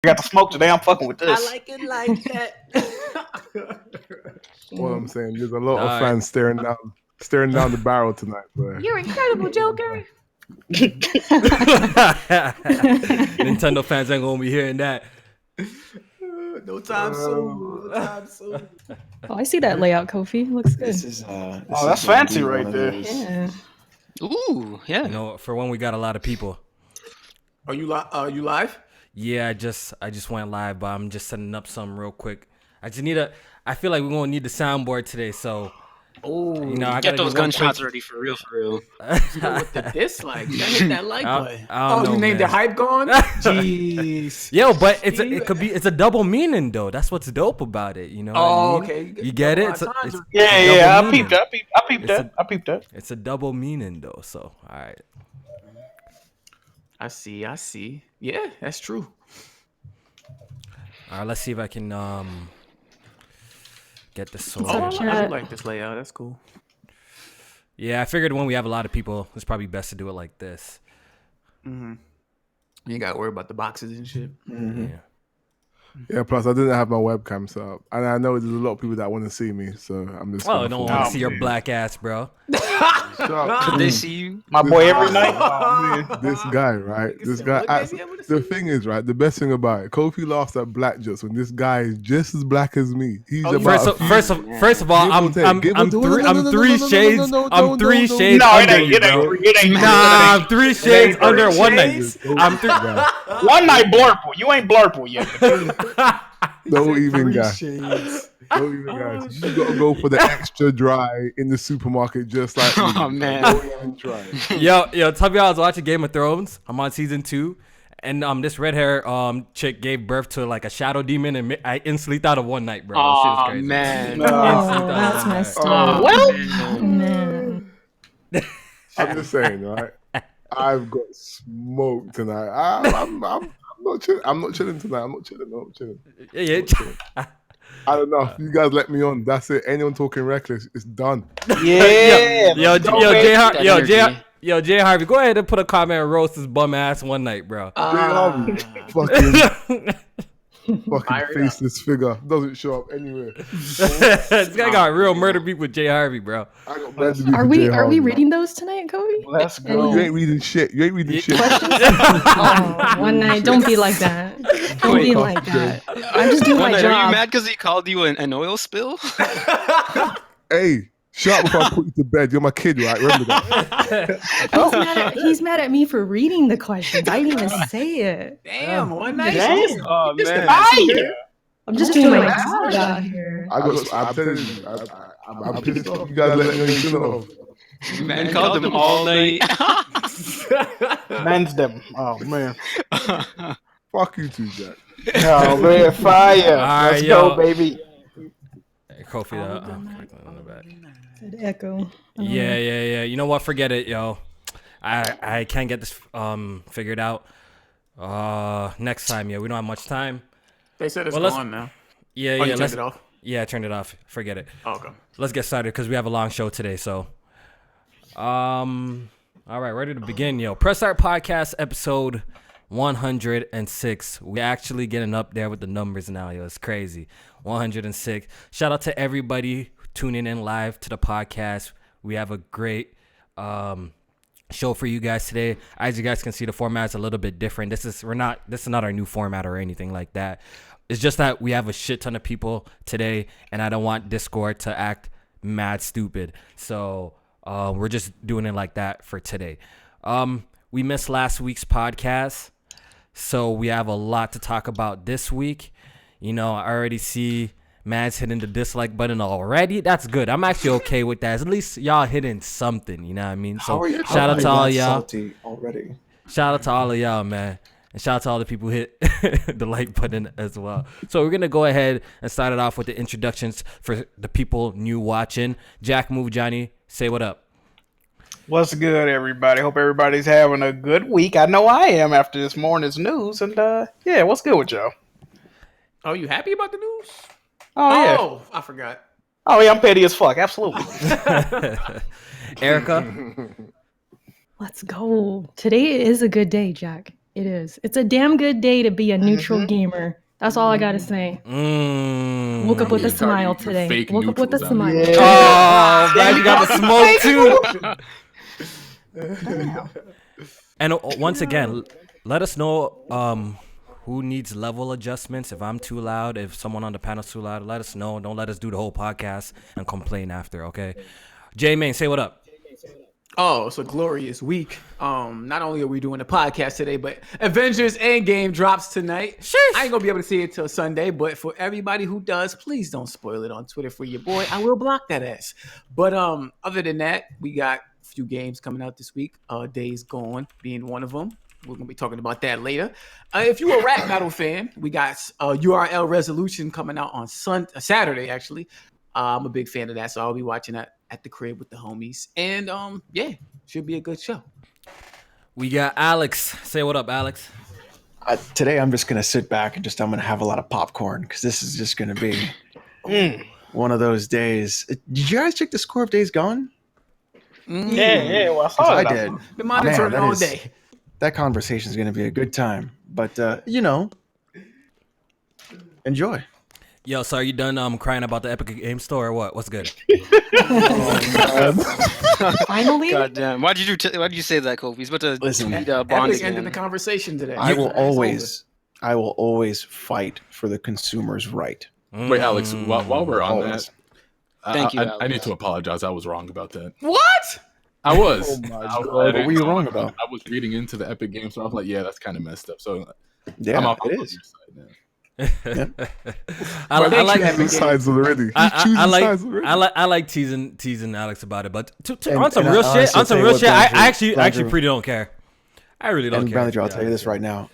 got the smoke today. I'm fucking with this. I like it like that. All I'm saying, there's a lot of fans staring down the barrel tonight, bro. You're incredible, Joker. Nintendo fans ain't gonna be hearing that. No time soon. No time soon. Oh, I see that layout, Kofi. Looks good. That's fancy right there. Yeah. Ooh, yeah. You know, for when we got a lot of people. Are you live? Yeah, I just went live, but I'm just setting up something real quick. I feel like we're gonna need the soundboard today, so you know, I Get gotta those gunshots ready for real. With the dislike, hit that like button. I don't know, you named man. it Hype Gone? Jeez. Yo, but it's a double meaning though. That's what's dope about it, you know. What I mean? Okay. You get it? It's Yeah. double meaning. I peeped that. It's a double meaning though. So all right. I see. Yeah, that's true. All right, let's see if I can get this sorted. I like this layout. That's cool. Yeah, I figured when we have a lot of people, it's probably best to do it like this. Mm-hmm. You ain't got to worry about the boxes and shit. Mm-hmm. Yeah, plus I didn't have my webcam set up. And I know there's a lot of people that want to see me, so I'm just I don't want to see your black ass, bro. Could they see you? My boy every night. This guy, right? This guy. The thing is, right? The best thing about it, Kofi laughs at black jokes when this guy is just as black as me. He's First of all, I'm 3 shades. I'm 3 shades under you, bro. Nah, I'm 3 shades under One Night. I'm 3. One Night blurple. You ain't blurple yet. Don't even, guys. You gotta go for the extra dry in the supermarket, just like me. Oh man. Don't even try it. Yo, tell me, I was watching Game of Thrones. I'm on season 2, and this red hair chick gave birth to like a shadow demon, and I instantly thought of One Night, bro. Shit was crazy. Man. Oh, that's messed up. Man. I'm just saying, right? I've got smoke tonight. I'm not chilling. I'm not chilling tonight. I'm not chilling. Yeah. I don't know. You guys let me on. That's it. Anyone talking reckless, it's done. Yeah. Jay Harvey, go ahead and put a comment and roast his bum ass One Night, bro. Fucking faceless figure doesn't show up anywhere. This guy got real murder beef with Jay Harvey, bro. Are we reading those tonight, Kobe? Let's go. You ain't reading shit. One Night. Don't be like that. Don't be like that. I'm just doing One my night, job. are you mad because he called you an oil spill? Hey, shut up before I put you to bed. You're my kid, right? Remember that. He's mad at me for reading the questions. I didn't even say it. Damn, One Night. Oh man. I'm just doing my job out here. I'm telling you, I'm pissed off. You guys let me on. You know. Man called them all night. Man's them. Oh man. Fuck you too, Jack. Oh man, fire. Right, Let's go, baby. Hey, Kofi, The echo. Yeah. You know what? Forget it, yo. I can't get this figured out. Next time, we don't have much time. They said it's on now. Yeah. You turned it off? Yeah, I turned it off. Forget it. Oh, okay. Let's get started because we have a long show today. So, all right, ready to begin, yo. Press Start Podcast episode 106. We're actually getting up there with the numbers now, yo. It's crazy. 106. Shout out to everybody tuning in live to the podcast. We have a great show for you guys today. As you guys can see, the format's a little bit different. This is not our new format or anything like that. It's just that we have a shit ton of people today, and I don't want Discord to act mad stupid. So we're just doing it like that for today. We missed last week's podcast, so we have a lot to talk about this week. You know, I already see Mads hitting the dislike button already. That's good. I'm actually okay with that. At least y'all hitting something, you know what I mean? So shout out to all y'all. Already. Shout out to all of y'all, man. And shout out to all the people who hit the like button as well. So we're going to go ahead and start it off with the introductions for the people new watching. Jack Move Johnny, say what up. What's good, everybody? Hope everybody's having a good week. I know I am after this morning's news. And yeah, what's good with y'all? Oh, you happy about the news? Oh, yeah. I forgot. Oh, yeah, I'm petty as fuck. Absolutely. Erica? Let's go. Today is a good day, Jack. It is. It's a damn good day to be a neutral gamer. That's all I gotta say. Woke up with a smile today. Woke up with a smile. Oh, glad you got the smoke too. And once again, let us know who needs level adjustments. If I'm too loud, if someone on the panel's too loud, let us know. Don't let us do the whole podcast and complain after, okay? J-Main, say what up. Oh, it's a glorious week. Not only are we doing a podcast today, but Avengers Endgame drops tonight. Sheesh. I ain't gonna be able to see it till Sunday, but for everybody who does, please don't spoil it on Twitter for your boy. I will block that ass. But other than that, we got a few games coming out this week. Days Gone being one of them. We're gonna be talking about that later. If you're a rap battle fan, we got URL Resolution coming out on Saturday. Actually, I'm a big fan of that, so I'll be watching that at the crib with the homies. And yeah, should be a good show. We got Alex. Say what up, Alex. Today I'm just gonna sit back and I'm gonna have a lot of popcorn because this is just gonna be one of those days. Did you guys check the score of Days Gone? Yeah. Well, I saw I it. did. Been monitoring Man, all day. That conversation is gonna be a good time. But enjoy. Yo, so are you done crying about the Epic Game Store or what? What's good? Finally? God damn. Why'd you say that, Kofi? He's about to Listen, beat Bond Epic again. ending the conversation today. I will always fight for the consumer's right. Wait, Alex, while we're on Always. that, Thank you, I Alex. need to apologize. I was wrong about that. What? I was. Oh my I- God. I What didn't were you know. wrong about? I was reading into the Epic Games, so I was like, yeah, that's kind of messed up. So Yeah, I'm off it on is. your side now. I like choosing sides already. I like teasing Alex about it, but on some and real I shit, honestly tell you what, I Blandrew- actually pretty don't care. I really don't And care. Bradley, I'll tell you this right now.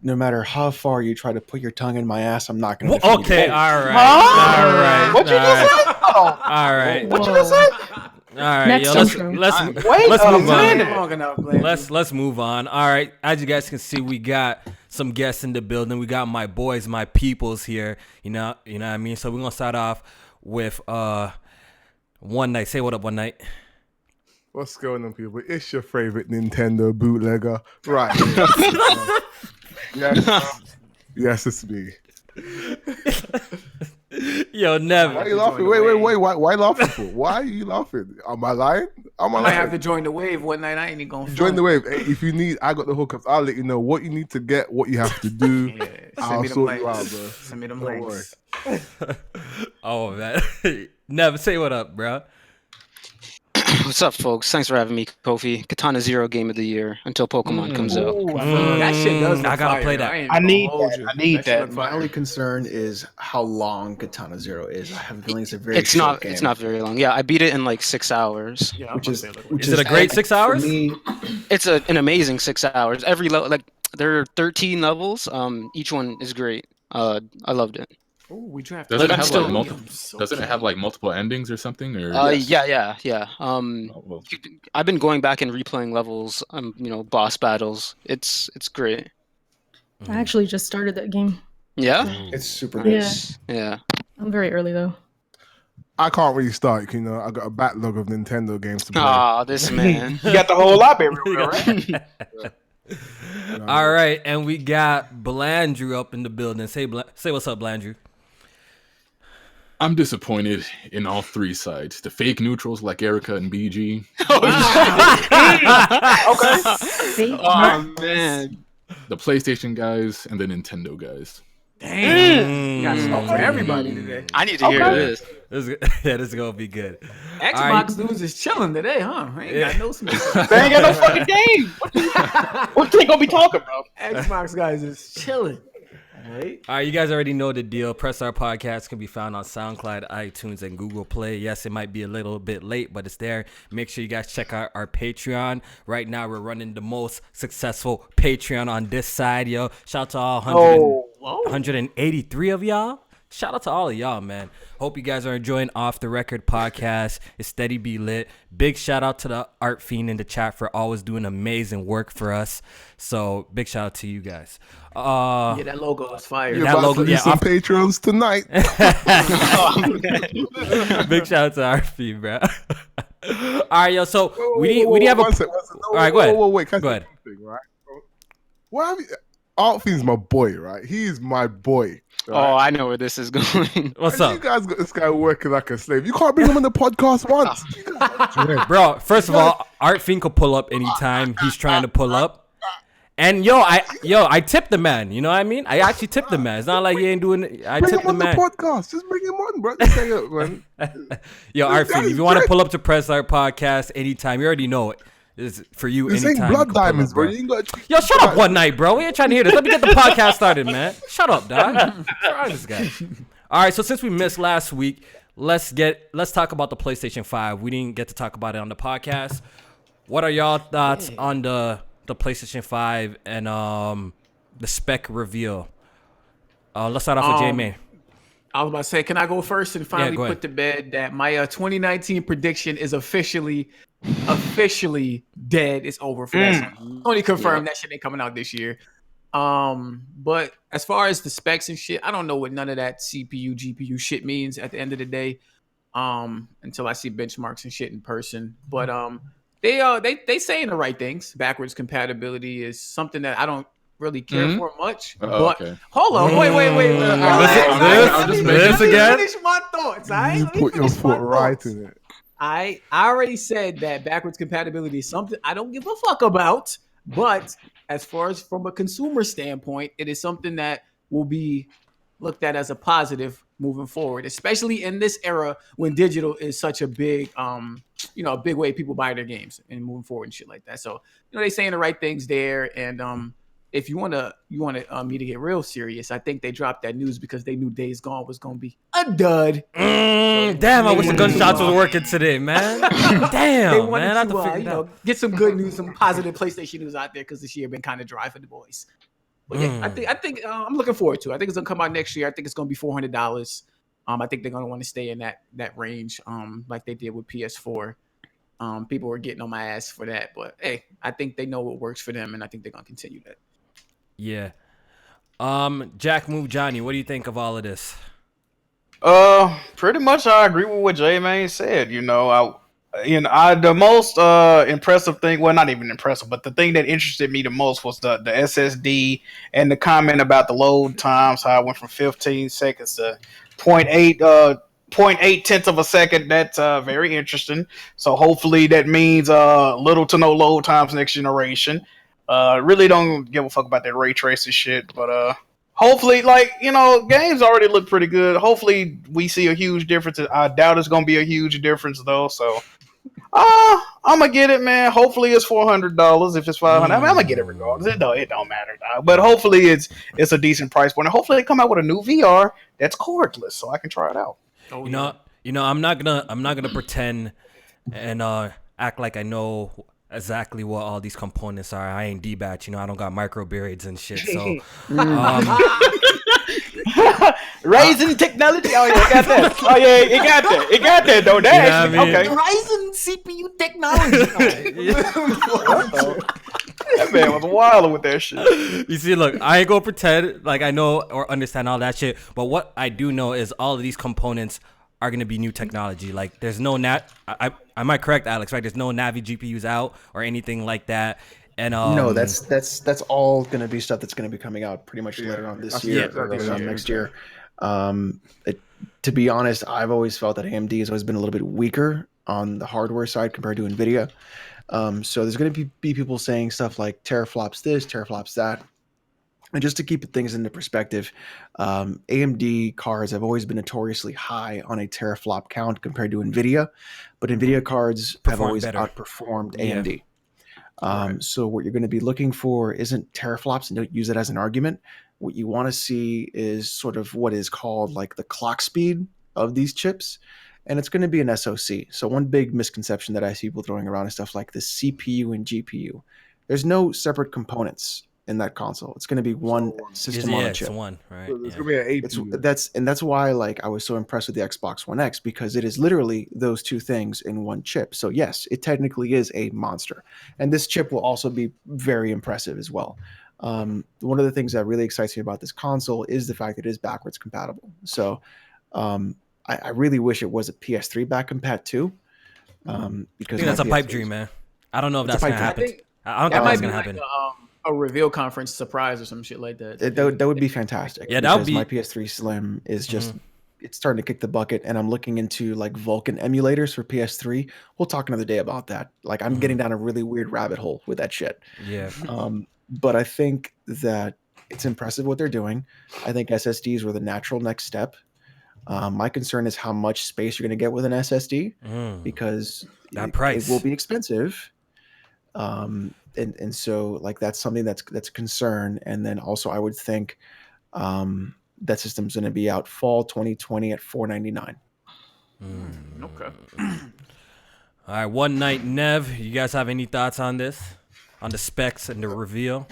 No matter how far you try to put your tongue in my ass, I'm not going to Well, defend okay, you. all right. What you just say? All right. What you just say? All right, Next yo, let's intro. let's move on. Long enough, Blandrew. Let's move on. All right, as you guys can see, we got some guests in the building. We got my boys, my peoples here. You know what I mean. So we're gonna start off with One Night. Say what up, One Night. What's going on, people? It's your favorite Nintendo bootlegger, right? Yes, it's me. Yo, never. Why are you laughing? Wait. Why laughing for? Why are you laughing? Am I lying? Am I I might have lying? to join the wave one night. I ain't even gonna Join the wave. Hey, if you need, I got the hookups. I'll let you know what you need to get, what you have to do. Yeah, send I'll me them sort you out, links. bro. Send me them Don't links. Oh man, never. Say what up, bro. What's up, folks? Thanks for having me, Kofi. Katana Zero Game of the Year until Pokemon comes out. That shit does look I gotta fire, play though. that. ain't I gonna need hold that. you. I need shit that. look My fire. only concern is how long Katana Zero is. I have a feeling it's a very It's short not. game. It's not very long. Yeah, I beat it in like 6 hours. Yeah, I'm Which gonna is say, look, which Is it a great 6 hours? For me, It's an amazing 6 hours. Every level, like there are 13 levels. Each one is great. I loved it. oh, we draft. Doesn't it I'm have still- like multiple? I'm so Doesn't it keen. have like multiple endings or something? Or Yeah. Oh, well, I've been going back and replaying levels. Boss battles. It's great. I actually just started that game. Yeah. it's super good. Nice. Yeah. I'm very early though. I can't really start. You know, I got a backlog of Nintendo games to play. Ah, this man. You got the whole library, right? All right, and we got Blandrew up in the building. Say what's up, Blandrew. I'm disappointed in all three sides. The fake neutrals like Erica and BG. Fake Oh man. The PlayStation guys and the Nintendo guys. Damn. You got smoke for everybody today. I need to hear this. This is gonna be good. Xbox dudes is chilling today, huh? Ain't got no smoke. They ain't got no fucking game. What they gonna be talking about? Xbox guys is chilling. Right? All right, you guys already know the deal. Press Our Podcast can be found on SoundCloud, iTunes, and Google Play. Yes, it might be a little bit late, but it's there. Make sure you guys check out our Patreon. Right now, we're running the most successful Patreon on this side, yo. Shout out to all 183 of y'all. Shout out to all of y'all, man. Hope you guys are enjoying Off the Record podcast. It's steady be lit. Big shout out to the Art Fiend in the chat for always doing amazing work for us. So big shout out to you guys. Yeah, that logo is fire. You're That about logo- to do yeah, some off- patrons tonight. Big shout out to Art Fiend, bro. All right, yo. So we have a. One sec. All right, go ahead. Wait. Can I Go say ahead. something, right? What have you? Artfiend's my boy, right? He is my boy. Right? Oh, I know where this is going. What's And up? You guys got this guy working like a slave. You can't bring him on the podcast once. Bro, first of all, Art Fiend could pull up anytime he's trying to pull up. And I tipped the man. You know what I mean? I actually tipped the man. It's not like he ain't doing it. I Bring tipped him the on man. the podcast. Just bring him on, bro. Just say it, man. Yo, Art Fiend, if you want to pull up to Press Start Podcast anytime, you already know it. It's for you This anytime. ain't blood you can pull diamonds, up, bro. You ain't got. Yo, shut up one night, bro. We ain't trying to hear this. Let me get the podcast started, man. Shut up, dog. Try this guy. All right, so since we missed last week, let's talk about the PlayStation 5. We didn't get to talk about it on the podcast. What are y'all thoughts on the PlayStation 5 and the spec reveal? Let's start off with J-Man. I was about to say, can I go first and finally go ahead. put to bed that my 2019 prediction is officially dead. It's over for that. Only confirmed that shit ain't coming out this year. But as far as the specs and shit, I don't know what none of that CPU, GPU shit means at the end of the day. Until I see benchmarks and shit in person. But they saying the right things. Backwards compatibility is something that I don't really care for much. But hold on, wait. This again? Finish my thoughts. You put your foot right in it. I already said that backwards compatibility is something I don't give a fuck about. But as far as from a consumer standpoint, it is something that will be looked at as a positive moving forward, especially in this era when digital is such a big, a big way people buy their games and moving forward and shit like that. So, they saying the right things there. And if you want me to get real serious, I think they dropped that news because they knew Days Gone was going to be a dud. Damn, I wish the gunshots was working today, man. Damn, they wanted man. I have to, to figure it out. get some good news, some positive PlayStation news out there because this year been kind of dry for the boys. But yeah, I think I'm looking forward to it. I think it's gonna come out next year. I think it's gonna be $400. I think they're gonna want to stay in that range, like they did with PS4. People were getting on my ass for that, but hey, I think they know what works for them, and I think they're gonna continue that. Yeah. Jack Move Johnny, what do you think of all of this? Pretty much I agree with what J-Man said. The most impressive thing, well, not even impressive, but the thing that interested me the most was the SSD and the comment about the load times, how it went from 15 seconds to 0.8 tenths of a second. That's very interesting. So hopefully that means little to no load times next generation. Really don't give a fuck about that ray tracing shit, but hopefully, games already look pretty good. Hopefully we see a huge difference. I doubt it's gonna be a huge difference though, so I'm gonna get it, man. Hopefully it's $400. If it's $500, I'm gonna get it regardless. It don't matter, dog. But hopefully it's a decent price point. And hopefully they come out with a new VR that's cordless, so I can try it out. I'm not gonna pretend and act like I know exactly what all these components are. I ain't D-Batch, I don't got microbeards and shit. So Ryzen technology. Oh yeah, it got that. Oh yeah, it got that though. That okay. Ryzen CPU technology. That man was wild with that shit. You see, look, I ain't gonna pretend like I know or understand all that shit. But what I do know is all of these components are gonna be new technology. Like, there's no am I correct, Alex? Right? There's no Navi GPUs out or anything like that. And no, that's all going to be stuff that's going to be coming out pretty much later on this year or early on next year. To be honest, I've always felt that AMD has always been a little bit weaker on the hardware side compared to NVIDIA. So there's going to be people saying stuff like teraflops this, teraflops that. And just to keep things into perspective, AMD cards have always been notoriously high on a teraflop count compared to NVIDIA, but NVIDIA cards have always outperformed AMD. So what you're going to be looking for isn't teraflops, and don't use it as an argument. What you want to see is sort of what is called like the clock speed of these chips, and it's going to be an SoC. So one big misconception that I see people throwing around is stuff like the CPU and GPU. There's no separate components in that console. It's going to be one system on a chip. It's one, right? So there's going to be an APU. That's why I was so impressed with the Xbox One X, because it is literally those two things in one chip. So yes, it technically is a monster. And this chip will also be very impressive as well. One of the things that really excites me about this console is the fact that it is backwards compatible. So I really wish it was a PS3 back compat too. Because I think that's a pipe dream, man. I don't know if that's going to happen. I don't think that's going to happen. a reveal conference surprise or some shit like that. That would be fantastic. Yeah, that would be. My PS3 Slim is just it's starting to kick the bucket, and I'm looking into like Vulkan emulators for PS3. We'll talk another day about that. Like I'm getting down a really weird rabbit hole with that shit. Yeah. But I think that it's impressive what they're doing. I think SSDs were the natural next step. My concern is how much space you're going to get with an SSD because that price it will be expensive. And so like that's something that's a concern. And then also I would think that system's going to be out fall 2020 at $499. Okay. All right, One Night Nev, you guys have any thoughts on this, on the specs and the reveal?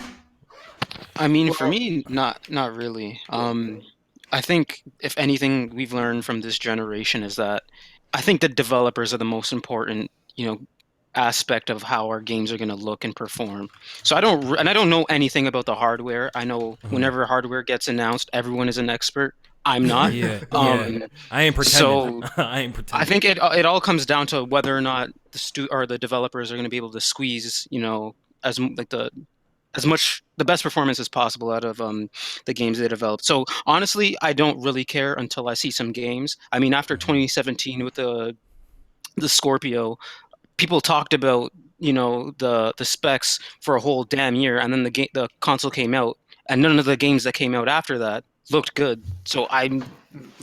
I mean, for me, not really. I think if anything we've learned from this generation is that I think the developers are the most important, aspect of how our games are going to look and perform. So I don't know anything about the hardware. I know whenever hardware gets announced, everyone is an expert. I'm not. Yeah. I ain't pretending. So I ain't pretending. I think it all comes down to whether or not the developers are going to be able to squeeze, the best performance as possible out of the games they developed. So honestly, I don't really care until I see some games. I mean, after 2017 with the Scorpio, people talked about the specs for a whole damn year, and then the console came out, and none of the games that came out after that looked good. So I'm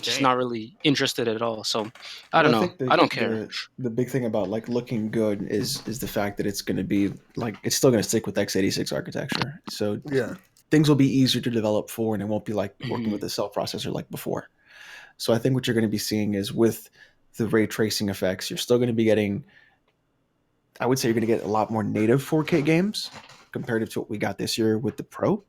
just not really interested at all. So I don't know. I don't care. The big thing about like looking good is the fact that it's going to be like it's still going to stick with x86 architecture. So things will be easier to develop for, and it won't be like working with a cell processor like before. So I think what you're going to be seeing is with the ray tracing effects, you're still going to be getting. I would say you're going to get a lot more native 4K games comparative to what we got this year with the Pro.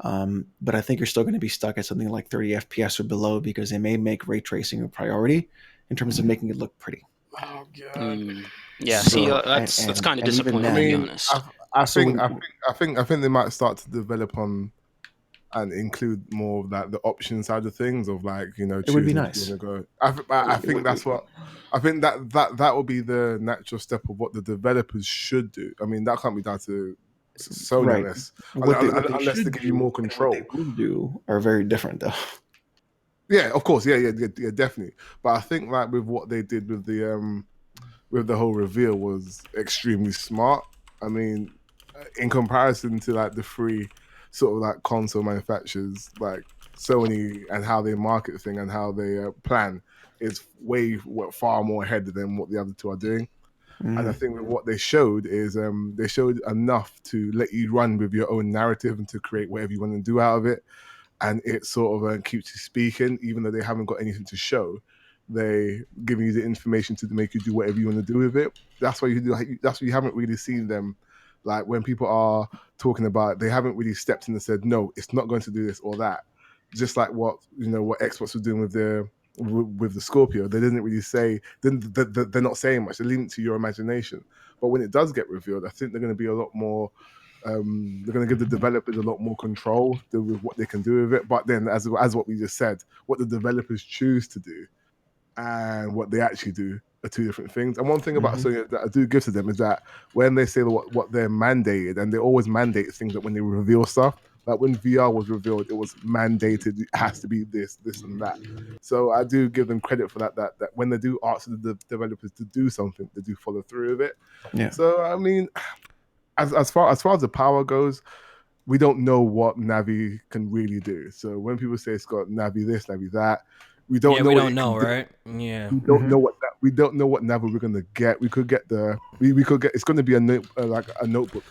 But I think you're still going to be stuck at something like 30 FPS or below because they may make ray tracing a priority in terms of making it look pretty. Oh god. Yeah, so, that's kind of disappointing. To be honest, I think they might start to develop on and include more of like the option side of things of like it would be nice. I think that's what I think that will be the natural step of what the developers should do. I mean, that can't be down to Sony unless they give you more control. What they would do are very different though. Yeah, of course, yeah, definitely. But I think like with what they did with the whole reveal was extremely smart. I mean, in comparison to like the three sort of like console manufacturers like Sony and how they market thing and how they plan is far more ahead than what the other two are doing. And I think what they showed is they showed enough to let you run with your own narrative and to create whatever you want to do out of it. And it sort of keeps you speaking, even though they haven't got anything to show. They giving you the information to make you do whatever you want to do with it. That's why that's why you haven't really seen them. Like when people are talking about it, they haven't really stepped in and said, no, it's not going to do this or that. Just like what Xbox was doing with the Scorpio. They didn't really say, they're not saying much. They leave it to your imagination. But when it does get revealed, I think they're going to be a lot more, they're going to give the developers a lot more control with what they can do with it. But then as what we just said, what the developers choose to do and what they actually do are two different things. And one thing about Sony that I do give to them is that when they say what they're mandated, and they always mandate things that when they reveal stuff, like when VR was revealed, it was mandated, it has to be this and that. So I do give them credit for that when they do ask the developers to do something, they do follow through with it. Yeah. So I mean, as far as the power goes, we don't know what Navi can really do. So when people say it's got Navi this, Navi that, we don't know. We don't know, right? Yeah. We don't know what we don't know what Navi we're gonna get. We could get it's gonna be a notebook.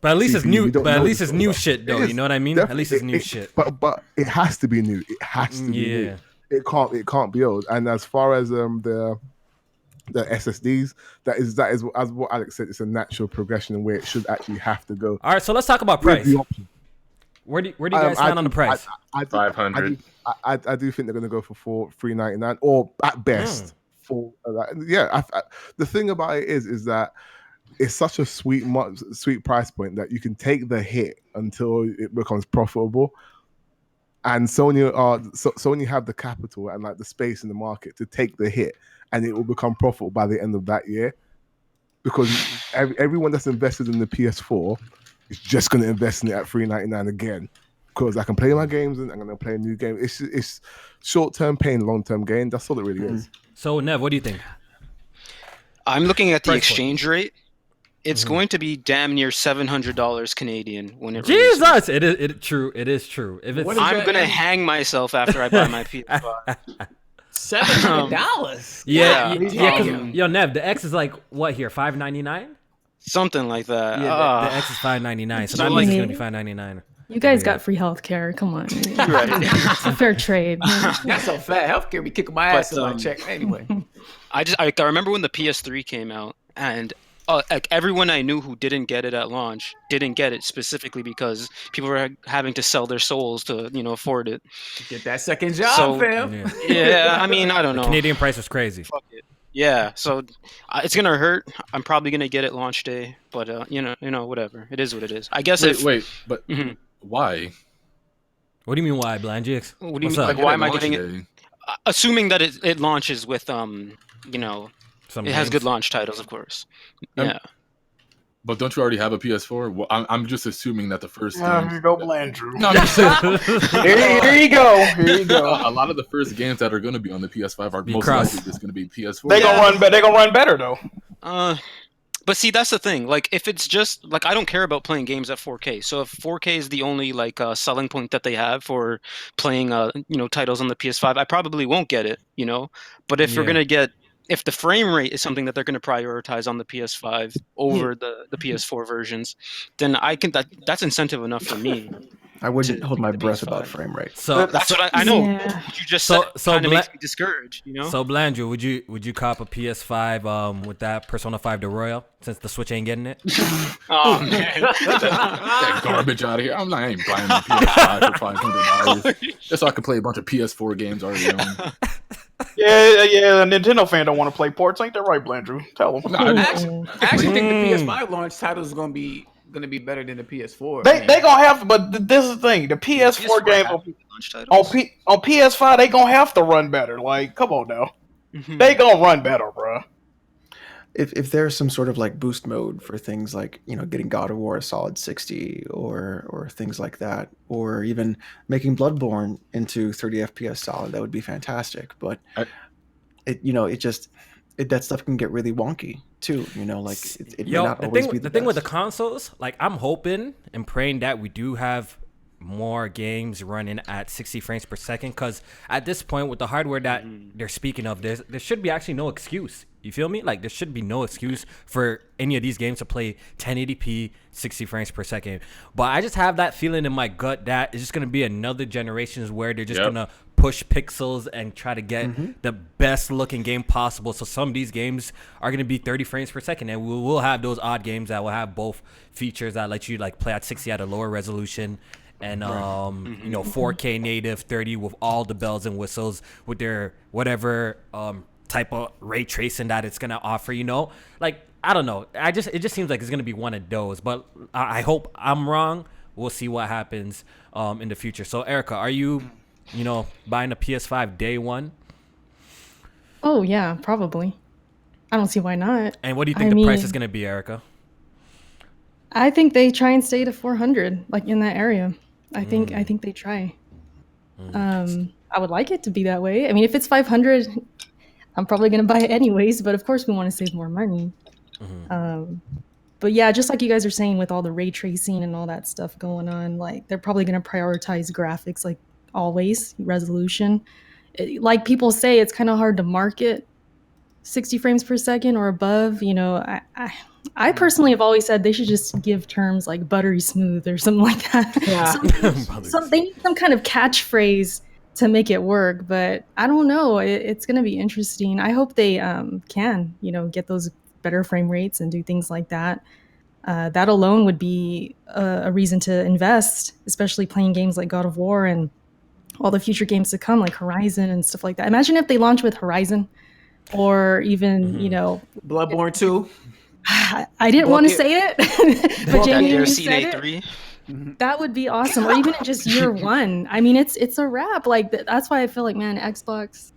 But at least CPU. It's new. But at least it's new shit, though. You know what I mean? At least it's new shit. But it has to be new. It has to be new. It can't be old. And as far as the SSDs, that is as what Alex said, it's a natural progression where it should actually have to go. All right, so let's talk about price. Where do you guys stand on the price? 500. I do think they're going to go for $399 or at best for the thing about it is that it's such a sweet price point that you can take the hit until it becomes profitable. And Sony have the capital and like the space in the market to take the hit, and it will become profitable by the end of that year. Because everyone that's invested in the PS4 is just going to invest in it at $3.99 again because I can play my games and I'm going to play a new game. It's short-term pain, long-term gain. That's all it really is. So, Nev, what do you think? I'm looking at the Price exchange rate. It's going to be damn near $700 Canadian when it Jesus, releases. it is true. It is true. If it's, I'm gonna hang myself after I buy my PS5. $700. yeah, Damn. yo, Nev, the X is like what here? $5.99. Something like that. Yeah, the X is $5.99. So that means it's gonna be $5.99. You guys got free healthcare. Come on. Right. It's a fair trade. That's so fat. Healthcare be kicking my ass in my check. Anyway. I remember when the PS3 came out, and like everyone I knew who didn't get it at launch didn't get it specifically because people were having to sell their souls to afford it. Get that second job, So- fam. Yeah, I mean, I don't know. Canadian price was crazy. Fuck it. Yeah, so it's gonna hurt. I'm probably gonna get it launch day, but whatever. It is what it is. I guess But Mhm. why? What do you mean why, Blind GX? What do you What's mean? up? Like, why am I Launch getting it? day. Assuming that it launches with Some it has games. good launch titles, of course. Um, Yeah. But don't you already have a PS4? Well, I'm just assuming that the first Here games. you go, Blandrew. No, I'm just saying. Here you go. Here you go. A lot of the first games that are going to be on the PS5 are Be most cross. likely just going to be PS4. They gonna run. They gonna run better though. But see, that's the thing. Like, if it's just like I don't care about playing games at 4K. So if 4K is the only selling point that they have for playing titles on the PS5, I probably won't get it. But if we're Yeah. gonna get if the frame rate is something that they're going to prioritize on the PS5 over the PS4 versions, then that's incentive enough for me. I wouldn't hold my the breath PS5. about frame rate. So That's what I know. Yeah. What you just So- said so kind of Bla- makes me discouraged. So Blandrew, would you cop a PS5 with that Persona 5 the Royal since the Switch ain't getting it? Oh man. that garbage out of here. I ain't buying my PS5 for $500 just so I can play a bunch of PS4 games already own. Yeah. A Nintendo fan don't want to play ports. Ain't that right, Blandrew? Tell them. I actually think the PS5 launch title is gonna be better than the PS4. They gonna have, but this is the thing. The PS4 games on PS5 they gonna have to run better. Like, come on now, they gonna run better, bro. If there's some sort of like boost mode for things like getting God of War a solid 60 or things like that, or even making Bloodborne into 30 FPS solid, that would be fantastic. But that stuff can get really wonky too. It may not always be the thing with the best. consoles, like I'm hoping and praying that we do have more games running at 60 frames per second, because at this point with the hardware that they're speaking of, there should be actually no excuse. You feel me? Like there should be no excuse for any of these games to play 1080p 60 frames per second. But I just have that feeling in my gut that it's just going to be another generations where they're just going to push pixels and try to get the best looking game possible. So some of these games are going to be 30 frames per second, and we will have those odd games that will have both features that let you like play at 60 at a lower resolution and 4K native 30 with all the bells and whistles with their whatever type of ray tracing that it's gonna offer. Like I don't know, it just seems like it's gonna be one of those, but I hope I'm wrong. We'll see what happens in the future. So Erica, are you buying a PS5 day one? Oh yeah, probably. I don't see why not. And what do you think the price is gonna be, Erica? I think they try and stay to 400, like in that area. I think they try. I would like it to be that way. I mean, if it's 500, I'm probably gonna buy it anyways. But of course, we want to save more money. But yeah, just like you guys are saying, with all the ray tracing and all that stuff going on, like they're probably gonna prioritize graphics, like always, resolution. Like people say, it's kind of hard to market 60 frames per second or above. I personally have always said they should just give terms like buttery smooth or something like that. Yeah. They need some kind of catchphrase to make it work, but I don't know. It's going to be interesting. I hope they can, get those better frame rates and do things like that. That alone would be a reason to invest, especially playing games like God of War and all the future games to come, like Horizon and stuff like that. Imagine if they launch with Horizon or even, Bloodborne 2. I didn't want to say it, but Jamie, you said it. 3. That would be awesome. Or even in just year one. I mean, it's a wrap. Like that's why I feel like, man, Xbox.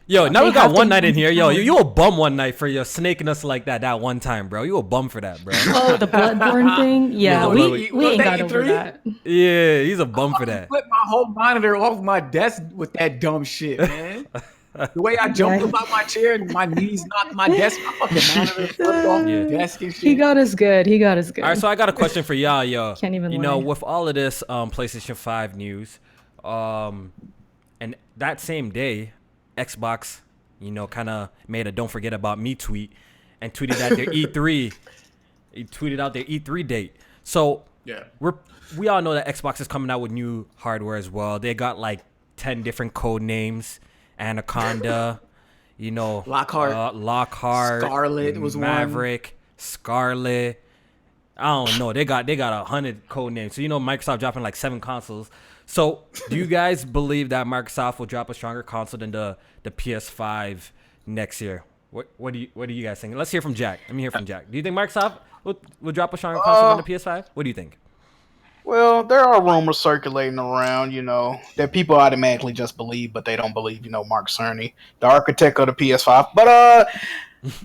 Yo, now They we got have to one night in use here. the Yo, time. you a bum one night for snaking us like that one time, bro. You a bum for that, bro. Oh, the Bloodborne thing? Yeah, Yeah, we ain't got over E3? that. Yeah, he's a bum for that. Flip my whole monitor off my desk with that dumb shit, man. The way I jumped Yeah. up out my chair and my knees knocked my desk, my fucking monitor flipped off Yeah. the desk and shit. He got us good. He got us good. All right, so I got a question for y'all, yo. Can't even You know, lie. with all of this PlayStation 5 news, and that same day, Xbox, you know, kind of made a "Don't forget about me" tweet and tweeted out their E3. He tweeted out their E3 date. So Yeah. we all know that Xbox is coming out with new hardware as well. They got like 10 different code names. Anaconda, you know, Lockhart, Scarlet was Maverick, Scarlet. I don't know. They got 100 code names. So you know, Microsoft dropping like 7 consoles. So do you guys believe that Microsoft will drop a stronger console than the PS5 next year? What do you guys think? Let's hear from Jack. Let me hear from Jack. Do you think Microsoft will drop a stronger console than the PS5? What do you think? Well, there are rumors circulating around, you know, that people automatically just believe, but they don't believe, you know, Mark Cerny, the architect of the PS5. But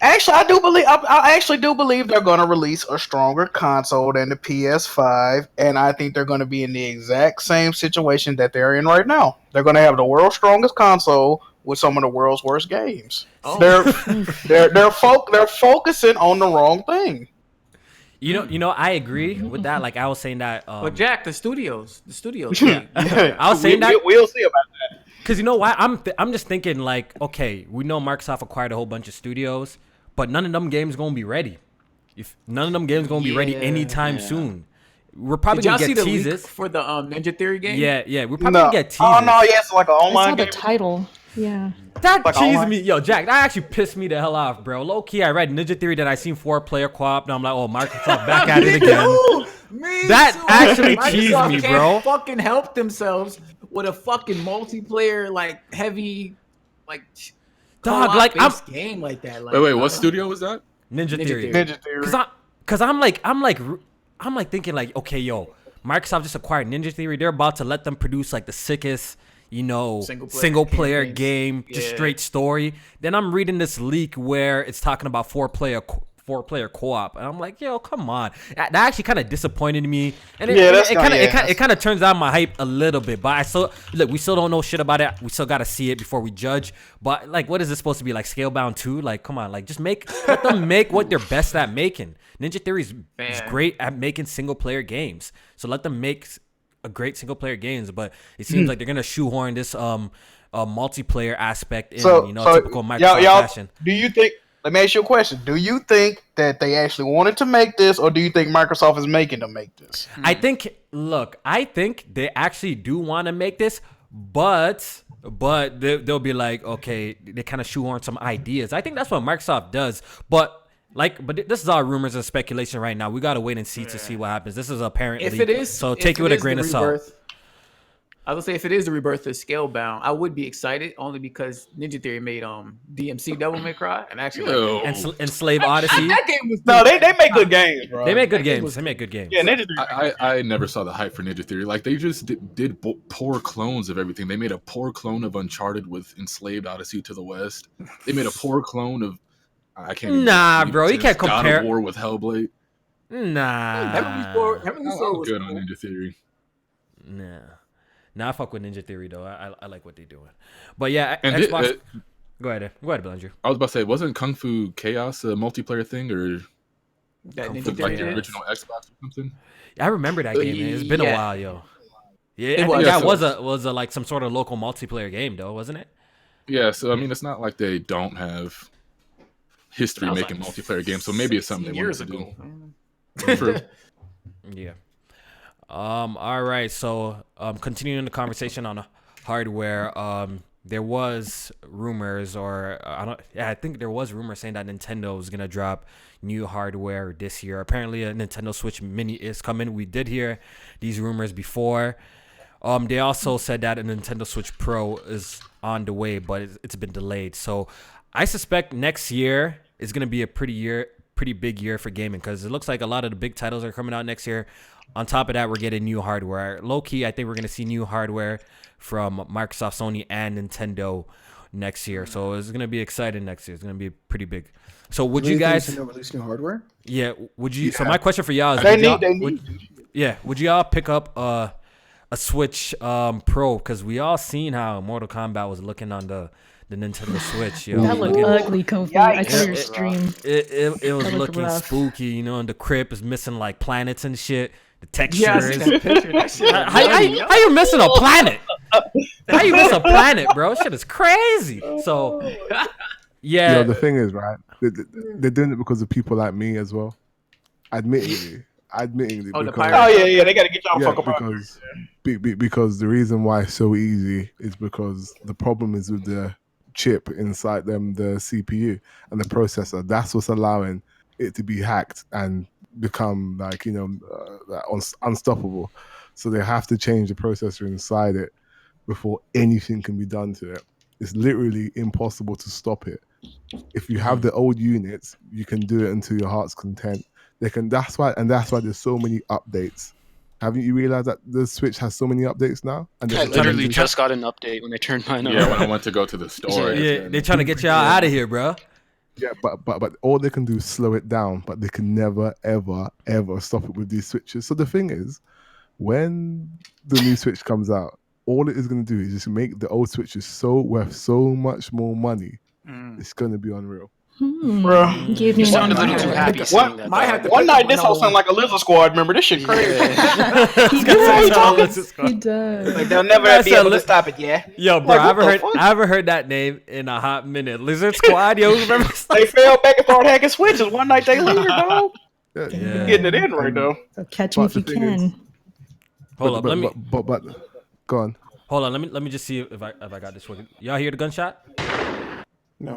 actually, I actually do believe they're going to release a stronger console than the PS5, and I think they're going to be in the exact same situation that they're in right now. They're going to have the world's strongest console with some of the world's worst games. Oh. They're focusing on the wrong thing. You know, I agree with that. Like I was saying that. But Jack, the studios. Yeah, I was saying that. We'll see about that. Because you know why? I'm just thinking like, okay, we know Microsoft acquired a whole bunch of studios, but none of them games gonna be ready. If none of them games gonna be ready anytime soon, we're probably Did y'all gonna see get the leak teasers. for the Ninja Theory game? Yeah, we're probably gonna get teasers. Oh no, yes, like an I online saw the game. title. Yeah. That Like cheesed online? me, yo, Jack. That actually pissed me the hell off, bro. Low key, I read Ninja Theory that I seen 4-player co-op, and I'm like, oh, Microsoft back at it again. Me That too. actually Microsoft cheesed me, can't bro. Fucking help themselves with a fucking multiplayer, like heavy, like Dog, like, co-op-based game like that. Like, Wait, what studio was that? Ninja Theory. Ninja Theory. Cause I'm like thinking like, okay, yo, Microsoft just acquired Ninja Theory. They're about to let them produce like the sickest, you know, single player game, just straight story. Then I'm reading this leak where it's talking about 4-player co-op, and I'm like, yo, come on. That actually kind of disappointed me, and it kind of turns down my hype a little bit. But we still don't know shit about it. We still gotta see it before we judge. But like, what is this supposed to be, like Scalebound 2? Like, come on, like just let them make what they're best at making. Ninja Theory is great at making single player games, so let them make a great single player games. But it seems like they're gonna shoehorn this multiplayer aspect in, typical Microsoft fashion. Do you think? Let me ask you a question. Do you think that they actually wanted to make this, or do you think Microsoft is making them make this? I think they actually do want to make this, but they'll be like, okay, they kind of shoehorn some ideas. I think that's what Microsoft does, but this is all rumors and speculation right now. We gotta wait and see to see what happens. This is apparently, if it is, so take it with a grain of salt. I would say if it is the rebirth of Scalebound, I would be excited only because Ninja Theory made DMC Devil May Cry and actually Enslaved Odyssey. That game was they make good games, bro. They make good games. They make good games. Yeah, Ninja Theory. I never saw the hype for Ninja Theory. Like they just did poor clones of everything. They made a poor clone of Uncharted with Enslaved Odyssey to the West. They made a poor clone of I can't. Nah, bro, you can't compare God of War with Hellblade. Nah, Heavenly Sword was good on Ninja Theory. Nah, I fuck with Ninja Theory though. I like what they're doing. But yeah, and Xbox. Go ahead, Belanger. I was about to say, wasn't Kung Fu Chaos a multiplayer thing, or that Kung Fu, like the original Xbox or something? I remember that game. Man. It's been a while, yo. Yeah, that was a like some sort of local multiplayer game though, wasn't it? Yeah. So I mean, it's not like they don't have history making multiplayer games. So maybe it's something they wanted to do. True. Yeah. All right. So, continuing the conversation on hardware, there was rumors, I think there was rumors saying that Nintendo is gonna drop new hardware this year. Apparently, a Nintendo Switch Mini is coming. We did hear these rumors before. They also said that a Nintendo Switch Pro is on the way, but it's been delayed. So, I suspect next year is gonna be a pretty big year for gaming because it looks like a lot of the big titles are coming out next year. On top of that, we're getting new hardware. Low key, I think we're going to see new hardware from Microsoft, Sony, and Nintendo next year. So it's gonna be exciting next year. It's gonna be pretty big. So would Really you guys release new hardware? Yeah, would you so my question for y'all is would y'all pick up a Switch Pro, because we all seen how Mortal Kombat was looking on the Nintendo Switch, yo. That looked ugly, Kofi. I saw your stream. It was looking rough. spooky, you know, and the crypt is missing like planets and shit. The textures. Yeah, I see that picture. That shit is How you missing a planet? How you miss a planet, bro? Shit is crazy. So, yeah. You know, the thing is, right? They're doing it because of people like me as well. Admittingly. Oh, because, the pirate. Oh yeah, they gotta get y'all fuck about because the reason why it's so easy is because the problem is with the chip inside them, the CPU and the processor. That's what's allowing it to be hacked and become like, you know, unstoppable. So they have to change the processor inside it before anything can be done to it. It's literally impossible to stop it. If you have the old units, you can do it until your heart's content. That's why there's so many updates. Haven't you realized that the Switch has so many updates now? And I literally just got an update when I turned mine on. Yeah, when I went to go to the store. Yeah, they're trying to get y'all out of here, bro. Yeah, but all they can do is slow it down, but they can never, ever, ever stop it with these Switches. So the thing is, when the new Switch comes out, all it is going to do is just make the old Switches worth so much more money. It's going to be unreal. Bro, Gave me You sound a little too happy saying that. One night this whole sound like a Lizard Squad. Remember this shit crazy? He does. He does. Like they'll never be able to stop it. Yeah. Yo, bro, Like, I haven't heard that name in a hot minute. Lizard Squad, yo, remember? They fell back and started hacking switches. One night they later, dog. Yeah. Getting it in right now. So catch me if you can. Hold up, let me go on. hold on. Let me just see if I got this working. Y'all hear the gunshot? No.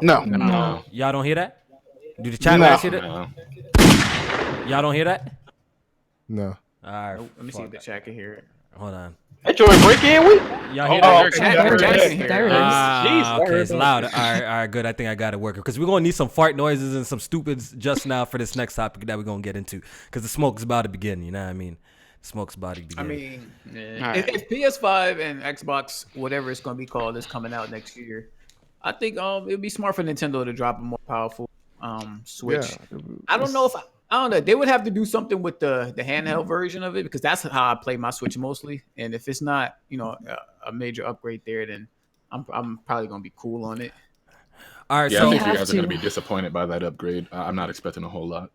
Y'all don't hear that? Do the chat guys hear that? No. Y'all don't hear that? No. All right. Let me see if the chat can hear it. Hold on. That joint break-in week? Y'all hear Oh, that? There it is. Okay, it's loud. All right, good. I think I got it working, because we're gonna need some fart noises and some stupids just now for this next topic that we're gonna get into, because the smoke's about to begin. You know what I mean? The smoke's about to begin. I mean, Alright. if PS5 and Xbox, whatever it's going to be called, is coming out next year, I think it'd be smart for Nintendo to drop a more powerful Switch. Yeah. I don't know if I don't know. They would have to do something with the handheld version of it, because that's how I play my Switch mostly. And if it's not, you know, a major upgrade there, then I'm probably gonna be cool on it. All right, Yeah, so I think you guys are going to be disappointed by that upgrade. I'm not expecting a whole lot.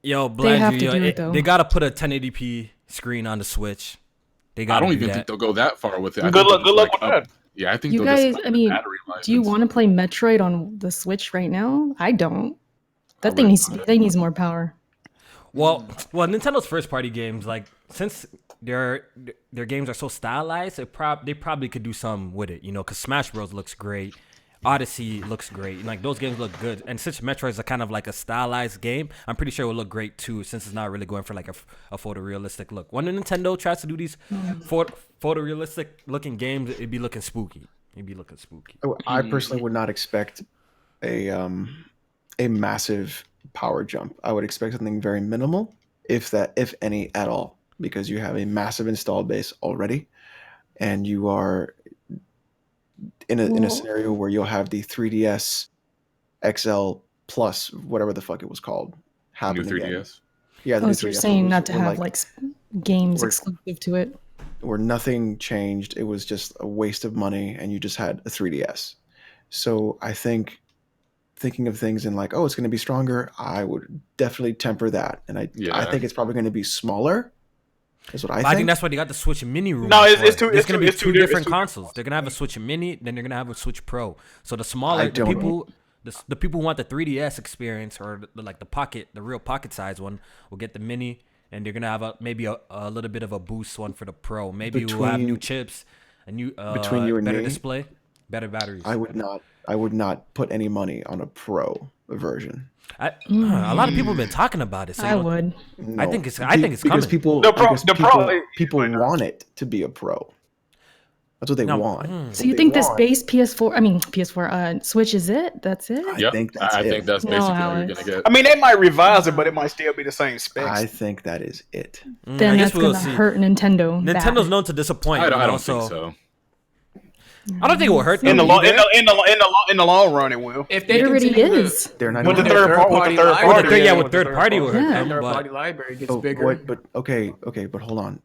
yo, They have Blandrew, to do it, though. they gotta put a 1080p screen on the Switch. They I gotta don't do even that. think they'll go that far with it. Good luck with that. Yeah, I think You they'll guys, just I mean, battery life. do you want to play Metroid on the Switch right now? I don't. That I thing wouldn't needs more power. Well, Nintendo's first party games, like, since their games are so stylized, they probably could do something with it, you know, because Smash Bros looks great, Odyssey looks great, like those games look good. And since Metroid is a kind of like a stylized game, I'm pretty sure it will look great too, since it's not really going for like a photorealistic look. When Nintendo tries to do these photorealistic looking games, it'd be looking spooky. I personally would not expect a massive power jump. I would expect something very minimal, if any at all, because you have a massive installed base already, and you are in a scenario where you'll have the 3DS XL Plus, whatever the fuck it was called, happen New 3DS. again. Yeah, the Oh, new so you're 3DS saying was not to have games or- exclusive to it? where nothing changed. It was just a waste of money, and you just had a 3DS. So I think thinking of things in like, oh, it's going to be stronger, I would definitely temper that. And I think it's probably going to be smaller. Is what I think. I think that's why they got the Switch Mini room. No, it's for it. two. There's gonna be it's two two different it's two consoles. They're gonna have a Switch Mini, then they're gonna have a Switch Pro. So the smaller the people who want the 3DS experience, or the real pocket size one, will get the Mini, and they're gonna have maybe a little bit of a boost one for the Pro. Maybe we'll have new chips, a new between you and better me, display, better batteries. I would not put any money on a Pro version. A lot of people have been talking about it. So I would. No. I think it's because coming. people want it to be a Pro. That's what they want. So you think this base PS4 Switch is it? That's it? I think that's I think that's No, basically what you're Alex. gonna get. I mean, they might revise it, but it might still be the same specs. I think that is it. Then that's gonna hurt Nintendo. Nintendo's bad. known to disappoint. I you know, don't think so. I don't think it will hurt them In the either. long run, it will. If they It already continue is. They're not With even the third party, library, With third party will hurt Yeah. them. third But party library gets Oh, bigger. but okay, but hold on.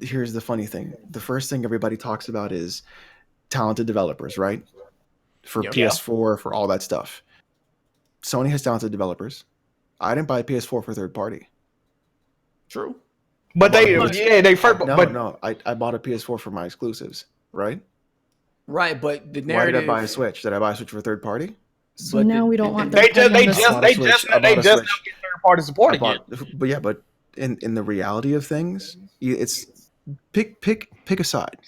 Here's the funny thing. The first thing everybody talks about is talented developers, right? For Yep. PS4, for all that stuff. Sony has talented developers. I didn't buy a PS4 for third party. True. But they first. No. I bought a PS4 for my exclusives, right? Right, but the Why narrative. did I buy a Switch? Did I buy a Switch for third party? So now we don't want They third party just on they this. just I bought a now Switch. get third party support again. But in the reality of things, it's pick a side.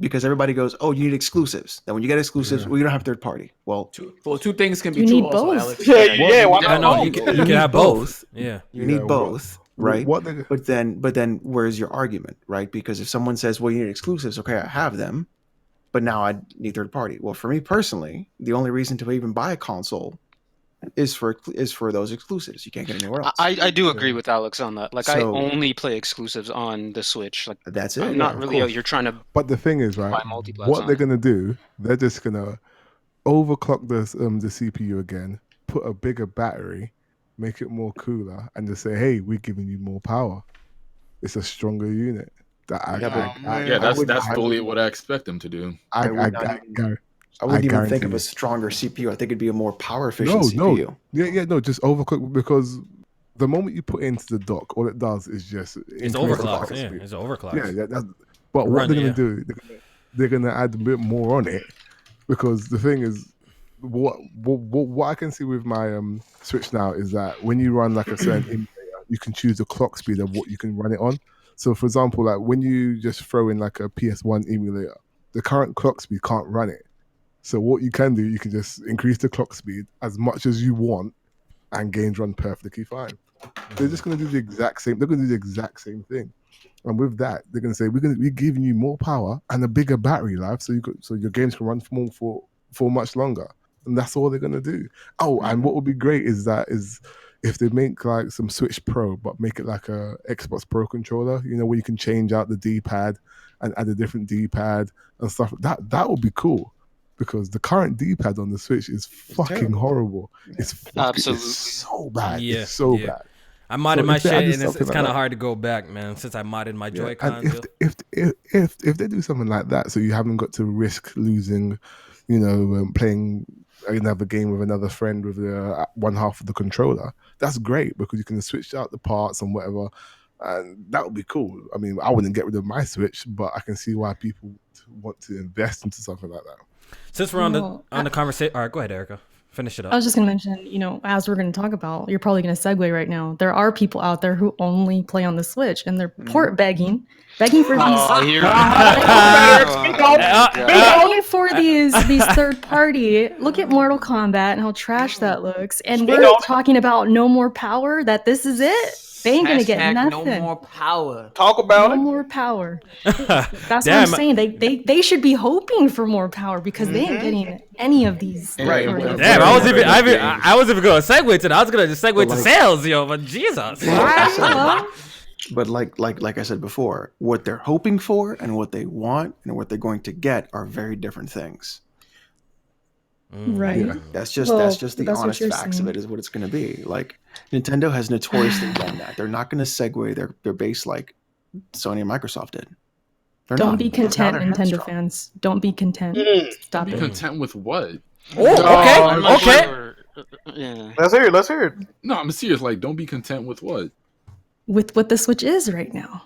Because everybody goes, oh, you need exclusives. And when you get exclusives, well, you don't have third party. Well, two things can be You true need also, both. Alex. Yeah, why I not? know you can have both. Yeah. you need both, right? What they, But then where's your argument, right? Because if someone says, well, you need exclusives, okay, I have them, but now I need third party. Well, for me personally, the only reason to even buy a console is for those exclusives. You can't get anywhere else. I do agree with Alex on that. Like, I So- only play exclusives on the Switch. Like, That's it. I'm yeah, not of really out course. here trying to. but the thing is, right? Buy multi-plats What on they're it. gonna do? They're just gonna overclock the CPU again, put a bigger battery, make it more cooler, and just say, "Hey, we're giving you more power. It's a stronger unit." That's fully what I expect them to do. I wouldn't even think of guarantee a stronger CPU. I think it'd be a more power efficient No, CPU. no, just overclock, because the moment you put it into the dock, all it does is just It's increase the overclocked. clock Yeah, speed. it's overclocked. Yeah, that's, but what Run, they're gonna yeah. do, they're gonna add a bit more on it, because the thing is, what I can see with my Switch now is that when you run like a certain emulator, you can choose the clock speed of what you can run it on. So, for example, like when you just throw in like a PS1 emulator, the current clock speed can't run it. So what you can do, you can just increase the clock speed as much as you want, and games run perfectly fine. They're just going to do the exact same. They're going to do the exact same thing, and with that, they're going to say we're giving you more power and a bigger battery life, so your games can run for much longer, and that's all they're going to do. Oh, and what would be great is if they make like some Switch Pro, but make it like a Xbox Pro controller, where you can change out the D-pad and add a different D-pad and stuff. That would be cool. Because the current D-pad on the Switch is fucking terrible. horrible. It's Absolutely. it's so bad. Yeah, It's so yeah. bad. I modded So my if they shit, added and it's something like kind of that- hard to go back, man. Since I modded my Yeah, Joy-Cons. and if they do something like that, so you haven't got to risk losing, playing another game with another friend with one half of the controller, that's great, because you can switch out the parts and whatever, and that would be cool. I mean, I wouldn't get rid of my Switch, but I can see why people want to invest into something like that. Since we're on Well, the conversation, all right, go ahead, Erica. Finish it I up. was just going to mention, as we're going to talk about, you're probably going to segue right now. There are people out there who only play on the Switch, and they're port begging for these. Here. Begging for these third party. Look at Mortal Kombat and how trash that looks. And we're talking about no more power. That this is it. They ain't gonna get Hashtag nothing. No more power. Talk about No it. more power. That's what Damn. I'm saying. They should be hoping for more power, because they ain't getting any of these. Right. or- Damn, I was even going to segue to that. I was going to just segue to sales, but Jesus. Well, But like I said before, what they're hoping for and what they want and what they're going to get are very different things. right. Yeah. That's just Well, the that's what honest you're facts of saying. it, is what it's going to be. Like, Nintendo has notoriously done that. They're not going to segue their base like Sony and Microsoft did. They're Don't not. be Now content, they're Nintendo headstrong. fans. Don't be content. Stop Be it. content with what? Oh, I'm not okay. sure. Yeah. Let's hear it. No, I'm serious. Like, don't be content with what? With what the Switch is right now.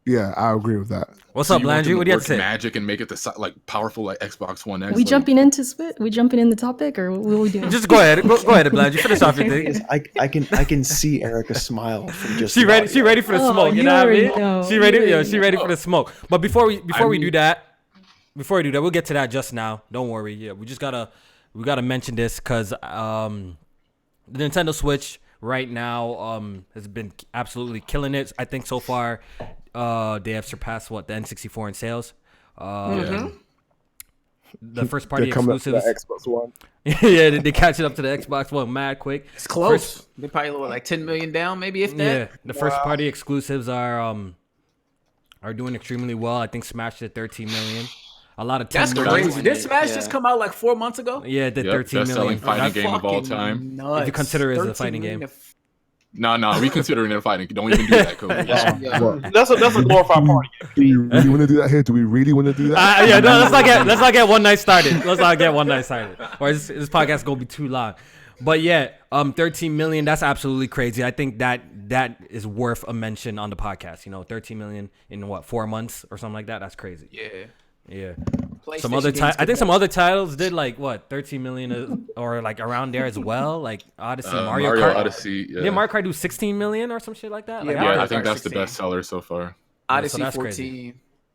Yeah, I agree with that. What's So up, you want Landry? them What to do you have work to say? magic and make it like powerful like Xbox One X. We like, jumping into Switch? We jumping in the topic, or what are we doing? Just go ahead. Go ahead, Landry. Finish off your Is thing. I can see Erica smile from just She the ready. audio. She ready for the Oh, smoke. You you know what I already mean? know. She ready. You Yeah, already she ready for the smoke. But before we do that, we'll get to that just now. Don't worry. Yeah, we gotta mention this because the Nintendo Switch right now has been absolutely killing it. I think so far they have surpassed the N64 in sales. The first party They're coming up to exclusives. that Xbox One. Yeah, they catch it up to the Xbox One mad quick. It's close. They probably like 10 million down, maybe if that. Yeah, the first party exclusives are doing extremely well. I think Smash at 13 million. a lot of That's 10 million. crazy. Did Smash just come out like 4 months ago? Yeah, it did Yep, 13 best-selling million. fighting That's game of all fucking time. nuts. If you consider it as a 13 fighting million game. No, we considering it a fighting. Don't even do that, Kofi. What? That's a glorified party game. Do you really want to do that here? Do we really want to do that? Yeah, no, let's not get one night started. Let's not get one night started. Or this podcast is gonna be too long. But yeah, 13 million, that's absolutely crazy. I think that is worth a mention on the podcast. 13 million in what, 4 months or something like that? That's crazy. Yeah. Some other I think some other titles did like what, 13 million or like around there as well, like Odyssey, Mario Kart. Odyssey. Yeah. Did Mario Kart do 16 million or some shit like that? I think that's the best seller so far. Odyssey that's 14, crazy.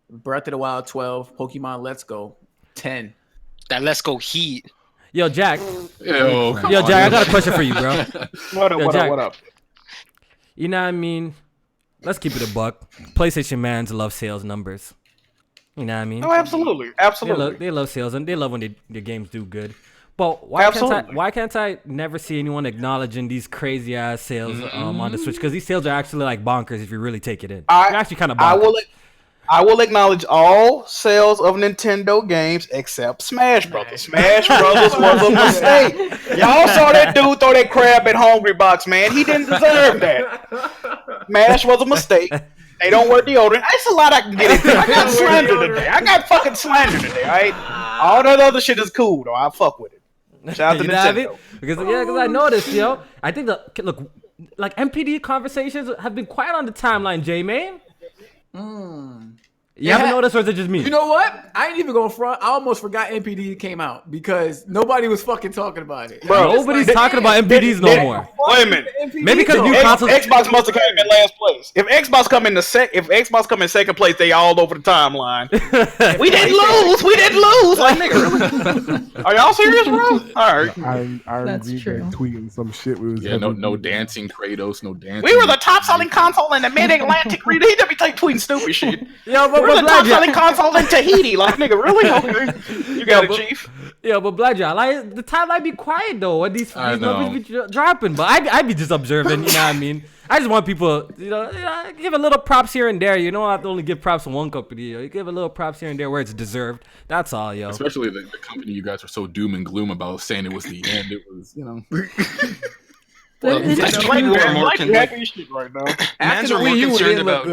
Breath of the Wild 12, Pokemon Let's Go 10. That Let's Go heat. Yo, Jack. Yo, Jack, I got a question for you, bro. What up? You know what I mean? Let's keep it a buck. PlayStation mans love sales numbers. You know what I mean? Oh, absolutely. They love sales and they love when their games do good. But why can't I never see anyone acknowledging these crazy ass sales on the Switch? Because these sales are actually like bonkers if you really take it in. They're actually kind of bonkers. I will acknowledge all sales of Nintendo games except Smash Brothers. Smash Brothers was a mistake. Y'all saw that dude throw that crab at Hungry Box, man. He didn't deserve that. Smash was a mistake. They don't wear deodorant. That's a lot I can get into. I got slander today. I got fucking slander today, alright? All that other shit is cool, though. I fuck with it. Shout out to Nintendo. Because I noticed, I think like MPD conversations have been quiet on the timeline, J-Man. You haven't noticed, or is it just me? You know what? I ain't even going front. I almost forgot MPD came out because nobody was fucking talking about it. Bro, nobody's talking about MPDs no more. Wait a minute. Maybe because new consoles. Xbox must have come in last place. If Xbox come in second place, they all over the timeline. We didn't lose. Like, nigga, really? Are y'all serious, bro? All right. That's true. Tweeting some shit. No dancing Kratos, no dancing. We were the top selling console in the mid-Atlantic region. He be tweeting stupid shit. Yo, but we're the top selling console in Tahiti. Like, nigga, really? Okay. You got it, Chief. Yeah, but Blackjack, the timeline be quiet though when these numbers be dropping. But I be just observing, you know what I mean? I just want people, give a little props here and there. You don't have to only give props to one company. You give a little props here and there where it's deserved. That's all, yo. Especially the company you guys are so doom and gloom about, saying it was the end. It was, Well, happy shit right now. Mans are more concerned about,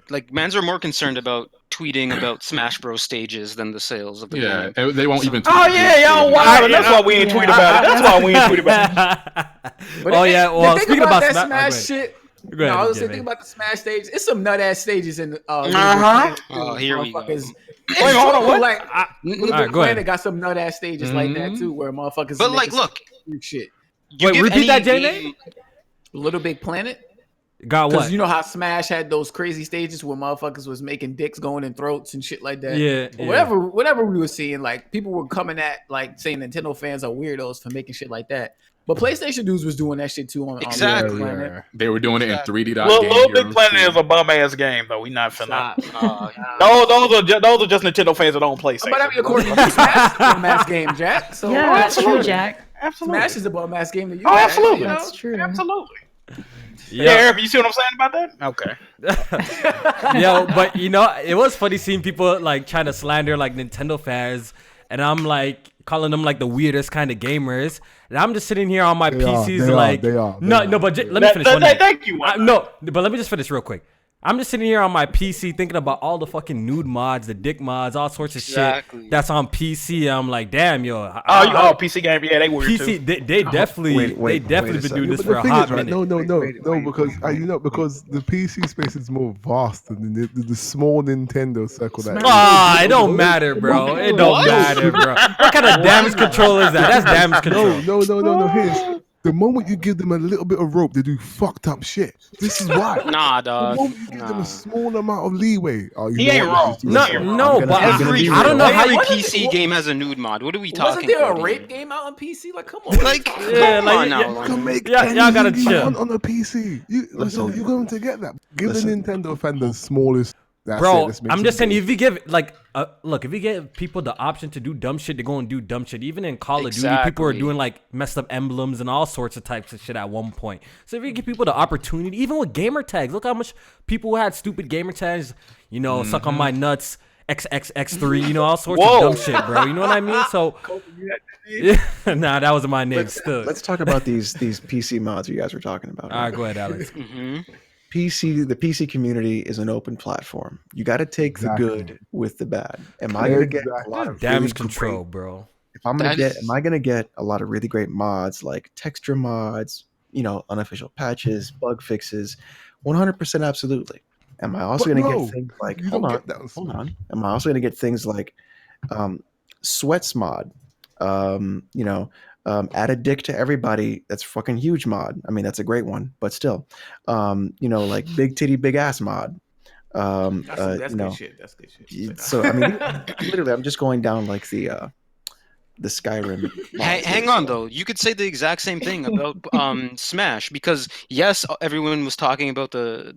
like mans are more concerned about tweeting about Smash Bros stages than the sales of the game. Yeah, they won't even tweet. Oh yeah, y'all wild. That's why we ain't tweet about it. That's why we ain't tweet about it. Well, speaking about that Smash shit. I was thinking about the Smash stage. It's some nut ass stages in. Oh, here we go. Wait, hold on. What? Like, LittleBigPlanet got some nut ass stages like that too, where motherfuckers. But like, look, shit. Wait, repeat that, J-Name? LittleBigPlanet. Got what? Because you know how Smash had those crazy stages where motherfuckers was making dicks going in throats and shit like that. Yeah. Whatever we were seeing, like people were coming at like saying Nintendo fans are weirdos for making shit like that. But PlayStation dudes was doing that shit too on LittleBigPlanet. They were doing it in 3D. LittleBigPlanet is a bum ass game though. We not finna. Those are just Nintendo fans that don't play. But I mean, according to Smash, is a bum ass game, Jack. So Yeah, that's true, Jack. Absolutely. Smash is a bum ass game to you. Oh, absolutely. That's true. Absolutely. Yeah, you see what I'm saying about that? Okay. Yo, but it was funny seeing people like trying to slander like Nintendo fans, and I'm like calling them like the weirdest kind of gamers, and I'm just sitting here on my PCs let me finish. Thank you. But let me just finish real quick. I'm just sitting here on my PC thinking about all the fucking nude mods, the dick mods, all sorts of shit that's on PC. I'm like, damn, yo. PC game, yeah, they were PC. too. They definitely been doing this for a hot minute. Because the PC space is more vast than the small Nintendo circle. It don't matter, bro. It don't matter, bro. What kind of damage control is that? That's damage control. No. Here's the moment you give them a little bit of rope, they do fucked up shit. This is why. Nah, dog. The moment you give them a small amount of leeway. He ain't wrong. No, but I don't know how every PC game has a nude mod. What are we talking about? Wasn't there a rape game out on PC? Like, come on. Like, You can make y'all gotta chill on a PC. You're going to get that. Give the Nintendo fan the smallest. Bro, I'm just saying, if you give if you give people the option to do dumb shit, they're going to do dumb shit. Even in Call of Duty, people are doing like messed up emblems and all sorts of types of shit at one point. So if you give people the opportunity, even with gamer tags, look how much people had stupid gamer tags, suck on my nuts. XXX3, you know, all sorts Whoa. of dumb shit, bro. You know what I mean? So, nah, that wasn't my name. Still, Let's talk about these PC mods you guys were talking about. all right, go ahead, Alex. Mm-hmm. The PC community is an open platform. You got to take Exactly. the good with the bad. Am I going to get a lot of Damage really control, great, bro. if I'm going to get, am I going to get a lot of really great mods like texture mods, you know, unofficial patches, bug fixes? 100% absolutely. Am I also going to get things like, hold on. Am I also going to get things like Sweats mod, you know, add a dick to everybody. That's fucking huge mod. I mean, that's a great one, but still, you know, like big titty, big ass mod. That's you know, good shit. That's good shit. so I mean, literally, I'm just going down like the Skyrim. Hang on though. You could say the exact same thing about Smash, because yes, everyone was talking about the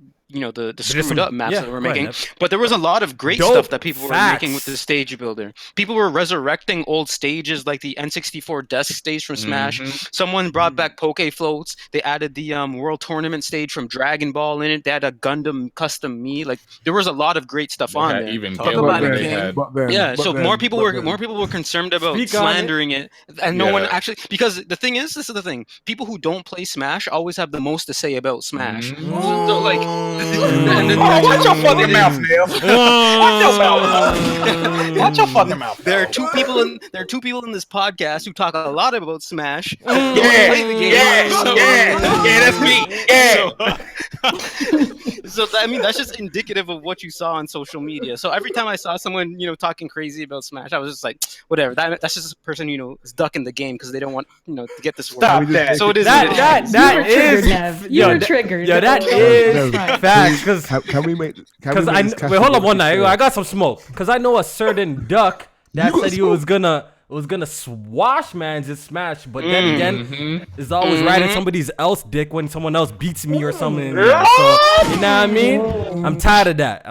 screwed up maps that we're making, but there was a lot of great stuff that people were making with the stage builder. People were resurrecting old stages like the N64 desk stage from Smash. Someone brought back Poke Floats. They added the World Tournament stage from Dragon Ball in it. They had a Gundam custom me. Like there was a lot of great stuff on there. Even Talk about it, King. More people were concerned about slandering it, and no one actually, because the thing is, this is the thing. People who don't play Smash always have the most to say about Smash. So like. Watch your fucking mouth, Neil. Watch your fucking mouth. There are two people in this podcast who talk a lot about Smash. Yeah, that's me. Yeah. So I mean, that's just indicative of what you saw on social media. So every time I saw someone, you know, talking crazy about Smash, I was just like, whatever. That's just a person, you know, is ducking the game because they don't want, you know, to get this word. Stop that. So it is. That is. You were triggered. Yo, that is facts. Because Can we make? wait, hold on one night. I got some smoke. Because I know a certain duck that said he was gonna swash mans in Smash, but then again, is always riding somebody's else dick when someone else beats me or something. So you know what I mean? I'm tired of that.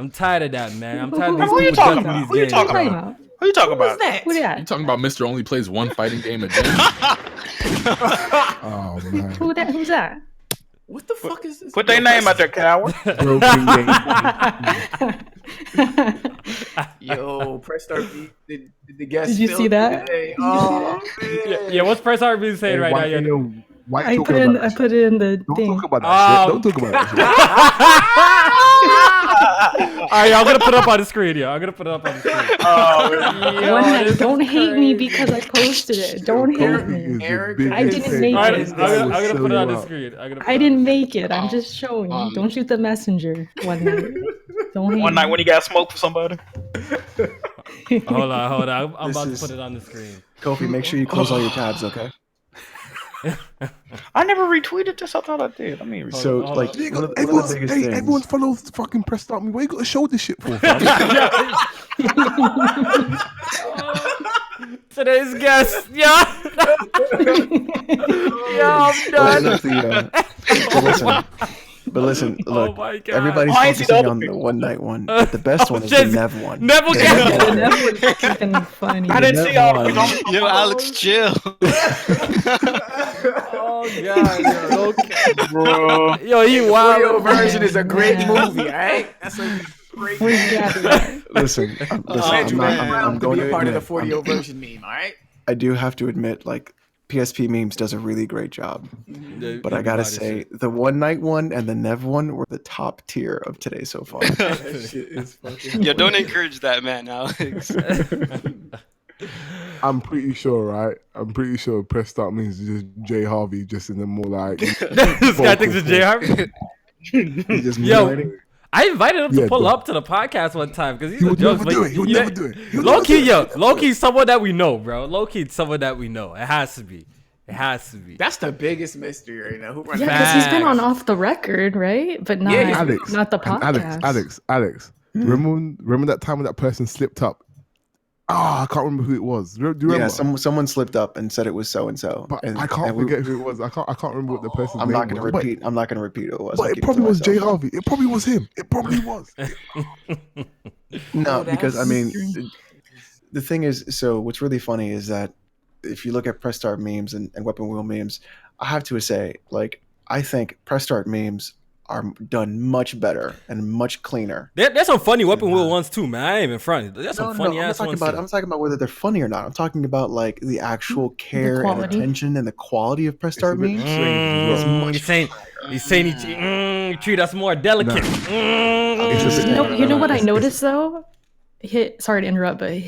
Man. I'm tired of these people ducking these Who you games. talking about? Who you talking about? Who that? You talking about Mr. Only plays one fighting game a day? Oh man. Who's that? What the fuck is this? Put their name out there, coward. Yo, Press Start did the guest. Did you see that? Oh, Yeah, what's Press RB saying right now? I put it in the Don't thing. talk about that shit. Don't talk about that All right, I'm gonna put it up on the screen. Yeah, I'm gonna put it up on the screen. One night, don't hate me because I posted it. Don't hate me. I didn't make I'm it. gonna put it on the screen. I didn't make it. I'm just showing you. Don't shoot the messenger. One night. Don't hate One night when he got smoked for somebody. Hold on. I'm about to put it on the screen. Kofi, make sure you close all your tabs, okay? I never retweeted this. I thought I did. Let me. So, like, one of the biggest things. Everyone follows fucking Press Start Me. Why you got to show this shit for? Fam? Today's guest, yeah. I'm done. But listen, look, my God. everybody's focusing on the one night one. But the best one is the Nev one. Never get The Nev was fucking funny. I didn't see all of it. Yo, Alex, chill. Oh God, yo, okay, Bro. yo, he Wario wild. version is a great movie, all right? That's a great movie. Listen, I'm going to be to part of the admit, 40 version meme, all right? I do have to admit, like, PSP memes does a really great job. But I gotta say, the one night one and the Nev one were the top tier of today so far. That shit is fucking Yo, don't encourage that, man, Alex. I'm pretty sure, right? I'm pretty sure Press Start means just Jay Harvey, just in the more like. This guy thinks it's J. Harvey. He just Yo, I invited him to pull up to the podcast one time because he's He a would joke. never do it. He would never do it. He would Low never key, do it. low key, someone that we know, bro. Low key, someone that we know. It has to be. It has to be. That's the biggest mystery right now. Who runs Yeah, because he's been on Off the Record, right? But not, Alex, not the and podcast. Alex. Remember that time when that person slipped up? I can't remember who it was. Do you remember? Yeah, someone slipped up and said it was so and so. But I can't forget who it was. I can't remember what the person's name was. I'm not gonna repeat who it was. But it probably was Jay Harvey. It probably was him. It probably was. No, because I mean, the thing is, so what's really funny is that if you look at Press Start memes and Weapon Wheel memes, I have to say, like, I think Press Start memes are done much better and much cleaner. There's some funny weapon wheel ones too, man. I ain't even front. There's some funny ass ones. I'm talking about whether they're funny or not. I'm talking about like the actual care and attention and the quality of Press Start memes. He's saying you treat us more delicate. You know what I noticed though? Sorry to interrupt, but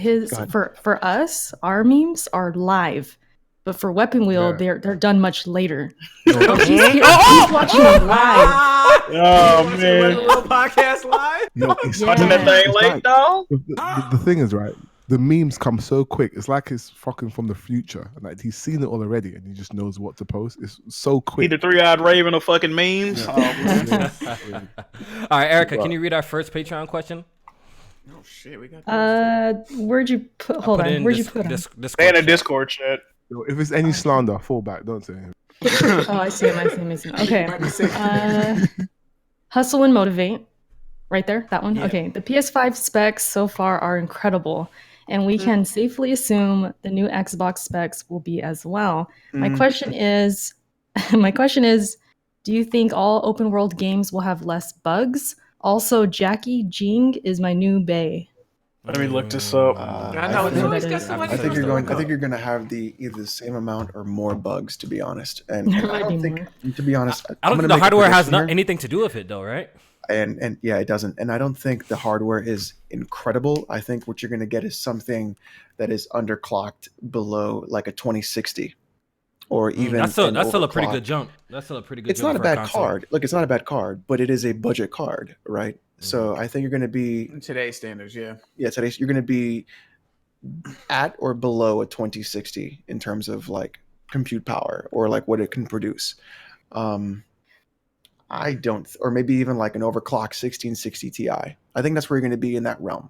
for us, our memes are live. But for Weapon Wheel, they're done much later. He's watching them live. Oh man, little podcast live. Watching that thing late, dog. The thing is, right? The memes come so quick. It's like it's fucking from the future. Like he's seen it all already, and he just knows what to post. It's so quick. He the 3-eyed raven of fucking memes. Yeah. All right, Erica, can you read our first Patreon question? Oh shit, we got. Where'd you put? Hold on. Where'd you put it? Stay in the Discord chat. If it's any slander, fall back. Don't say him. Oh, I see him. Okay. Hustle and motivate. Right there, that one. Yeah. Okay. The PS5 specs so far are incredible, and we can safely assume the new Xbox specs will be as well. My question is, do you think all open world games will have less bugs? Also, Jackie Jing is my new bae. Let me look this up. I think you're going to have either the same amount or more bugs, to be honest. And I don't think, to be honest, I don't think the hardware has anything to do with it, though, right? And yeah, it doesn't. And I don't think the hardware is incredible. I think what you're going to get is something that is underclocked below like a 2060. Or even that's still a pretty good jump. That's still a pretty good jump. It's not a bad card. Look, it's not a bad card, but it is a budget card, right? So I think you're going to be in today's standards, yeah. Yeah, you're going to be at or below a 2060 in terms of like compute power or like what it can produce. I don't, or maybe even like an overclocked 1660 Ti. I think that's where you're going to be in that realm.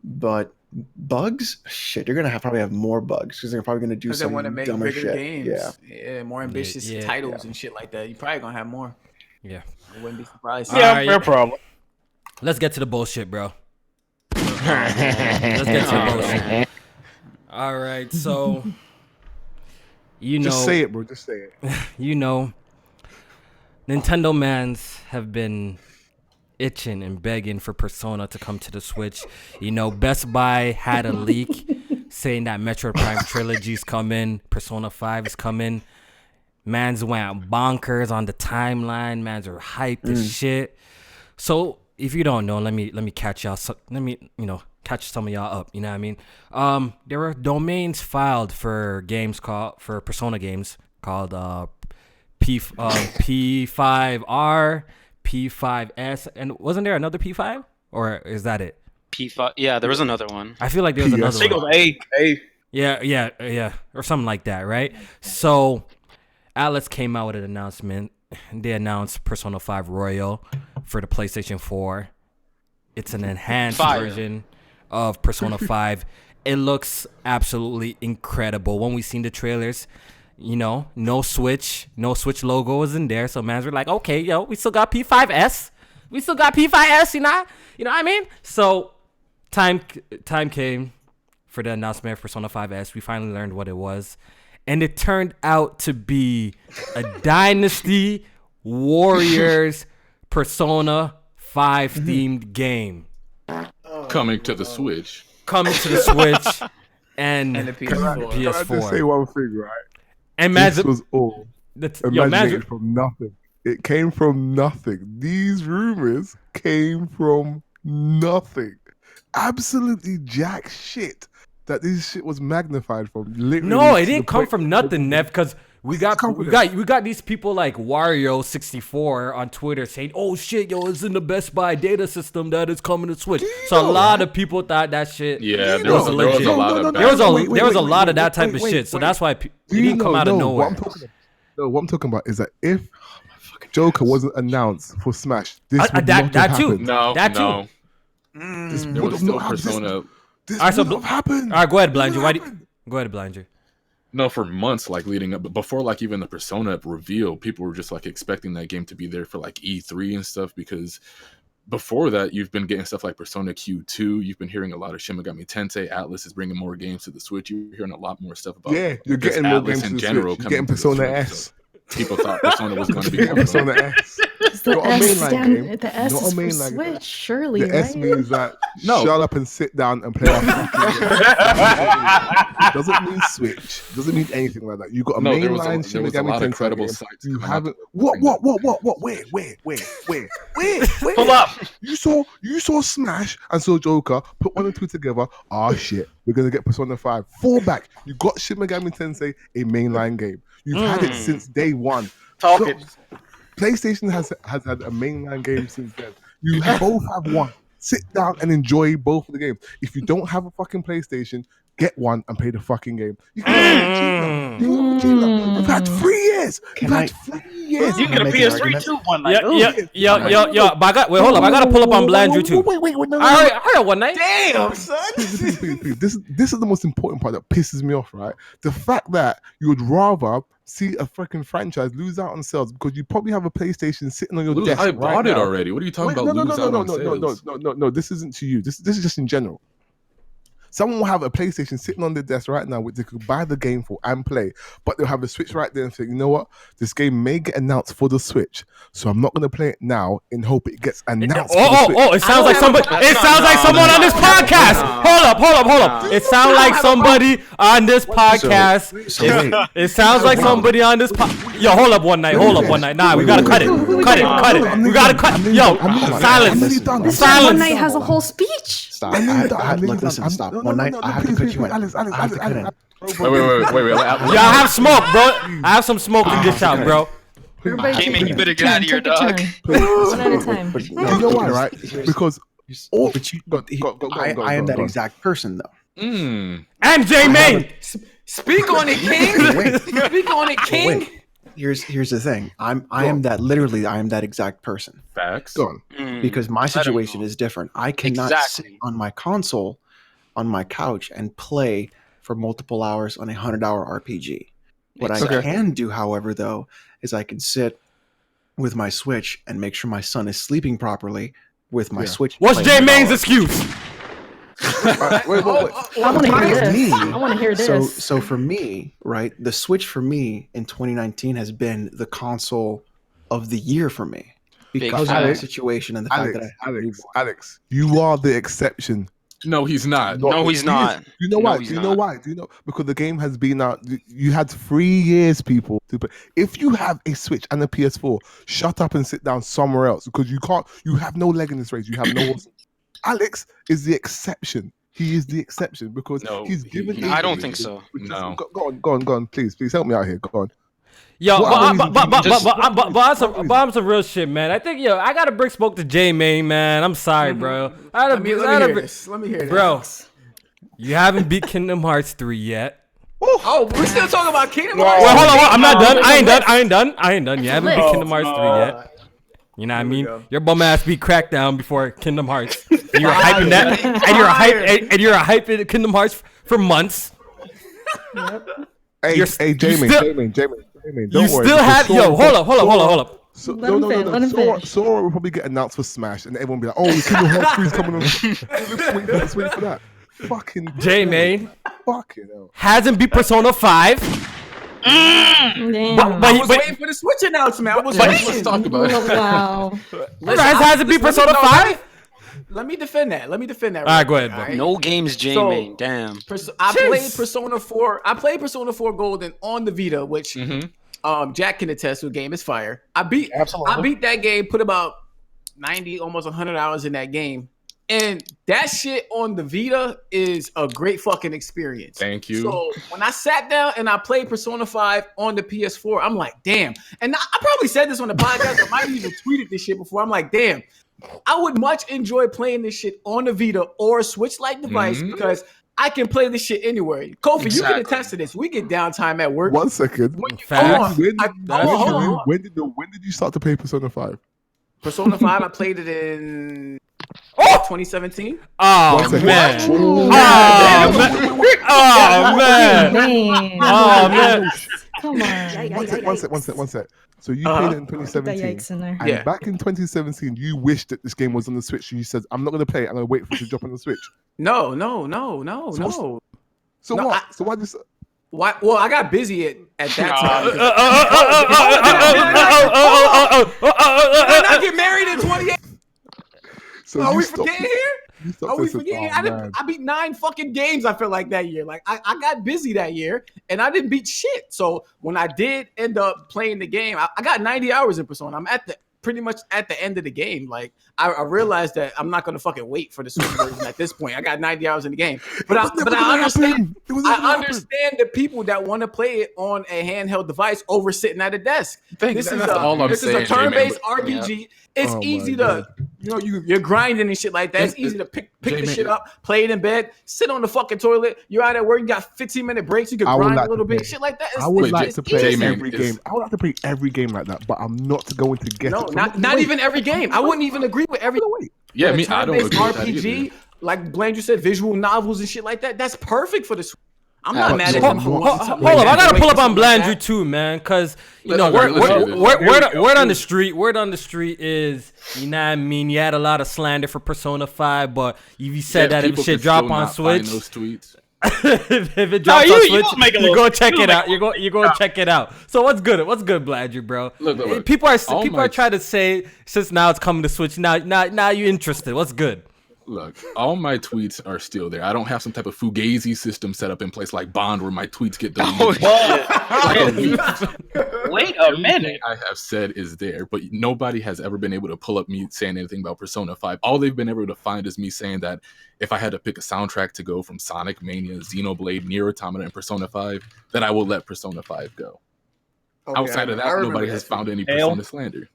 But bugs, shit, you're going to probably have more bugs because they're probably going to do some dumber shit. Games. Yeah, more ambitious titles and shit like that. You're probably going to have more. Yeah. I wouldn't be surprised. Yeah, fair problem. Let's get to the bullshit, bro. Let's get to the bullshit. All right, so just say it, bro. Just say it. Nintendo mans have been itching and begging for Persona to come to the Switch. Best Buy had a leak saying that Metroid Prime trilogy's coming, Persona 5 is coming. Mans went bonkers on the timeline. Mans are hyped as shit. So if you don't know, let me catch y'all. Catch some of y'all up. You know what I mean? There were domains filed for Persona games called P5R, P5S, and wasn't there another P5? Or is that it? P5. Yeah, there was another one. I feel like there was another one. I think it was A. Yeah, or something like that, right? So Atlas came out with an announcement. They announced Persona 5 Royal for the PlayStation 4. It's an enhanced version of Persona 5. It looks absolutely incredible. When we seen the trailers, no Switch logo was in there. So mans were like, okay, we still got P5S. You know what I mean? So time came for the announcement of Persona 5S. We finally learned what it was. And it turned out to be a Dynasty Warriors Persona 5 themed game. Coming to the Switch. And the PS4. Can I just say one thing, right? And this was all imaginated from nothing. It came from nothing. These rumors came from nothing. Absolutely jack shit. That this shit was magnified from. No, it didn't come from nothing, Nev, because we got these people like Wario64 on Twitter saying, "Oh shit, it's in the Best Buy data system that is coming to Switch." So a lot of people thought that shit. Yeah, there was a lot of that type of shit. So that's why it didn't come out of nowhere. What I'm talking about is that if Joker wasn't announced for Smash, this would not have happened. No. There was no Persona. This would have happened. All right, go ahead, Blanger. Go ahead, Blanger. No, for months, like leading up, before like even the Persona reveal, people were just like expecting that game to be there for like E3 and stuff, because before that, you've been getting stuff like Persona Q2. You've been hearing a lot of Shin Megami Tensei. Atlas is bringing more games to the Switch. You're hearing a lot more stuff about you're getting more games in to the general. Switch. You're getting Persona S. people thought Persona was going to be Persona S. The Not a S, mainline stand, game. the S Not a is for mainline game. Switch, surely, The right? S means that No. shut up and sit down and play our fucking game. It doesn't mean Switch. Doesn't mean anything like that. You got a No, there was a mainline lot Megami of Tensei credible game. sites You coming out haven't. to What? bring Where? Pull up. You saw Smash and saw Joker. Put 1 and 2 together. Shit. We're gonna get Persona 5. Fall back. You got Shin Megami Tensei, a mainline game. You've had it since day one. Talk So, it. PlayStation has had a mainline game since then. You both have one. Sit down and enjoy both of the games. If you don't have a fucking PlayStation, get one and play the fucking game. You can You've had 3 years. You've had 3 years. You get a Make an PS3 argument. too one night. Yo. But hold up. I gotta pull up on Blandrew too. Wait, no. I heard one night. Damn, son. Please. This is the most important part that pisses me off, right? The fact that you would rather see a freaking franchise lose out on sales because you probably have a PlayStation sitting on your desk. I right bought it now. already. What are you talking about? No. This isn't to you. This is just in general. Someone will have a PlayStation sitting on their desk right now, which they could buy the game for and play, but they'll have a Switch right there and think, you know what? This game may get announced for the Switch, so I'm not going to play it now in hope it gets announced. It sounds like somebody. It sounds like someone on this podcast. Hold up. It sounds like somebody on this podcast. It sounds like somebody on this. Yo, hold up one night. Nah, we gotta cut it. Cut it. We gotta cut. Yo, silence. One night has a whole speech. Stop. Listen, stop. One night, I have to put you in. Alex, I have to cut in. Wait. Yo, I have smoke, bro. I have some smoke in this shot, bro. Everybody Jamie, take you a better get turn, out of here, take a dog. turn. One at a time. You know why, right? Because I am that exact person, though. And J Main. Speak on it, King. Wait. Speak on it, King. Wait. Here's the thing. I am that exact person. Facts. Go on. Because my situation is different. I cannot sit Exactly. on my console, on my couch, and play for multiple hours on a 100-hour RPG. What I can do, however, though, is I can sit with my Switch and make sure my son is sleeping properly with my Switch. What's J Main's excuse? Wait. I want to hear this. I want to hear this. So for me, right, the Switch for me in 2019 has been the console of the year for me because of the situation and the fact that I have a newborn. Alex, you are the exception. No, he's not. No, he's not. You know why? he's Do you not. know why? Do you know? Because the game has been out. You had 3 years, people. To play. If you have a Switch and a PS4, shut up and sit down somewhere else because you can't. You have no leg in this race. You have no. Alex is the exception. He is the exception because he's given. I don't think so. No. Go on. Please help me out here. Go on. Yo, What but I'm some real shit, man. I think I gotta bring smoke to J Main, man. I'm sorry, bro. Let me hear this. Bro. You haven't beat Kingdom Hearts 3 yet. Oh, we're still talking about Kingdom Hearts. Well, hold on. I'm not done. I ain't done. You haven't beat Kingdom Hearts 3 yet. You know what I mean? Your bum ass beat Crackdown before Kingdom Hearts. And you're hyping that, and you're hyping Kingdom Hearts for months. Hey, Jamie. Don't You worry. still have hold up. So, Let him finish. Sora will probably get announced for Smash, and everyone will be like, "Oh, Kingdom Hearts 3 is coming on." Let's wait for that. Fucking J Main fucking hell. hasn't beat Persona 5. Damn. I was waiting for the Switch announcement. I was waiting. Let's talk about it. Wow. Hasn't beat Persona 5. Let me defend that. All right, go ahead, bro. No games, J-Main. Damn. I played Persona 4. I played Persona 4 Golden on the Vita, which Jack can attest to. Game is fire. I beat that game. Put about 90, almost 100 hours in that game, and that shit on the Vita is a great fucking experience. Thank you. So when I sat down and I played Persona 5 on the PS4, I'm like, damn. And I probably said this on the podcast. I might have even tweeted this shit before. I'm like, damn. I would much enjoy playing this shit on the Vita or Switch-like device because I can play this shit anywhere. Kofi, you can attest to this. We get downtime at work. 1 second. When did you start to play Persona 5? Persona 5, I played it in 2017. Oh, man. Man. Come on. One sec. So you played it in Keep that 2017. yikes in there. And back in 2017, you wished that this game was on the Switch. You said, I'm not going to play it. I'm going to wait for it to drop on the Switch. No. So No, what? So why this? Why? Well, I got busy at that time. Did I not get married in 28? So Are you we stopped- forgetting here? you stopped Are we this- forgetting? oh, man. I beat 9 fucking games. I feel like that year. Like I got busy that year, and I didn't beat shit. So when I did end up playing the game, I got 90 hours in Persona. I'm pretty much at the end of the game. Like I realized that I'm not gonna fucking wait for the Switch version at this point. I got 90 hours in the game, but I understand. I understand the people that want to play it on a handheld device over sitting at a desk. This is a turn-based RPG. It's easy to, you're grinding and shit like that. It's easy to pick the shit up, play it in bed, sit on the fucking toilet. You're out at work, you got 15-minute breaks, you can grind a little bit, shit like that. I would like to play every game. I would like to play every game like that, but I'm not going to get it. Not even every game. I wouldn't even agree with every. Yeah, I don't agree with that RPG, either. like Blandrew said, visual novels and shit like that. That's perfect for the Switch. I'm not mad at him. Hold up, I gotta pull up on Blandrew too, man, because word on the street is, you know what I mean. You had a lot of slander for Persona 5, but you said that if shit drop on Switch, those tweets. if it drops on Switch, you go check it out. You go check it out. So what's good? What's good, Blandrew, bro? Look, people are trying to say since now it's coming to Switch. Now you interested? What's good? Look, all my tweets are still there. I don't have some type of Fugazi system set up in place like Bond where my tweets get deleted. Wait a minute. I have said is there, but nobody has ever been able to pull up me saying anything about Persona 5. All they've been able to find is me saying that if I had to pick a soundtrack to go from Sonic Mania, Xenoblade, Nier Automata, and Persona 5, that I will let Persona 5 go. Okay, outside of that, nobody has found any Persona slander.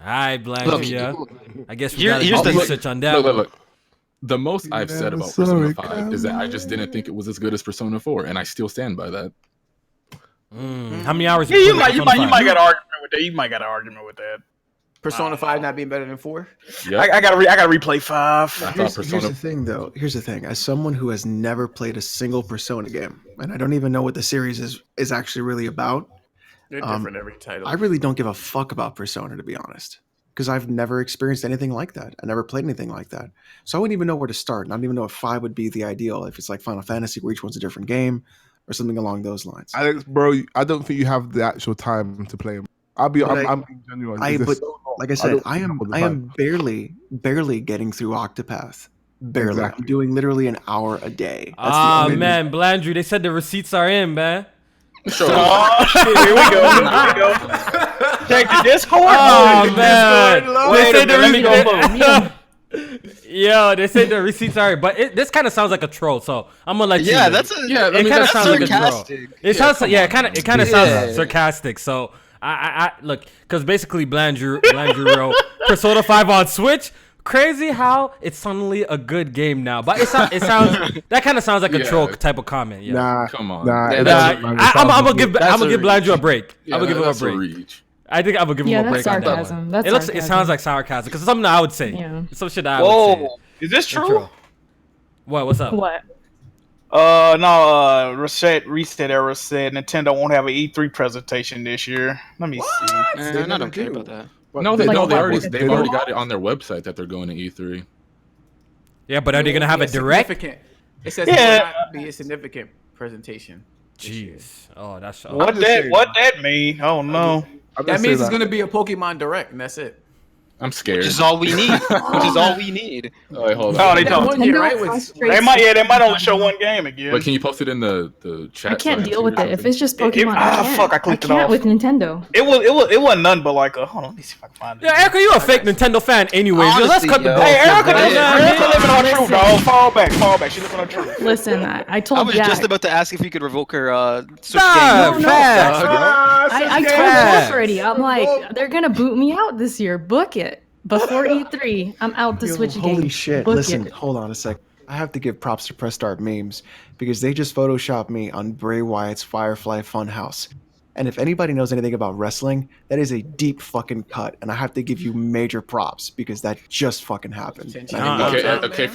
All right, Blandrew. I guess we got to research on that. Look. The most I've said about Persona 5 is that I just didn't think it was as good as Persona 4, and I still stand by that. How many hours? You might got an argument with that. You might got an argument with that. Persona 5 not being better than 4? Yeah. I gotta replay 5. Here's the thing, though. Here's the thing. As someone who has never played a single Persona game, and I don't even know what the series is actually really about. They're different every title. I really don't give a fuck about Persona, to be honest, because I've never experienced anything like that. I never played anything like that. So I wouldn't even know where to start. And I don't even know if 5 would be the ideal, if it's like Final Fantasy where each one's a different game or something along those lines. I don't think you have the actual time to play them. I'm being genuine. Like I said, I am barely getting through Octopath. Barely. Exactly. I'm doing literally an hour a day. Man, Blandrew, they said the receipts are in, man. Sure. Oh, shit, here we go. Check the Discord. Oh, man. Wait a minute, let me go look. Yo, they say the receipts are, but this kind of sounds like a troll. So I'm gonna let you. Yeah, it kind of sounds like a troll. It sounds like it kind of sounds sarcastic. So I look, because basically Blandrew wrote Persona 5 on Switch. Crazy how it's suddenly a good game now, but it sounds that kind of sounds like a troll type of comment. Yeah. Nah, come on. I'm gonna give Blandrew a break. I'm gonna give him a break. I think I'm gonna give him a break on that one. It sounds like sarcasm because it's something I would say. Yeah. Some shit I would say. Is this true? What's up? What? No, Reset Era said Nintendo won't have an E3 presentation this year. Let me see. I don't care about that. They've already got it on their website that they're going to E3. Yeah, but are they gonna have a direct? It says it will not be a significant presentation. Jeez. Oh, that's what that mean? Oh no. That means it's gonna be a Pokemon Direct, and that's it. I'm scared. Which is all we need. Oh, wait, hold on. They don't. They might only show one game again. But can you post it in the chat? I can't deal with it. If it's just Pokemon, I clicked it off with Nintendo. It wasn't none but like hold on, let me see if I can find it. Yeah, Erica, you a fake Nintendo fan anyways. Let's cut the Hey, Erica living on truth, dog. Fall back. She living on truth. Listen, I told I was Jack. just about to ask if you could revoke her Switch game. I told Jack already. I'm like, they're gonna boot me out this year. Book it. Before E3, I'm out the Switch game. Holy shit. Listen, hold on a sec. I have to give props to Press Start Memes because they just photoshopped me on Bray Wyatt's Firefly Funhouse. And if anybody knows anything about wrestling, that is a deep fucking cut. And I have to give you major props because that just fucking happened. Okay.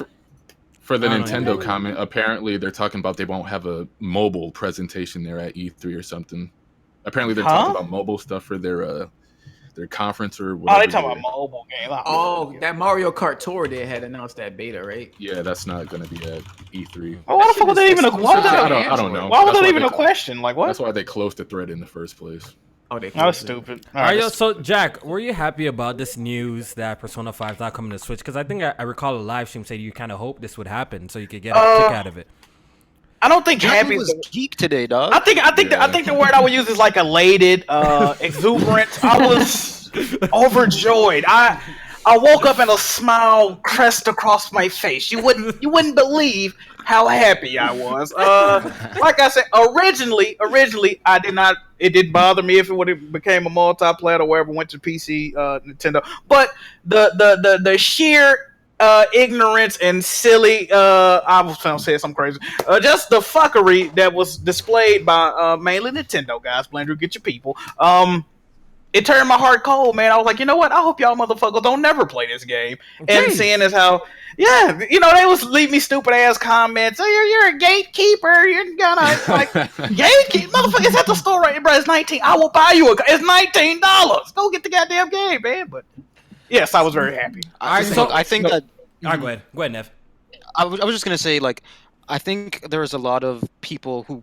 For the Nintendo comment, apparently they're talking about they won't have a mobile presentation there at E3 or something. Apparently they're talking about mobile stuff for their their conference or Oh, whatever. they talking about mobile games. Oh, that Mario Kart Tour they had announced that beta, right? Yeah, that's not going to be at E3. Oh, why the fuck was that even a question? I don't know. Why was that even a question? Like what? That's why they closed the thread in the first place. Oh, they That was stupid. All right, yo, so Jack, were you happy about this news that Persona 5 is not coming to Switch? Because I think I recall a live stream saying you kind of hoped this would happen so you could get a kick out of it. I don't think Jack happy was geek today, dog. I think the word I would use is like elated, exuberant. I was overjoyed. I woke up and a smile crest across my face. You wouldn't believe how happy I was. Like I said, originally I did not. It didn't bother me if it would have became a multiplayer or wherever went to PC, Nintendo. But the sheer ignorance and silly, I was trying to say something crazy. Just the fuckery that was displayed by mainly Nintendo guys. Blandrew, get your people. It turned my heart cold, man. I was like, you know what? I hope y'all motherfuckers don't never play this game. Okay. And seeing as how, yeah, you know, they was leave me stupid ass comments. Oh, you're a gatekeeper. You're gonna like gatekeep, motherfucker. It's at the store right, bro. It's $19. I will buy you it's $19. Go get the goddamn game, man. But yes, I was very happy. I think that. All right, go ahead, Nev. I was just gonna say, like, I think there's a lot of people who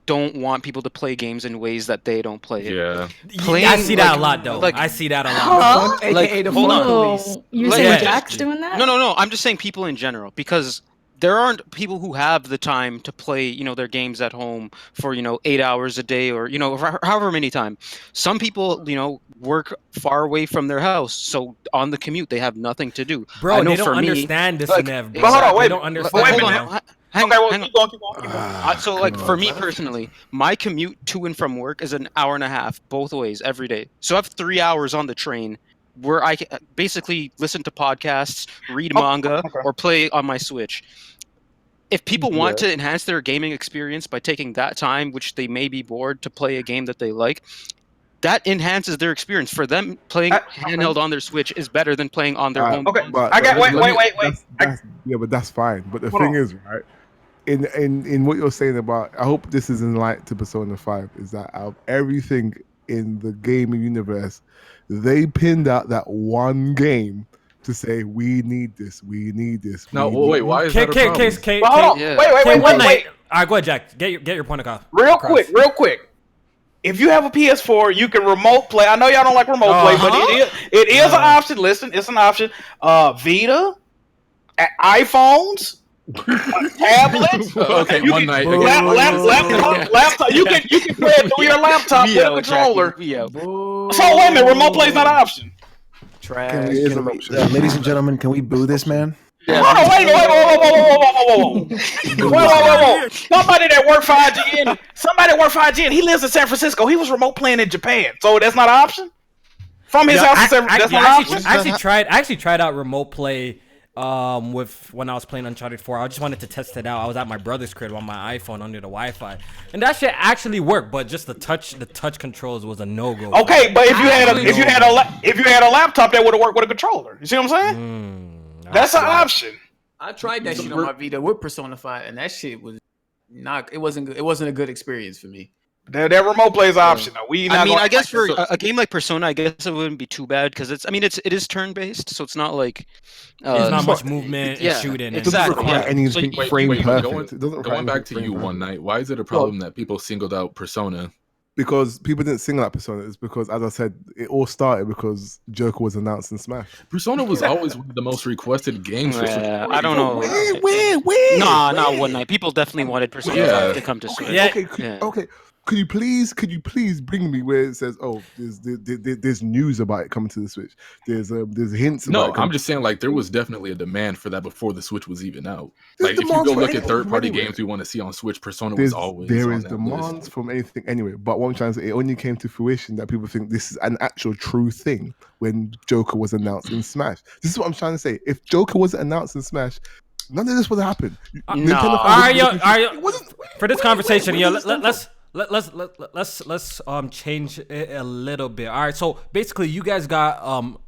don't want people to play games in ways that they don't play it. Yeah. I see that a lot, though. I see that a lot. AKA the fun police. You're saying Jack's doing that? No. I'm just saying people in general, because there aren't people who have the time to play, you know, their games at home for, 8 hours a day or, however many time. Some people, work far away from their house, so on the commute they have nothing to do. Bro, they don't understand this, Nev. But hold on, wait. They don't understand. Hang on. Keep going. So, like, for me personally, my commute to and from work is an hour and a half, both ways, every day. So I have 3 hours on the train where I can basically listen to podcasts, read manga, or play on my Switch. If people want to enhance their gaming experience by taking that time, which they may be bored, to play a game that they like, that enhances their experience. For them, playing handheld on their Switch is better than playing on their home. Okay, But, I got wait. Yeah, but that's fine. But the thing is, right? In what you're saying about, I hope this is in light to Persona 5, is that out of everything in the gaming universe, they pinned out that one game to say we need this. No, wait, why is that a problem? Wait. All right, go ahead, Jack. Get your point across. Real quick. If you have a PS4, you can remote play. I know y'all don't like remote play, but it is an option. Listen, it's an option. Vita, iPhones, tablets. Okay, one night. Laptop. You can play it through your laptop with a controller. So wait a minute, remote play is not an option. Trash. Ladies and gentlemen, can we boo this man? Hold on, wait, whoa. Somebody that worked for IGN, he lives in San Francisco. He was remote playing in Japan, so that's not an option? From his house in San Francisco, that's not an option? I actually tried out remote play when I was playing Uncharted 4. I just wanted to test it out. I was at my brother's crib on my iPhone under the Wi-Fi, and that shit actually worked. But just the touch controls was a no-go. Okay, but if you had a laptop, that would have worked with a controller. You see what I'm saying? That's an option. I tried that shit on my Vita with Persona 5, and that shit was not. It wasn't a good experience for me. That remote play is an option. Though. I guess for a game like Persona, I guess it wouldn't be too bad because it is turn based, so it's not like there's not much movement and shooting. It doesn't require anything frame perfect. Going back to you one night, why is it a problem that people singled out Persona? Because people didn't single out Persona. It's because, as I said, it all started because Joker was announced in Smash. Persona was always one of the most requested games. I don't know. Where? Nah, not one night. People definitely wanted Persona 5 to come to Switch. Okay. Could you please bring me where it says, oh, there's news about it coming to the Switch. There's hints. No, I'm just saying, like, there was definitely a demand for that before the Switch was even out. Like, if you go look at third-party games we want to see on Switch, Persona was always there on is that demands list. from anything anyway. But what I'm trying to say, it only came to fruition that people think this is an actual true thing when Joker was announced in Smash. This is what I'm trying to say. If Joker wasn't announced in Smash, none of this would have happened. For this conversation, let's change it a little bit. All right, so basically you guys got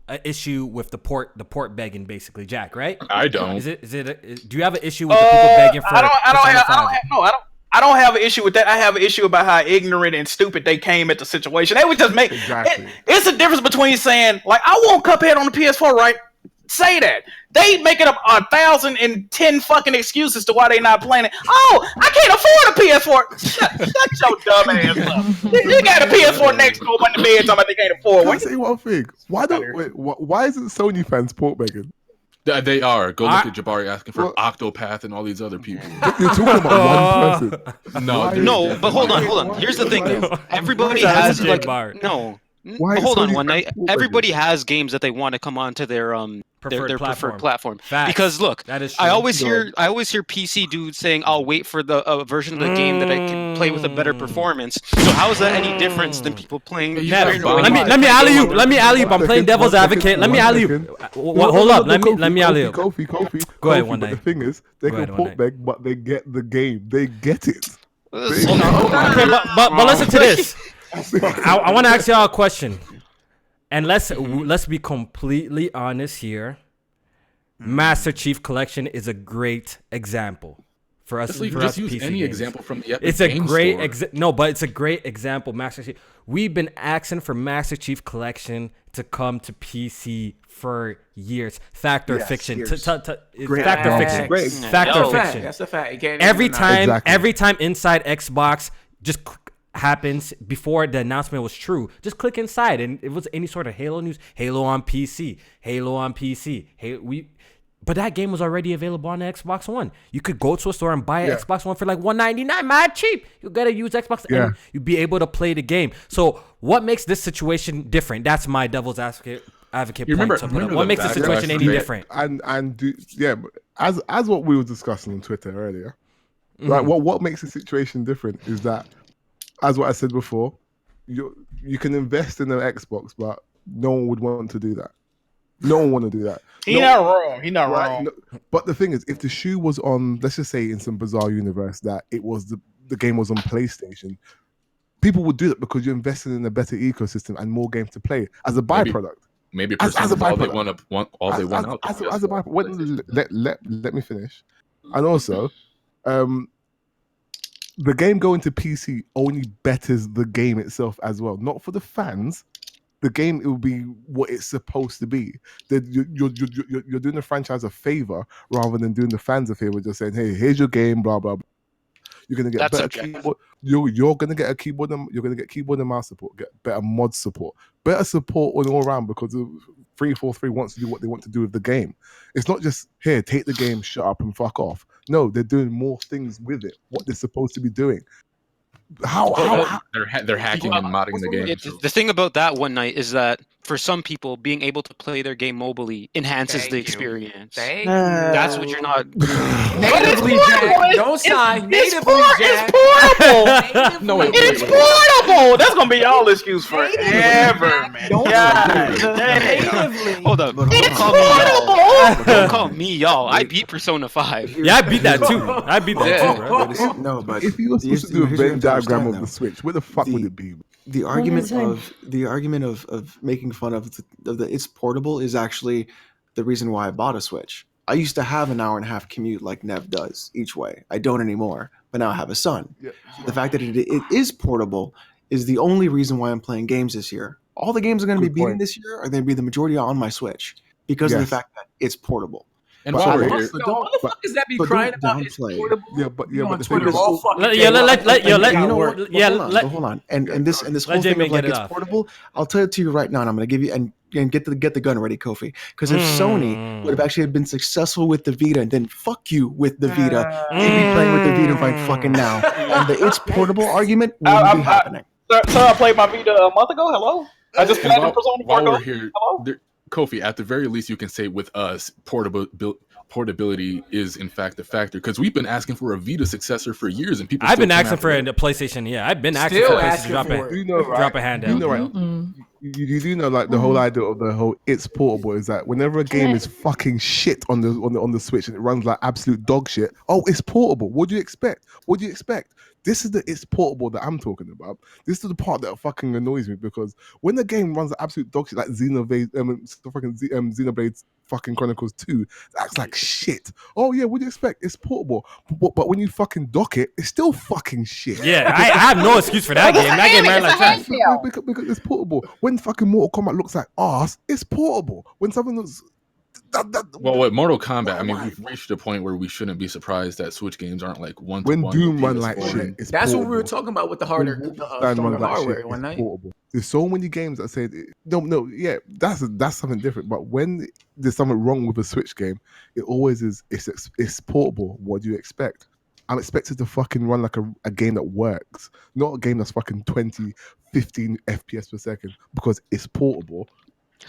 an issue with the port begging, basically, Jack, right? I don't. Do you have an issue with the people begging for? I I don't have an issue with that. I have an issue about how ignorant and stupid they came at the situation. They would just make it's a difference between saying like I want Cuphead on the PS4, right? Say that. They make it up 1,010 fucking excuses to why they not playing it. Oh, I can't afford a PS4. Shut your dumb ass up. You got a PS4 next door on the bed talking about they can't afford one. Can I say one thing? Why isn't Sony fans port begging? They are. Go look at Jabari asking for Octopath and all these other people. You're talking about one person. No, but hold on. Here's the thing, though. Everybody has like no. But hold on, one night. Everybody has games that they want to come onto their preferred platform. Because look, I always hear PC dudes saying, "I'll wait for the version of the game that I can play with a better performance." So how is that any different than people playing? Let me alley you. I'm playing devil's advocate. Let me alley you. Hold up. Let me alley you. Kofi. Go ahead, one night. The thing is, they can port beg, but they get the game. They get it. Okay, but listen to this. I want to ask y'all a question, and let's be completely honest here. Master Chief Collection is a great example for us. Just use any example from the Epic It's a Game great Store. but it's a great example. Master Chief. We've been asking for Master Chief Collection to come to PC for years. Fact or fiction? Fact or fiction? Fact or fiction? That's a fact. Every time inside Xbox just happens before the announcement was true, just click inside and it was any sort of Halo news. Halo on PC. But that game was already available on the Xbox One. You could go to a store and buy an Xbox One for like $199, mad cheap. You gotta use Xbox and you'd be able to play the game. So what makes this situation different? That's my devil's advocate point. What makes the situation any different? As what we were discussing on Twitter earlier, like what makes the situation different is that, as what I said before, you can invest in an Xbox, but no one would want to do that. No one want to do that. He's not wrong. No, but the thing is, if the shoe was on, let's just say in some bizarre universe that it was the game was on PlayStation, people would do that because you're investing in a better ecosystem and more games to play as a byproduct. Maybe as a byproduct. All they want out. As a byproduct. Let me finish. And also, the game going to PC only betters the game itself as well, not for the fans. The game, it will be what it's supposed to be. You're doing the franchise a favor rather than doing the fans a favor. Just saying, "Hey, here's your game." Blah blah blah. You're gonna get better keyboard. You're gonna get a keyboard. You're gonna get keyboard and mouse support. Get better mod support. Better support all around because 343 wants to do what they want to do with the game. It's not just here, take the game, shut up and fuck off. No, they're doing more things with it. What they're supposed to be doing. How they're hacking and modding the game. The thing about that one night is that for some people, being able to play their game mobilely enhances the experience. That's what you're not. Natively, Jack. Don't sign. Natively, Jack. It's portable. No, it's portable. That's gonna be y'all excuse forever, man. Hold up. It's portable. Don't call me y'all. I beat Persona 5. Yeah, I beat that too. Bro. No, but if you were supposed to do a Venn diagram of the Switch, where the fuck would it be? The argument of making fun of the it's portable is actually the reason why I bought a Switch. I used to have an hour and a half commute like Nev does each way. I don't anymore, but now I have a son. Yeah. The fact that it is portable is the only reason why I'm playing games this year. All the games I'm going to be beating this year are going to be the majority on my Switch because of the fact that it's portable. And while we're here, motherfuckers that be crying about it's portable. But the thing hold on. And this whole thing of like it's portable, I'll tell it to you right now, and I'm going to give you and get the gun ready, Kofi. Because if Sony would have actually been successful with the Vita, and then fuck you with the Vita, they'd be playing with the Vita right fucking now. And the it's portable argument wouldn't be happening. So I played my Vita a month ago. Hello. I just played Persona 4. While we're here, Kofi, at the very least, you can say with us, portability is in fact a factor because we've been asking for a Vita successor for years, and people. I've been asking for a PlayStation. Yeah, I've been asking for a PlayStation. Drop a hand down. You know, right? You do know, like the whole idea of the whole it's portable is that whenever a game is fucking shit on the Switch and it runs like absolute dog shit, oh, it's portable. What do you expect? This is the it's portable that I'm talking about. This is the part that fucking annoys me because when the game runs absolute dog shit like Xenoblade fucking Chronicles 2 that acts like shit. Oh yeah, what do you expect? It's portable. But when you fucking dock it, it's still fucking shit. Yeah, I have no excuse for that game. That game ran like trash. Because it's portable. When fucking Mortal Kombat looks like arse, it's portable. When something looks... Well, with Mortal Kombat, I mean, we've reached a point where we shouldn't be surprised that Switch games aren't like one to one. When Doom run like shit, it's that's portable. what we were talking about with the harder, stronger hardware one night. Portable. There's so many games that say yeah, that's something different. But when there's something wrong with a Switch game, it always is. It's portable. What do you expect? I'm expected to fucking run like a game that works, not a game that's fucking 20, 15 FPS per second because it's portable.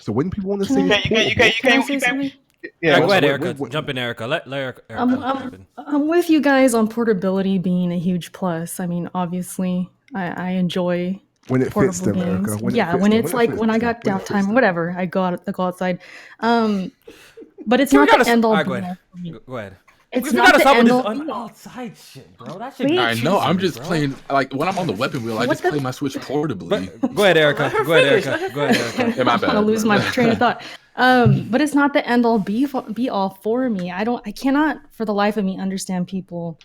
So when people want to say you can't. Yeah, go ahead, Erica. Jump in, Erica. Let Erica jump in. I'm with you guys on portability being a huge plus. I mean, obviously, I enjoy when it fits them, games. Erica. When I got downtime, whatever, I go outside. But it's not the end all. Go ahead. It's not the end all. Outside shit, bro. That shit. I know. I'm just playing like when I'm on the weapon wheel. I just play my Switch portably. Go ahead, Erica. Go ahead, Erica. Yeah, my bad. I'll lose my train of thought. But it's not the end all be all for me. I cannot for the life of me understand people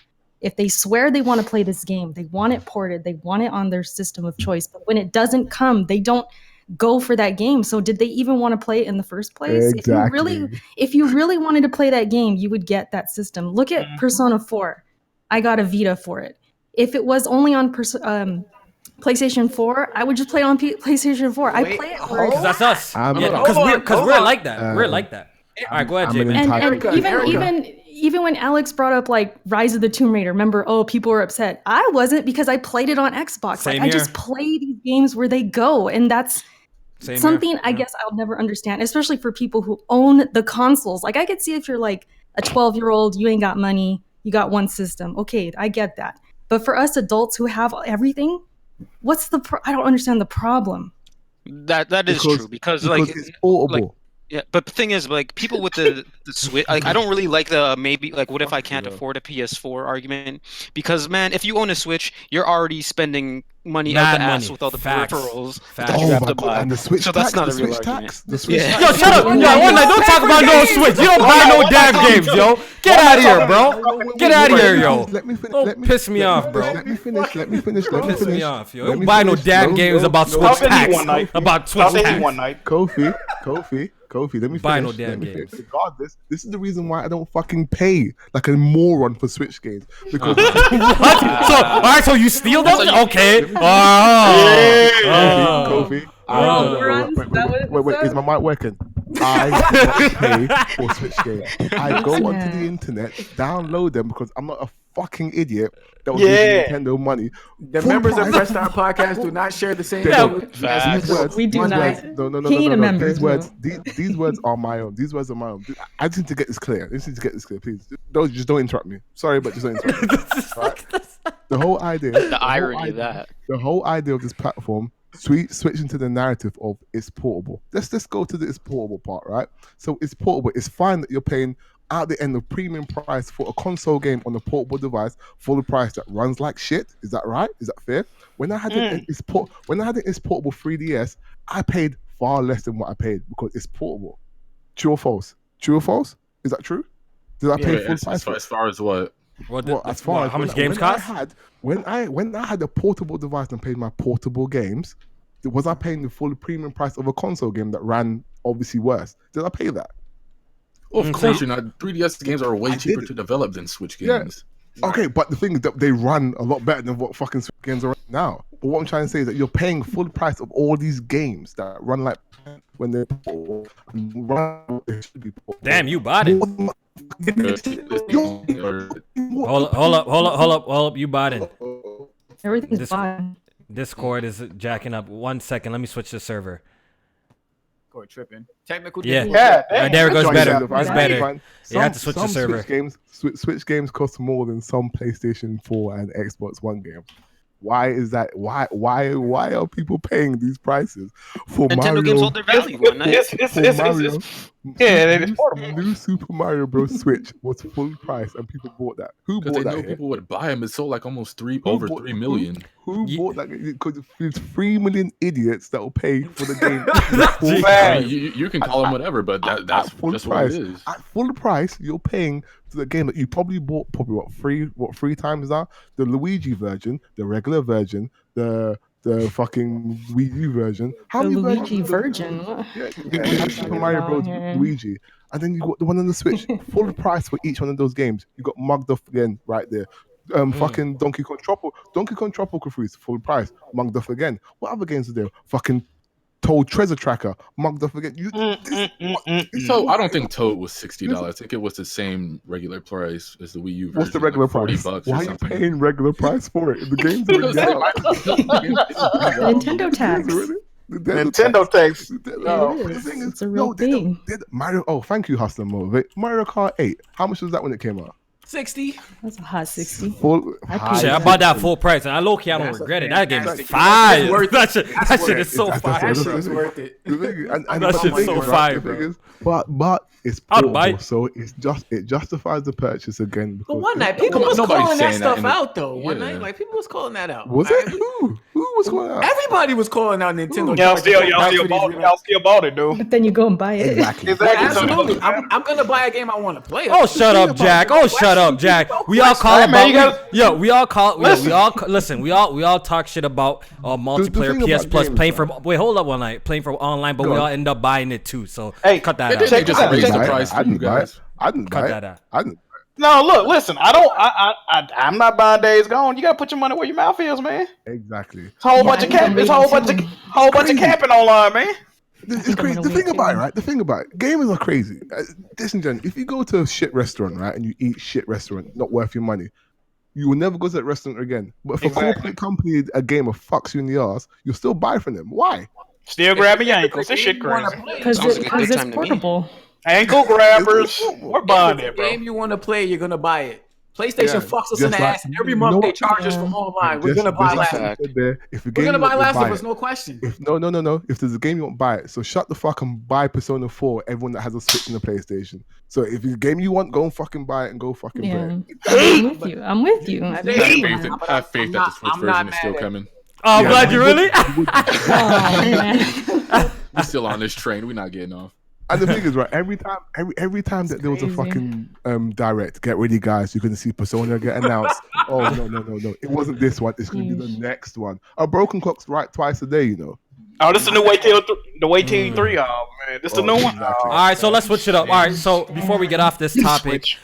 if they swear they want to play this game, they want it ported, they want it on their system of choice, but when it doesn't come, they don't go for that game. So did they even want to play it in the first place? Exactly. If you really wanted to play that game, you would get that system. Look at Persona 4. I got a Vita for it. If it was only on PlayStation 4, I would just play it on PlayStation 4. I play it because that's us. Because we're like that. We're like that. All right, go ahead, Jay. And even when Alex brought up like Rise of the Tomb Raider, remember? Oh, people were upset. I wasn't because I played it on Xbox. I just play these games where they go, and that's something I guess I'll never understand, especially for people who own the consoles. Like I could see if you're like a 12-year-old, you ain't got money, you got one system. Okay, I get that. But for us adults who have everything, what's I don't understand the problem. That is true because like it's portable. Yeah, but the thing is, like, people with the Switch, like, I don't really like the maybe, like, what if I can't afford a PS4 argument? Because, man, if you own a Switch, you're already spending money out the ass with all the peripherals that you have to buy. And the Switch so tax, that's not the a real Switch tax. argument. The Switch tax. Yo, shut up! Don't talk about no Switch. You don't buy no damn games, yo. Get out of here, bro. Get out of here, yo. Don't piss me off, bro. Let me finish. Piss me off, yo. Don't buy no damn games about Switch tax. About Switch tax. Kofi, let me buy finish. no damn games. Regardless, this is the reason why I don't fucking pay like a moron for Switch games. Because what? So you steal them? Okay. Kofi. Wait, is my mic working? I pay for Switch games. I go onto the internet, download them because I'm not a fucking idiot that will give Nintendo money. The members of Press Start Podcast do not share the same words. We do not. No. These words are my own. These words are my own. I just need to get this clear. Please. Just don't interrupt me. Sorry, but just don't interrupt me. Right? The whole idea. The irony of that. The whole idea of this platform. Switching to the narrative of it's portable. Let's go to the it's portable part, right? So it's portable. It's fine that you're paying at the end of premium price for a console game on a portable device for the price that runs like shit. Is that right? Is that fair? When I had it's portable 3DS, I paid far less than what I paid because it's portable. True or false? Is that true? Did I pay full price? As far as what? As far as how much games cost? When I had a portable device and paid my portable games, was I paying the full premium price of a console game that ran obviously worse? Did I pay that? Of course you're not. 3DS games are way cheaper to develop than Switch games. Yeah. Okay, but the thing is that they run a lot better than what fucking Switch games are right now. But what I'm trying to say is that you're paying full price of all these games that run like when they're portable. Damn, you bought it. Hold up. You bought it. Everything's fine. Discord is jacking up. 1 second. Let me switch the server. Discord tripping. Technical. Yeah. There it goes. Better. It's better. You have to switch the server. Switch games cost more than some PlayStation 4 and Xbox One games. Why is that? Why are people paying these prices for Nintendo Mario? games hold their value. Yeah, it's portable. New Super Mario Bros. Switch was full price, and people bought that. Who Because bought they that? know here? people would buy them. It sold like almost Who over bought- 3 million. Who Ye- bought that? Because there's 3 million idiots that will pay for the game. Gee, I mean, you can call them whatever, but that's full just price. what it is. At full price, you're paying to the game that you probably bought three times now. The Luigi version, the regular version, the fucking Wii U version. How The many Luigi versions? Virgin. Yeah, Super Mario Bros. Luigi, and then you got the one on the Switch. Full price for each one of those games. You got mugged off again right there. Fucking Donkey Kong Tropical Freeze, full price, mugged off again. What other games are there? Fucking Toad Treasure Tracker, mugged off again. So I don't think Toad was $60. I think it was the same regular price as the Wii U version. What's the regular like $40 price? or Why are you something. paying regular price for it? The game's already out. Nintendo tax. Nintendo tax. No, but the thing is, It's a real thing. Mario. Oh, thank you, Hustler Motivate. Mario Kart 8. How much was that when it came out? 60. That's a hot 60. Full. I high- Shit, I bought that full price, and I low-key, I don't That's a regret it. That game is fantastic- fire. That's worth it. That shit That's is so That's fire. That what shit it was is. worth it. The thing is- and That but the shit's thing so is, fire, the thing bro. is, but it's I'd portable, buy it. so it justifies the purchase again. But because one night, it's- people was Nobody's calling that saying that stuff in the- out, though. One Yeah. night, like, people was calling that out. Was it? Who was going out? Everybody was calling out Nintendo. Y'all still charging bought it, dude. But then you go and buy it. Exactly. Exactly. Absolutely. I'm going to buy a game I want to play. Oh, shut up, Jack. Oh, shut up, Jack. We all call Hey, man, you about. gotta- Yo, we all call. Listen. Listen. We all talk shit about multiplayer thing PS about Plus games, playing right? from. Wait, hold up one night playing from online, but Go we on. all end up buying it too. So Hey, cut that They out. did Check just this out, raise check the this price I for you didn't buy guys. it. I didn't Cut buy that it. out. I didn't. No, look, listen. I'm not buying Days Gone. You gotta put your money where your mouth is, man. Exactly. It's a whole Yeah, bunch of I think cap. It's a I'm whole waiting bunch of capping online, man. It's I'm crazy. gonna The wait thing about it, too. right? The thing about it, gamers are crazy. Listen, Jen, if you go to a shit restaurant, right, and you eat shit restaurant, not worth your money, you will never go to that restaurant again. But if a corporate company, a gamer fucks you in the ass, you'll still buy from them. Why? Still grabbing your ankles. This shit crazy. Because Sounds like a good it's time to me. portable. Ankle grabbers. We're buying If it, it's a bro. game you want to play, you're going to buy it. PlayStation Yeah, fucks us just in the like- ass, and every you month know they what? charge us Yeah. from online. We're Just- going to buy just Last like of you Us. said there, if a We're game going to you buy want, Last buy of Us, it. no question. If no. If there's a game you want, buy it. So shut the fuck and buy Persona 4. Everyone that has a Switch and a PlayStation. So if it's a game you want, go and fucking buy it and go fucking Yeah. play it. I'm with you. I'm with you. I Have think- faith that the Switch I'm version not is still mad at coming. Oh, I'm Yeah. glad you really. Oh, man. We're still on this train. We're not getting off. And the thing is, right, every time that there was a crazy. fucking direct, get ready, guys, you're gonna see Persona get announced. Oh no. It wasn't this one, it's gonna be the next one. A broken clock's right twice a day, you know. Oh, this is the new Waytail 3. Oh man, this is the new one. exactly. Oh, All right, so let's switch it up. All right, so before we get off this topic, Switch.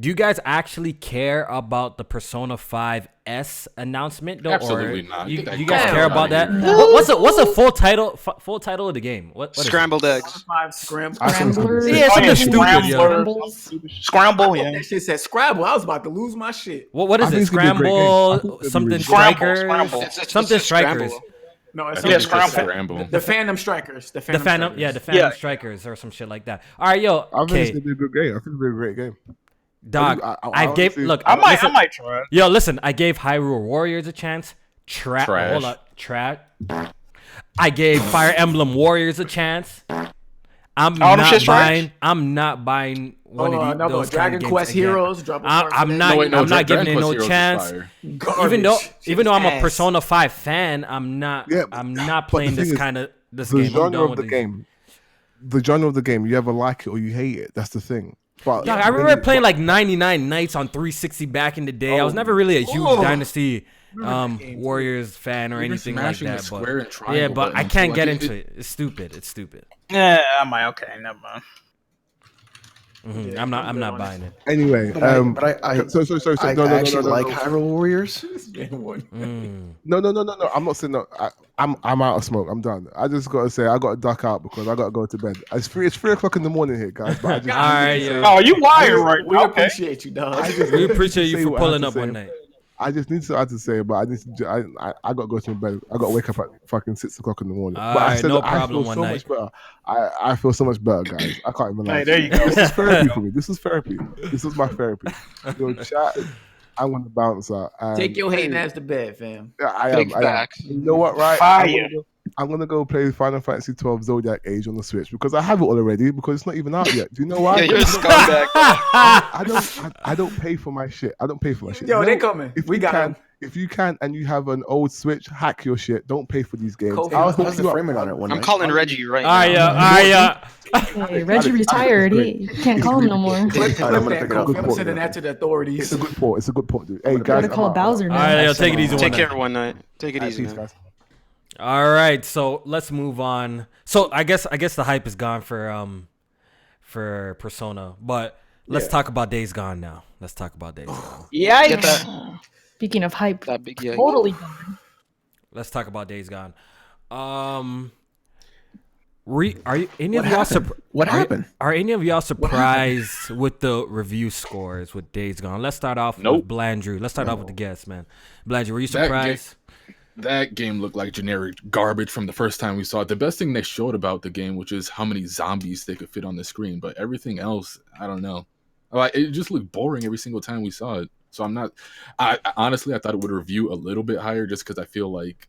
do you guys actually care about the Persona 5S announcement though? Absolutely or not. You, Get that you guys garbage care out about of that? here. What's the full title of the game? What is it? Scrambled eggs. Five scramble. I think it's gonna be Scramblers. Yeah, Oh, something yeah, stupid. Scrambler. Yeah. Scramble, yeah. That shit said Scrabble. I was about to lose my shit. What I is think it? it's gonna be a great game. I think Scramble, it's gonna be something really strikers, Scramble. It's something just strikers. Scramble. No, it's I think it's Scramble. just Scramble. The Phantom Strikers. The The Phantom. Phantom, Strikers. yeah, the Phantom Yeah. Strikers or some shit like that. All right, yo, I think it's okay, gonna be a good game. I think it's gonna be a great game. dog. I I gave honestly- look. I might listen, try it. Yo, listen, I gave Hyrule Warriors a chance. Trash. Hold up, trash. I gave Fire Emblem Warriors a chance. I'm All them not shit's trash? buying. I'm not buying one Oh, of no, those Dragon kind of Quest games again. Heroes. Drop a card for I'm that. not. No, wait, no, I'm not Dragon giving it Quest no Heroes is chance. fire. Garbage. Even though I'm a Ass. Persona 5 fan, I'm not. Yeah, I'm not but playing the this thing is, kind of this The game. I'm genre done of with the these. game. The genre of the game, you either like it or you hate it. That's the thing. But Dog, I remember playing like 99 Nights on 360 back in the day. I was never really a huge Oh. Dynasty Warriors fan or You're anything like smashing the that. square But and triangle yeah, but I buttons. can't Like, get it- into it. It's stupid. It's stupid. Yeah, I might. Okay, never mind. Mhm. I'm not buying it. anyway, But I so I no, actually like Hyrule Warriors. No. I'm not saying no. I'm out of smoke. I'm done. I just gotta say I gotta duck out because I gotta go to bed. It's 3 o'clock in the morning here, guys. But I just All right, yo. Oh, you wired right We now. Okay. appreciate you, dog. We appreciate you say for what I have pulling to up say. one night. I just need to have to say, but I need to. I gotta go to bed. I gotta wake up at fucking 6 o'clock in the morning. All But I right, said no that I problem, feel one so night. much better. I feel so much better, guys. I can't even lie. Hey, there you go. This is therapy for me. This is therapy. This is my therapy. Yo, chat. I'm gonna bounce out. And Take your hating ass to bed, fam. I Big am. facts. You know what? Right? Fire. I'm gonna go play Final Fantasy 12 Zodiac Age on the Switch because I have it already because it's not even out yet. Do you know why? Yeah, you're a scumbag. I don't pay for my shit. I don't pay for my shit. Yo, they coming. We got them. If you can and you have an old Switch, hack your shit. Don't pay for these games. Kofi, How's the framing on it? I'm calling Reggie right now. Hey, Reggie retired. You can't call him no more. Flip I'm gonna that, pick it up. Kofi. I'm sending that to the authorities. It's a good port. It's a good port, dude. Hey guys, Gotta call Bowser All now. right, yo, take it easy. Take care one night. Take it easy, peace, man. guys. All right, so let's move on. So I guess the hype is gone for Persona, but let's talk about Days Gone now. Let's talk about Days Gone. Get Yikes. that. Speaking of hype, That big, yeah. totally gone. Let's talk about Days Gone. Are you any of y'all What happened? Are any of y'all surprised with the review scores with Days Gone? Let's start off with Blandrew. Let's start off with the guests, man. Blandrew, were you surprised? That game looked like generic garbage from the first time we saw it. The best thing they showed about the game, which is how many zombies they could fit on the screen, but everything else, I don't know. Like, it just looked boring every single time we saw it. So I honestly, I thought it would review a little bit higher just because I feel like,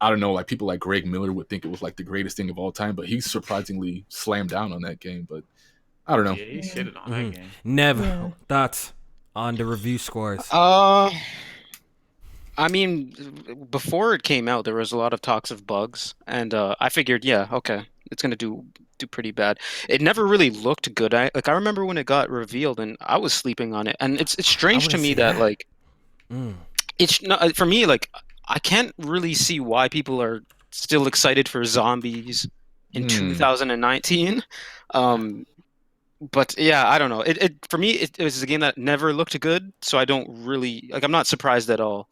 I don't know, like people like Greg Miller would think it was like the greatest thing of all time, but he's surprisingly slammed down on that game. But I don't know. Yeah, he shitted on that game. Never thoughts on the review scores. I mean, before it came out, there was a lot of talks of bugs, and I figured, okay, it's gonna do pretty bad. It never really looked good. I remember when it got revealed, and I was sleeping on it, and it's strange to me that like, it's not for me. Like, I can't really see why people are still excited for zombies in 2019. But yeah, I don't know. It for me, it was a game that never looked good, so I don't really like. I'm not surprised at all.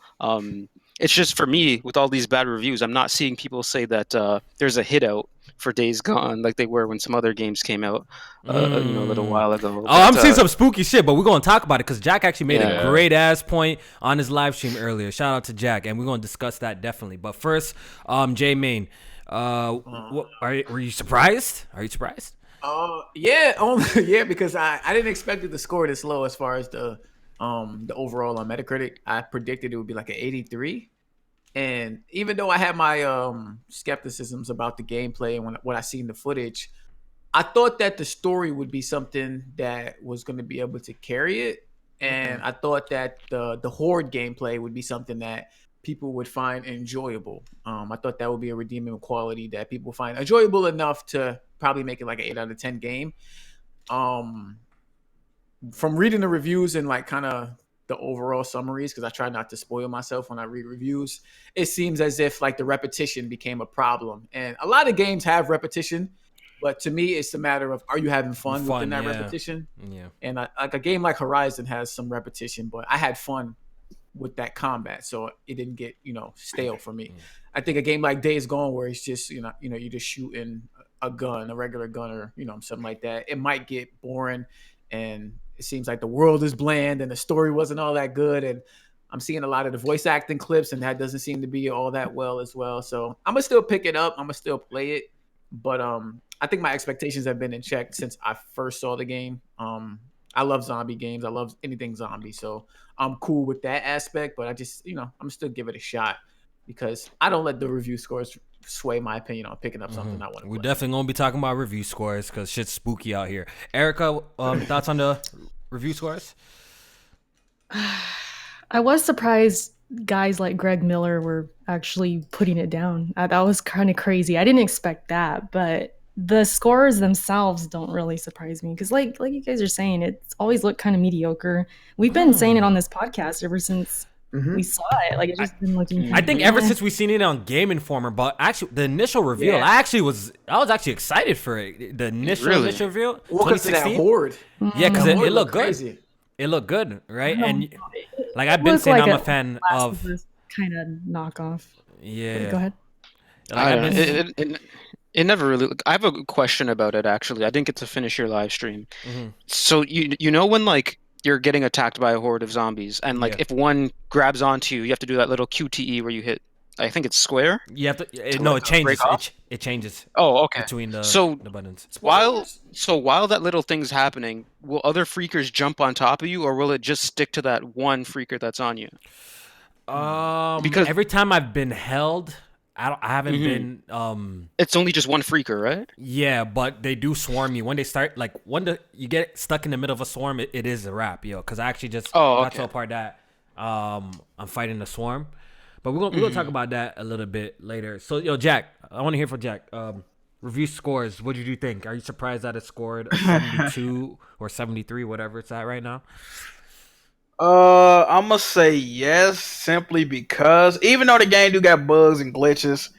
It's just for me with all these bad reviews, I'm not seeing people say that there's a hit out for Days Gone like they were when some other games came out, a little while ago. Oh, I'm seeing some spooky shit, but we're gonna talk about it because Jack actually made a great ass point on his live stream earlier. Shout out to Jack, and we're gonna discuss that definitely. But first, J Main, were you surprised? Are you surprised? Yeah, because I didn't expect it to score this low as far as the overall on Metacritic. I predicted it would be like an 83. And even though I had my skepticisms about the gameplay and what I seen the footage, I thought that the story would be something that was going to be able to carry it. And I thought that the horde gameplay would be something that people would find enjoyable. I thought that would be a redeeming quality that people find enjoyable enough to probably make it like an 8 out of 10 game. From reading the reviews and like kind of the overall summaries, because I try not to spoil myself when I read reviews, it seems as if like the repetition became a problem. And a lot of games have repetition, but to me, it's a matter of, are you having fun within that repetition? Yeah. And like a game like Horizon has some repetition, but I had fun with that combat, so it didn't get stale for me. I think a game like Days Gone, where it's just you're just shooting a regular gun, or something like that, it might get boring, and it seems like the world is bland and the story wasn't all that good. And I'm seeing a lot of the voice acting clips, and that doesn't seem to be all that well as well. So I'm gonna still pick it up. I'm gonna still play it, but I think my expectations have been in check since I first saw the game. I love zombie games. I love anything zombie. So I'm cool with that aspect, but I just, I'm still give it a shot because I don't let the review scores sway my opinion on picking up something I want to play. We're definitely going to be talking about review scores because shit's spooky out here. Erica, thoughts on the review scores? I was surprised guys like Greg Miller were actually putting it down. That was kind of crazy. I didn't expect that, but the scores themselves don't really surprise me because like you guys are saying, it's always looked kind of mediocre. We've been saying it on this podcast ever since we saw it. Like, it's just been looking. I think ever since we seen it on Game Informer, but actually the initial reveal, I was actually excited for it. The initial reveal, 2016. Horde. Yeah, because it looked good. It looked good, right? And like I've been saying, I'm a fan of kind of knockoff. Yeah. But go ahead. Like, it never really. I have a question about it actually. I didn't get to finish your live stream. So you know when like you're getting attacked by a horde of zombies, and like if one grabs onto you, you have to do that little QTE where you hit. I think it's square. You have to. It changes. It changes. Oh, okay. Between the buttons. While that little thing's happening, will other freakers jump on top of you, or will it just stick to that one freaker that's on you? Because every time I've been held, I haven't been. It's only just one freaker, right? Yeah, but they do swarm you when they start. Like when you get stuck in the middle of a swarm, it is a wrap, yo. Because I actually just got to a part that I'm fighting the swarm, but we're gonna talk about that a little bit later. So yo, Jack, I want to hear from Jack. Review scores. What did you think? Are you surprised that it scored a 72 or 73, whatever it's at right now? I'm gonna say yes, simply because even though the game do got bugs and glitches,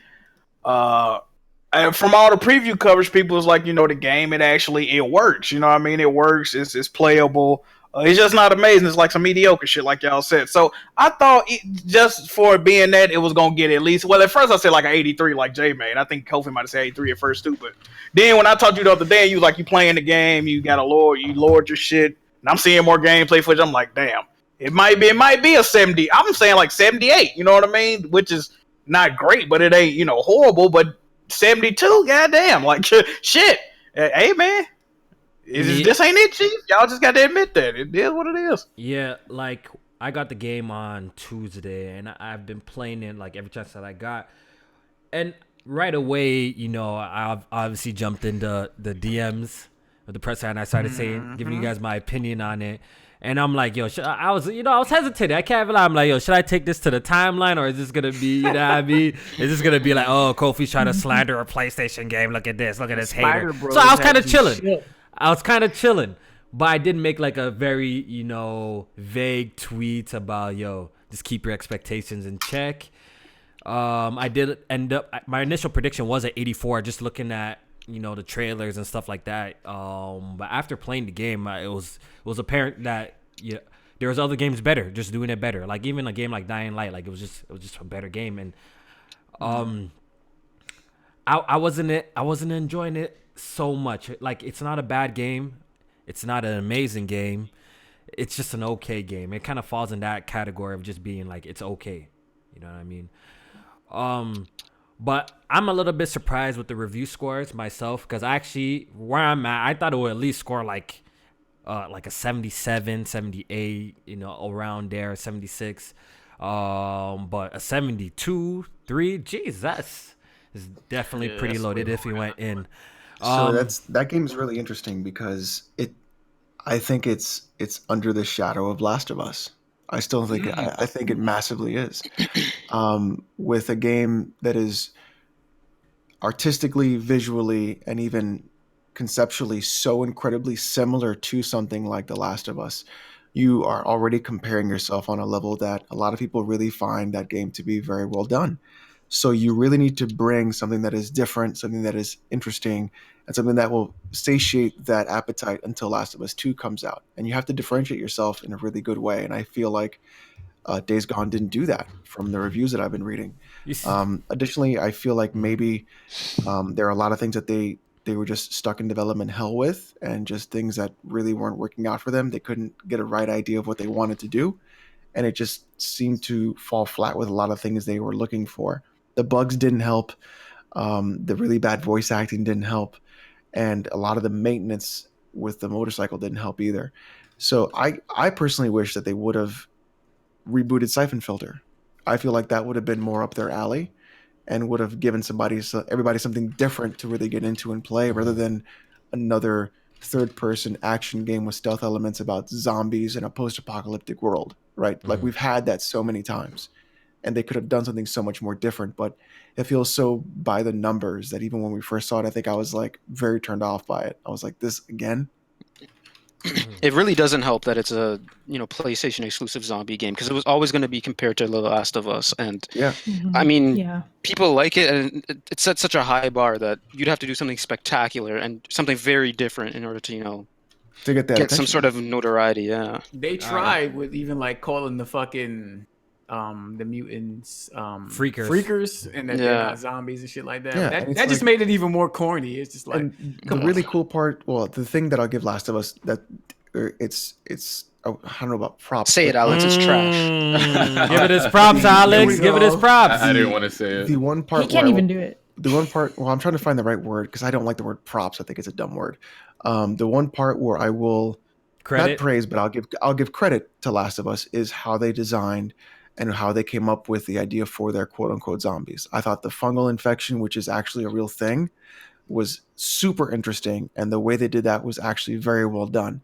and from all the preview coverage, people was like, the game it works. You know what I mean? It works. It's playable. It's just not amazing. It's like some mediocre shit, like y'all said. So I thought just for it being that, it was gonna get at least. Well, at first I said like an 83, like Jay made. I think Kofi might have said 83 at first too. But then when I talked to you the other day, you was like, you playing the game, you got a lord, you lord your shit, and I'm seeing more gameplay footage. I'm like, damn, it might be a 70. I'm saying like 78. You know what I mean? Which is not great, but it ain't horrible. But 72, goddamn, like shit. Hey man. This ain't it, Chief. Y'all just got to admit that. It is what it is. Yeah, like, I got the game on Tuesday, and I've been playing it, like, every chance that I got. And right away, I've obviously jumped into the DMs of the press, and I started giving you guys my opinion on it. And I'm like, yo, I was hesitating. I can't lie. I'm like, yo, should I take this to the timeline, or is this going to be, what I mean? Is this going to be like, oh, Kofi's trying to slander a PlayStation game. Look at this hater. So I was kind of chilling. But I did make like a very, vague tweet about, just keep your expectations in check. I did end up, my initial prediction was at 84, just looking at, the trailers and stuff like that. But after playing the game, it was apparent that there was other games better, just doing it better. Like even a game like Dying Light, like it was just a better game. And I wasn't enjoying it so much. Like, it's not a bad game, it's not an amazing game, it's just an okay game. It kind of falls in that category of just being like, it's okay, you know what I mean? But I'm a little bit surprised with the review scores myself, because actually where I'm at, I thought it would at least score like a 77, 78, around there, 76. But a 72, 3, geez, that's definitely pretty loaded if he went in. So that game is really interesting because I think it's under the shadow of Last of Us. I still think I think it massively is. With a game that is artistically, visually, and even conceptually so incredibly similar to something like The Last of Us, you are already comparing yourself on a level that a lot of people really find that game to be very well done. So you really need to bring something that is different, something that is interesting, and something that will satiate that appetite until Last of Us 2 comes out. And you have to differentiate yourself in a really good way. And I feel like Days Gone didn't do that from the reviews that I've been reading. Additionally, I feel like maybe there are a lot of things that they were just stuck in development hell with, and just things that really weren't working out for them. They couldn't get a right idea of what they wanted to do. And it just seemed to fall flat with a lot of things they were looking for. The bugs didn't help. The really bad voice acting didn't help. And a lot of the maintenance with the motorcycle didn't help either. So I personally wish that they would have rebooted Syphon Filter. I feel like that would have been more up their alley and would have given everybody something different to really get into and play, rather than another third-person action game with stealth elements about zombies in a post-apocalyptic world, right? Like, we've had that so many times. And they could have done something so much more different, but it feels so by the numbers that even when we first saw it, I think I was like very turned off by it. I was like, this again? It really doesn't help that it's a PlayStation exclusive zombie game, because it was always going to be compared to The Last of Us, and I mean, people like it, and it set such a high bar that you'd have to do something spectacular and something very different in order to to get some sort of notoriety. Yeah, they tried with even like calling the fucking the mutants freakers, and then they're not zombies and shit like that. Yeah, that just made it even more corny. It's just like the really cool part. Well, the thing that I'll give Last of Us, that it's I don't know about props. Say it, Alex. It's trash. Give it his props, Alex. Give it his props. I didn't want to say it. The one part he can't even do it. The one part. Well, I'm trying to find the right word because I don't like the word props. I think it's a dumb word. The one part where I will not praise, but I'll give credit to Last of Us is how they designed and how they came up with the idea for their quote unquote zombies. I thought the fungal infection, which is actually a real thing, was super interesting, and the way they did that was actually very well done.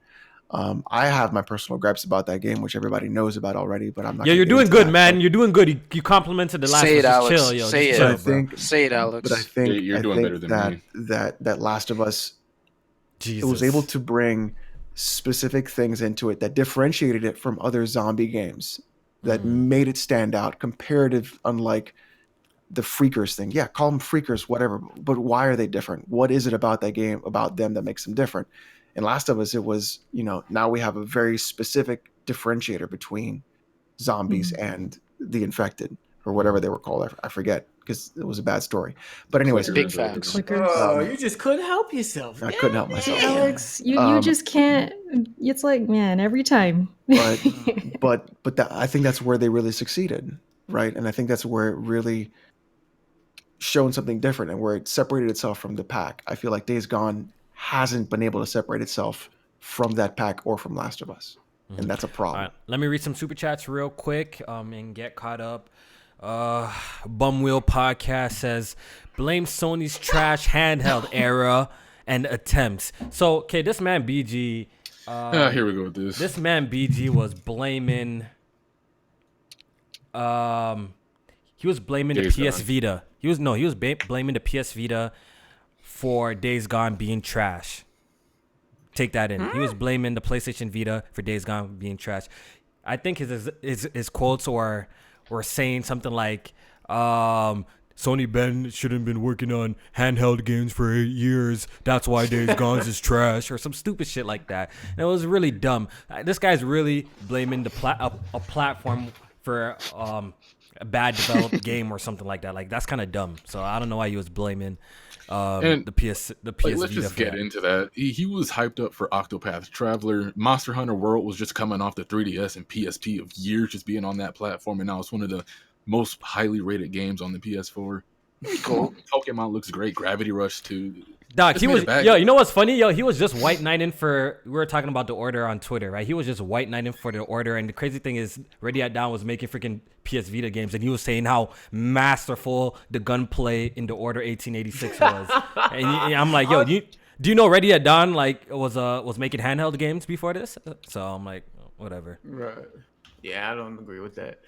I have my personal gripes about that game, which everybody knows about already, but I'm not. Yeah, you're doing good, man. You're doing good. You complimented the last. Say it, Alex. Chill, yo. Say it. Chill, say it, Alex. But I think You're doing better than me. that Last of Us, Jesus. it was able to bring specific things into it that differentiated it from other zombie games, that made it stand out, comparative, unlike the Freakers thing. Yeah, call them Freakers, whatever. But why are they different? What is it about that game, about them, that makes them different? In Last of Us, it was, now we have a very specific differentiator between zombies and the infected, or whatever they were called. I forget, because it was a bad story. But anyways, big facts. Oh, you just couldn't help yourself. I couldn't help myself. Alex, you just can't. It's like, man, every time. But I think that's where they really succeeded, right? And I think that's where it really shown something different, and where it separated itself from the pack. I feel like Days Gone hasn't been able to separate itself from that pack or from Last of Us, and that's a problem. All right, let me read some super chats real quick and get caught up. Bumwheel Podcast says, blame Sony's trash handheld era and attempts. So, okay, this man BG. Here we go with this. This man BG was blaming. He was blaming the PS Vita. He was blaming the PS Vita for Days Gone being trash. Take that in. He was blaming the PlayStation Vita for Days Gone being trash. I think his quotes were saying something like, Sony Ben shouldn't have been working on handheld games for 8 years. That's why Days Gone is trash, or some stupid shit like that. And it was really dumb. This guy's really blaming a platform for a bad developed game or something like that. Like, that's kind of dumb. So I don't know why he was blaming the PS let's Vita just get into that. He was hyped up for Octopath Traveler. Monster Hunter World was just coming off the 3DS and PSP of years just being on that platform, and now it's one of the most highly rated games on the PS4. Cool. Pokemon looks great. Gravity Rush 2. Doc, he was, you know what's funny? He was just white knighting for, we were talking about the Order on Twitter, right? He was just white knighting for the Order, and the crazy thing is, Ready at Dawn was making freaking PS Vita games, and he was saying how masterful the gunplay in the Order 1886 was. And I'm like, yo, do you know Ready at Dawn was making handheld games before this? So I'm like, whatever. Right. Yeah, I don't agree with that.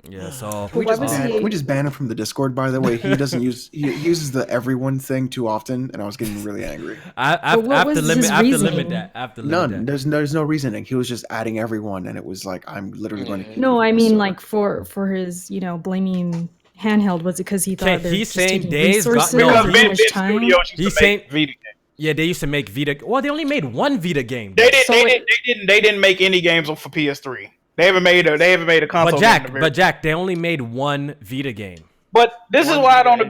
Yeah, so can we just ban him from the Discord? By the way, he uses the everyone thing too often, and I was getting really angry. I have to limit that. None. There's no reasoning. He was just adding everyone, and it was like, I'm literally going to. No, I mean, like for his blaming handheld, was it because he thought they're just taking resources and too much time? He's saying Vita games. Yeah, they used to make Vita. Well, they only made one Vita game. They didn't make any games for PS3. They haven't made a console. But Jack, they only made one Vita game. But this is why I don't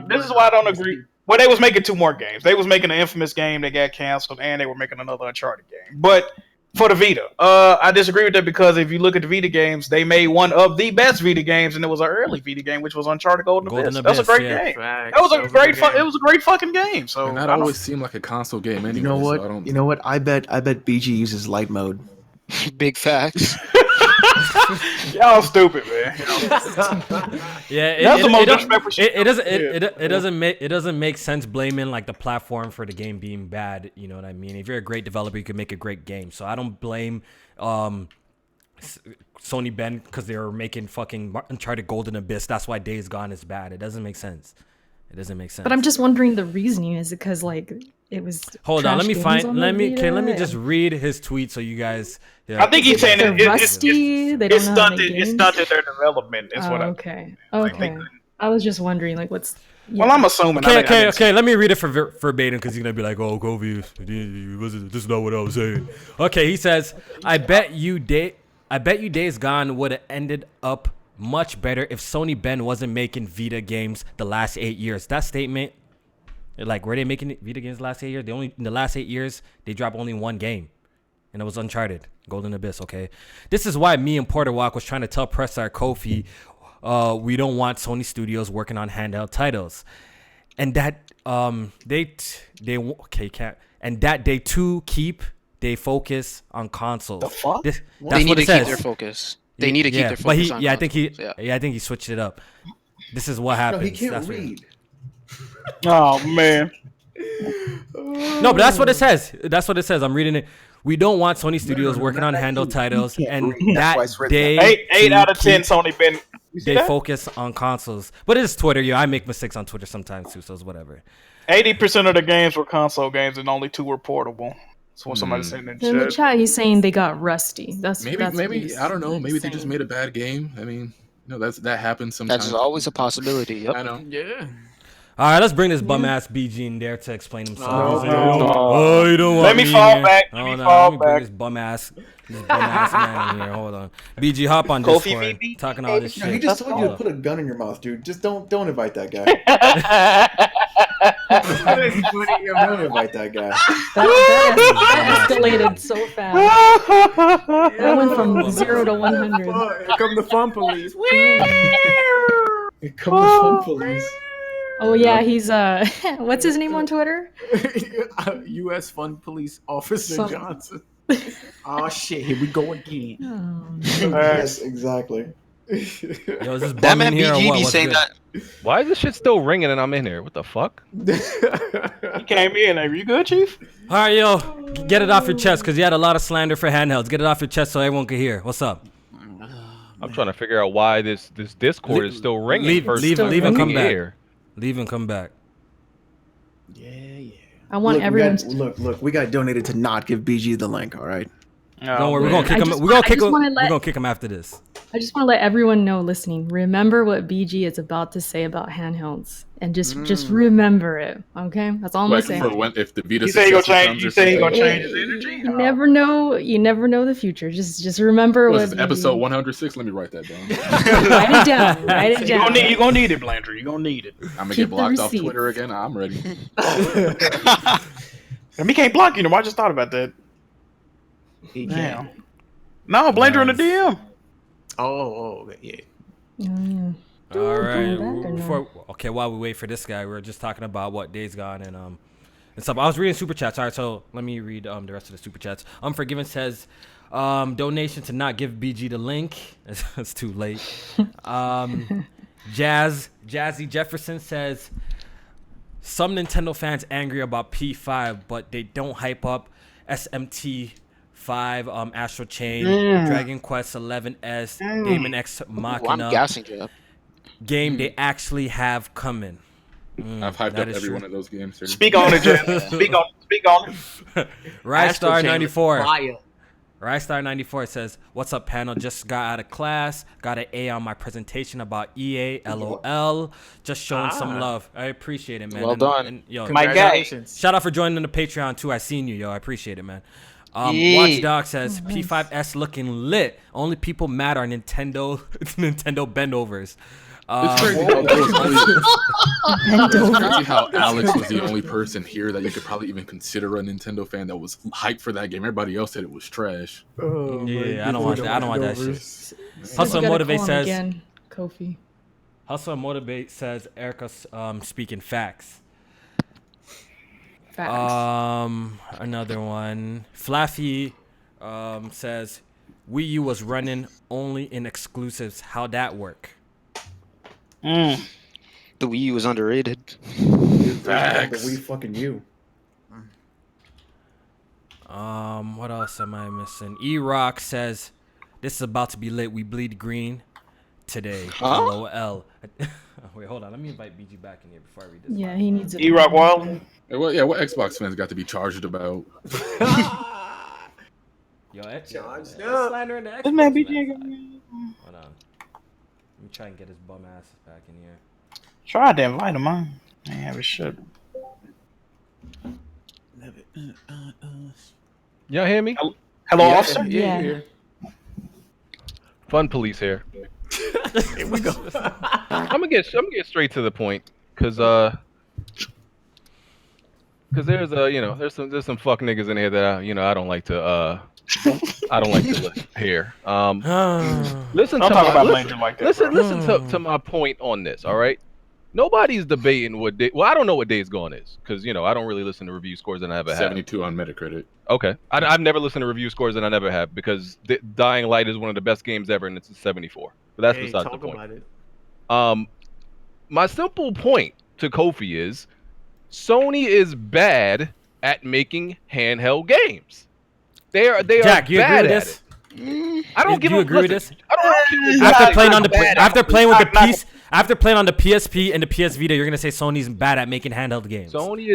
agree. Well, they was making 2 more games. They was making an Infamous game that got canceled, and they were making another Uncharted game. But for the Vita, I disagree with that, because if you look at the Vita games, they made one of the best Vita games, and it was an early Vita game, which was Uncharted Golden Abyss. That's a great game. That was a great it was a great fucking game. So and that always seemed like a console game anyway. You know what? I bet BG uses light mode. Big facts. Y'all stupid, man. Yeah, it doesn't make sense blaming like the platform for the game being bad. You know what I mean? If you're a great developer, you can make a great game. So I don't blame Sony Ben because they were making fucking Uncharted Golden Abyss. That's why Days Gone is bad. It doesn't make sense. But I'm just wondering, the reasoning is it because like it was. Hold on, let me just read his tweet so you guys. Yeah. I think he's saying they're rusty. They don't know how to make games. It's stunted their development. Is what okay. I was just wondering, like, what's. Yeah. Well, I'm assuming. Okay. Let me read it verbatim because he's gonna be like, "Oh, Kofi, this is not what I was saying." Okay, he says, "I bet you Days Gone would have ended up much better if Sony Ben wasn't making Vita games the last 8 years." That statement, like, were they making Vita games the last 8 years? In the last 8 years, they dropped only one game, and it was Uncharted, Golden Abyss. Okay, this is why me and Porter Walk was trying to tell PressStarKofi, we don't want Sony Studios working on handheld titles, and that they focus on consoles. The fuck? That's they need what to it says. keep their focus. They need to keep their focus on I think consoles, I think he switched it up. This is what happens. No, he can't That's read. Oh man. No, but that's what it says. That's what it says. I'm reading it. We don't want Sony Studios working on handheld titles, and that they 8 out of 10 Sony been. They focus on consoles. But it's Twitter, I make mistakes on Twitter sometimes too, so it's whatever. 80% of the games were console games, and only 2 were portable. That's what somebody said in the chat. He's saying they got rusty. Maybe I don't know. Maybe they just made a bad game. I mean, that happens sometimes. That's always a possibility. Yep. I know. Yeah. All right, let's bring this bum ass BG in there to explain himself. You don't want Let me fall back. Let me bring this bum ass man in here. Hold on, BG, hop on Kofi Discord. BB? Talking all this shit. He just told you to put a gun in your mouth, dude. Just don't invite that guy. Don't invite that guy. That escalated so fast. That went from 0 to 100. Here come the fun police. Here come the fun police. Oh yeah, he's what's his name on Twitter? U.S. Fund Police Officer Some- Johnson. Oh shit, here we go again. Yes, exactly. Yo, is this That bum man in here or BG what? be What's saying good? that. Why is this shit still ringing and I'm in here? What the fuck? He came in. Are you good, Chief? All right, yo, get it off your chest because you had a lot of slander for handhelds. Get it off your chest so everyone can hear. What's up? I'm trying to figure out why this Discord is still ringing. Leave and come back. Here. Leave and come back. Yeah. I want everyone to Look, we got donated to not give BG the link, all right? Don't worry, we're gonna kick him. We're gonna kick him after this. I just want to let everyone know listening. Remember what BG is about to say about handhelds, and just remember it. Okay, that's all I'm gonna say. If the Vita You say he gonna successor change. comes You or say he something. gonna change his energy. You never know. You never know the future. Just remember What what is this, episode 106? Let me write that down. Write it down. Write it down. You gonna need it, Blandry. You gonna need it. I'm gonna Keep get blocked the off receipts. Twitter again. I'm ready. He can't block you. No, I just thought about that. He Damn. can. No, Blandry in the DM. Oh, yeah. Yeah. All right. Back or no? While we wait for this guy, we were just talking about what Days Gone and stuff. I was reading super chats. All right, so let me read the rest of the super chats. Unforgiven says, donation to not give BG the link. It's too late. Jazzy Jefferson says, some Nintendo fans angry about P5, but they don't hype up SMT5, Astral Chain, Dragon Quest 11S, Daemon X Machina. I'm gassing you up. Game they actually have coming. I've hyped up every one of those games. Sir. Speak on it, Jay. Speak on it. Rystar 94. Fire. Rystar 94 says, "What's up, panel? Just got out of class. Got an A on my presentation about EA. LOL. Just showing some love. I appreciate it, man. Well done. And, yo, My guy. Congratulations. shout out for joining the Patreon too. I seen you, yo. I appreciate it, man. Yeah. Watchdog says P5S looking lit. Only people mad are Nintendo bendovers. It's crazy how Alex was the only person here that you could probably even consider a Nintendo fan that was hyped for that game. Everybody else said it was trash. Yeah, I don't want that. I don't want that shit. You Hustle gotta Motivate call him says. again, Kofi. Hustle Motivate says Erica's speaking facts. Facts. Another one. Flaffy says Wii U was running only in exclusives. How'd that work? The Wii U is underrated. The Wii fucking you. What else am I missing? E-Rock says this is about to be lit. We bleed green today. LOL. Wait, hold on. Let me invite BG back in here before I read this. Yeah, he needs it. E-Rock Wild. Hey, what Xbox fans got to be charged about? Yo, Charged up. slandering the Xbox This man fans. BG. Hold on. Let me try and get his bum ass back in here. Tried to invite him, man. I ain't have a shit. Y'all hear me? Hello, officer. Yeah. Fun police here. Here we go. I'm gonna get straight to the point, cause there's there's some fuck niggas in here that I don't like to hear. Listen Don't to talk my about listen, Blandry like that. listen to my point on this. All right, Nobody's debating what day. Well, I don't know what Days Gone is because I don't really listen to review scores and I never have. 72 on Metacritic. Okay, I've never listened to review scores and I never have because Dying Light is one of the best games ever and it's a 74. But that's beside the point. My simple point to Kofi is Sony is bad at making handheld games. They are Jack, you bad agree with at this? it. I don't give you a agree with this? I don't After playing on the PSP and the PS Vita, you're gonna say Sony's bad at making handheld games. Sony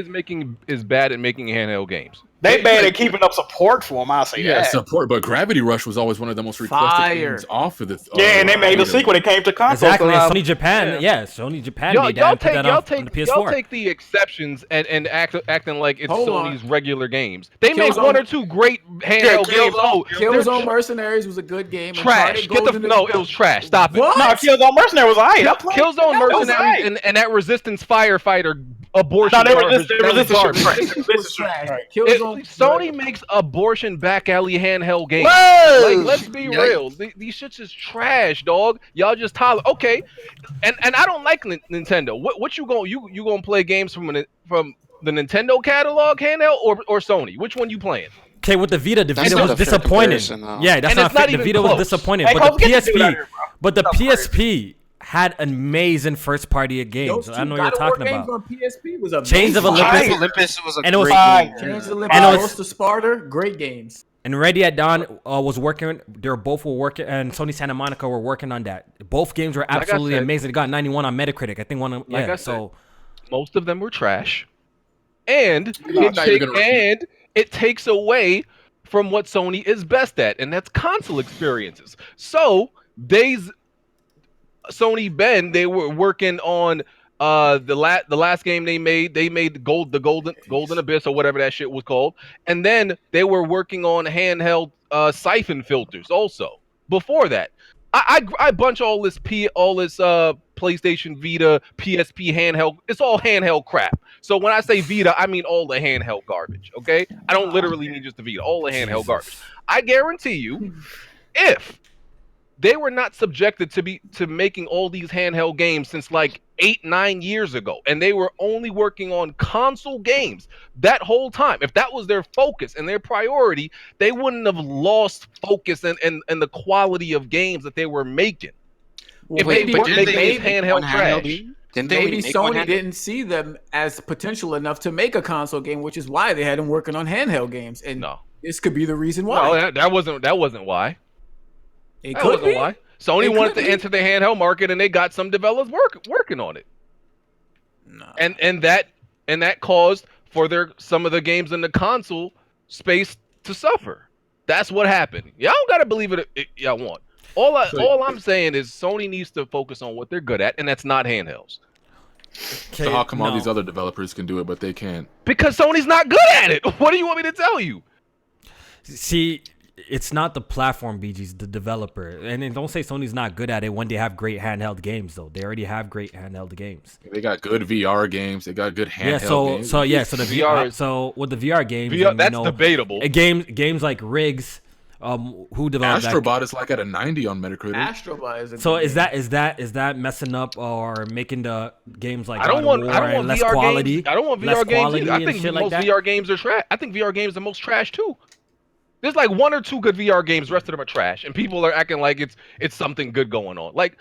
is bad at making handheld games. They bad at keeping up support for them. I'll say that. Support, but Gravity Rush was always one of the most requested games off of the. And they made a sequel that came to console. Exactly, Sony Japan. Yeah, Sony Japan made that and put that on the PS4. Y'all take the exceptions and acting like it's Sony's regular games. They make one or two great handheld games. Killzone Mercenaries was a good game. Trash. It was trash. Stop it. What? No, Killzone Mercenary was alright. Killzone Mercenaries and that Resistance Firefighter abortion. No, Resistance Sony makes abortion back alley handheld games. Whoa! Like, let's be real. These shits is trash, dog. Y'all just tolerate. Okay, and I don't like Nintendo. What you gonna play games from the Nintendo catalog handheld or Sony? Which one you playing? Okay, with the Vita was disappointing. Yeah, that's not fair. The Vita was disappointing, but the PSP had amazing first party games. I know what you're talking about. On PSP was Chains of Olympus was a great game. Chains of Olympus, Ghost of Sparta, great games. And Ready at Dawn was working. They were working, and Sony Santa Monica were working on that. Both games were absolutely amazing. They got 91 on Metacritic. I think one. Most of them were trash, and it takes away from what Sony is best at, and that's console experiences. So Sony they were working on the last game they made the Golden Abyss or whatever that shit was called, and then they were working on handheld Syphon filters also. Before that, I bunch all this PlayStation Vita, PSP handheld. It's all handheld crap. So when I say Vita, I mean all the handheld garbage. Okay, I don't literally mean just the Vita, all the handheld garbage. I guarantee you, if they were not subjected to making all these handheld games since like 8-9 years ago, and they were only working on console games that whole time. If that was their focus and their priority, they wouldn't have lost focus and the quality of games that they were making. If they made handheld trash. Maybe Sony didn't see them as potential enough to make a console game, which is why they had them working on handheld games. And this could be the reason why. No, that wasn't why. It could be. Why. Sony wanted to enter the handheld market, and they got some developers working on it. No. And that caused for some of the games in the console space to suffer. That's what happened. Y'all don't gotta believe it if y'all want. All I'm saying is Sony needs to focus on what they're good at, and that's not handhelds. So how come all these other developers can do it, but they can't? Because Sony's not good at it. What do you want me to tell you? See, it's not the platform, BG's the developer. And don't say Sony's not good at it when they have great handheld games, though. They already have great handheld games. They got good VR games. They got good handheld games. So the VR. So with the VR games, that's debatable. Games like Riggs. Who developed Astrobot is like at a 90 on Metacritic. Astrobot is. So is that messing up or making the games like I don't want less VR quality? Games. I don't want VR games either. I think most VR games are trash. I think VR games are the most trash too. There's like one or two good VR games. The rest of them are trash, and people are acting like it's something good going on. Like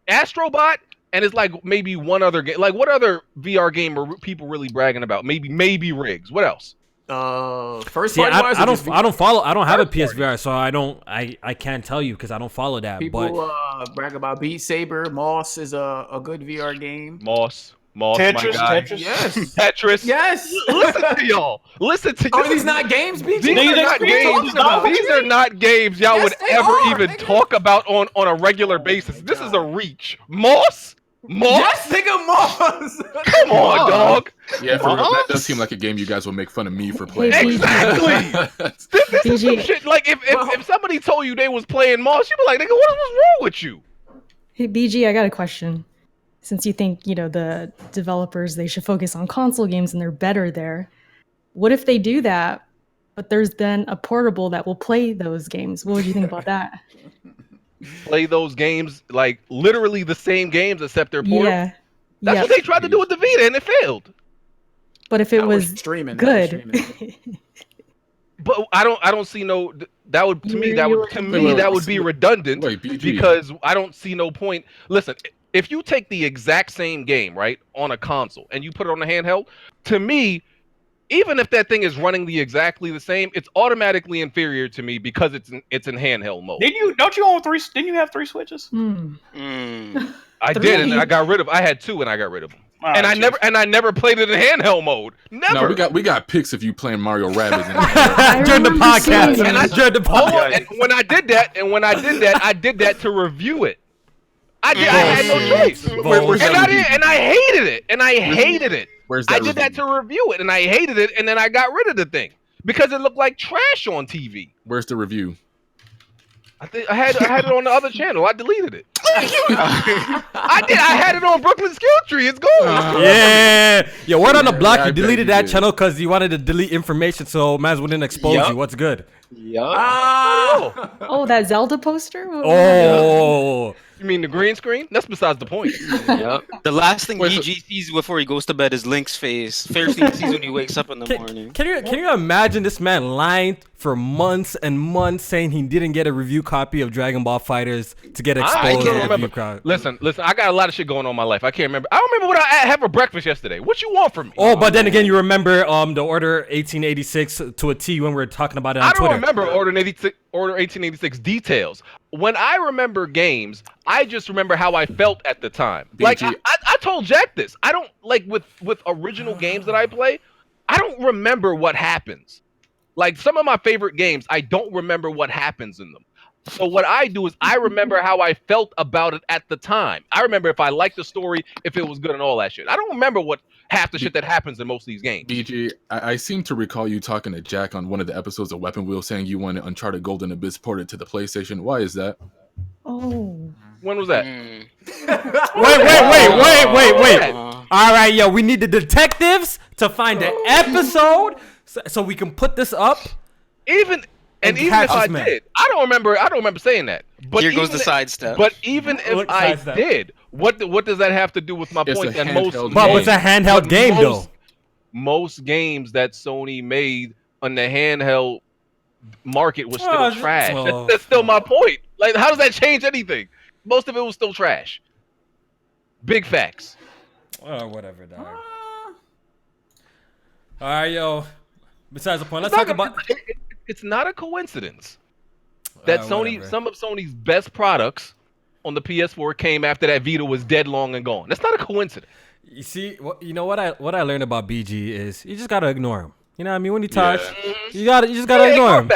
Astrobot, and it's like maybe one other game. Like what other VR game are people really bragging about? Maybe Riggs. What else? First party wise, I don't follow. I don't have a PSVR, so I can't tell you because I don't follow that. People brag about Beat Saber. Moss is a good VR game. Moss, Tetris, my guy. Tetris. Yes. Tetris. Yes. Listen to y'all. Are these not games, BG? These are not games. These are not games y'all would ever even talk about on a regular basis. This is a reach. Moss? Yes, nigga, Moss. Come on, dog. Yeah, that does seem like a game you guys will make fun of me for playing. Exactly. This is some shit. Like if somebody told you they was playing Moss, you'd be like, nigga, what's wrong with you? Hey, BG, I got a question. Since you think, the developers, they should focus on console games and they're better there. What if they do that, but there's then a portable that will play those games? What would you think about that? Play those games, like literally the same games except they're portable? That's what they tried to do with the Vita, and it failed. But if it was streaming, good, But I don't see no. That would be redundant because I don't see no point. Listen, if you take the exact same game right on a console and you put it on a handheld, to me, even if that thing is running exactly the same, it's automatically inferior to me because it's in handheld mode. Didn't you have 3 switches? I did, and I got rid of. I had 2, and I got rid of them. And I never played it in handheld mode. Never. No, we got pics of you playing Mario Rabbids during the podcast. And when I did that, I did that to review it. I had no choice. And I hated it. And I hated it. I did that to review it, and I hated it, and then I got rid of the thing because it looked like trash on TV. Where's the review? I had it on the other channel. I deleted it. I did. I had it on Brooklyn Skill Tree. It's gone. Yeah. Word on the block. You deleted that channel because you wanted to delete information so Maz wouldn't expose you. What's good? Oh, that Zelda poster. Oh. You mean the green screen? That's besides the point. Yep. The last thing BG sees before he goes to bed is Link's face. First thing he sees when he wakes up in the morning. Can you imagine this man lying for months and months saying he didn't get a review copy of Dragon Ball FighterZ to get exposed? I can't remember. Listen. I got a lot of shit going on in my life. I can't remember. I don't remember what I had for breakfast yesterday. What you want from me? Oh, but then again, you remember the Order 1886 to a T when we were talking about it on Twitter. I don't remember Order 1886 details. When I remember games, I just remember how I felt at the time. Like I told Jack this. I don't like with original games that I play. I don't remember what happens. Like some of my favorite games, I don't remember what happens in them. So what I do is I remember how I felt about it at the time. I remember if I liked the story, if it was good and all that shit. I don't remember what half the shit that happens in most of these games. BG, I seem to recall you talking to Jack on one of the episodes of Weapon Wheel saying you wanted Uncharted Golden Abyss ported to the PlayStation. Why is that? Oh. When was that? Wait. All right, yo, we need the detectives to find the episode so we can put this up. Even if I did, I don't remember saying that. But here goes the sidestep. But even if I did, what does that have to do with my point? That it's a handheld game, though. Most games that Sony made on the handheld market was still trash. That's still my point. Like, how does that change anything? Most of it was still trash. Big facts. Oh, whatever, dog. All right, yo. Besides the point, let's talk about. It's not a coincidence that some of Sony's best products on the PS4 came after that Vita was dead, long and gone. That's not a coincidence. You see, what I learned about BG is you just gotta ignore him. You know what I mean? When he talks, you just gotta ignore him.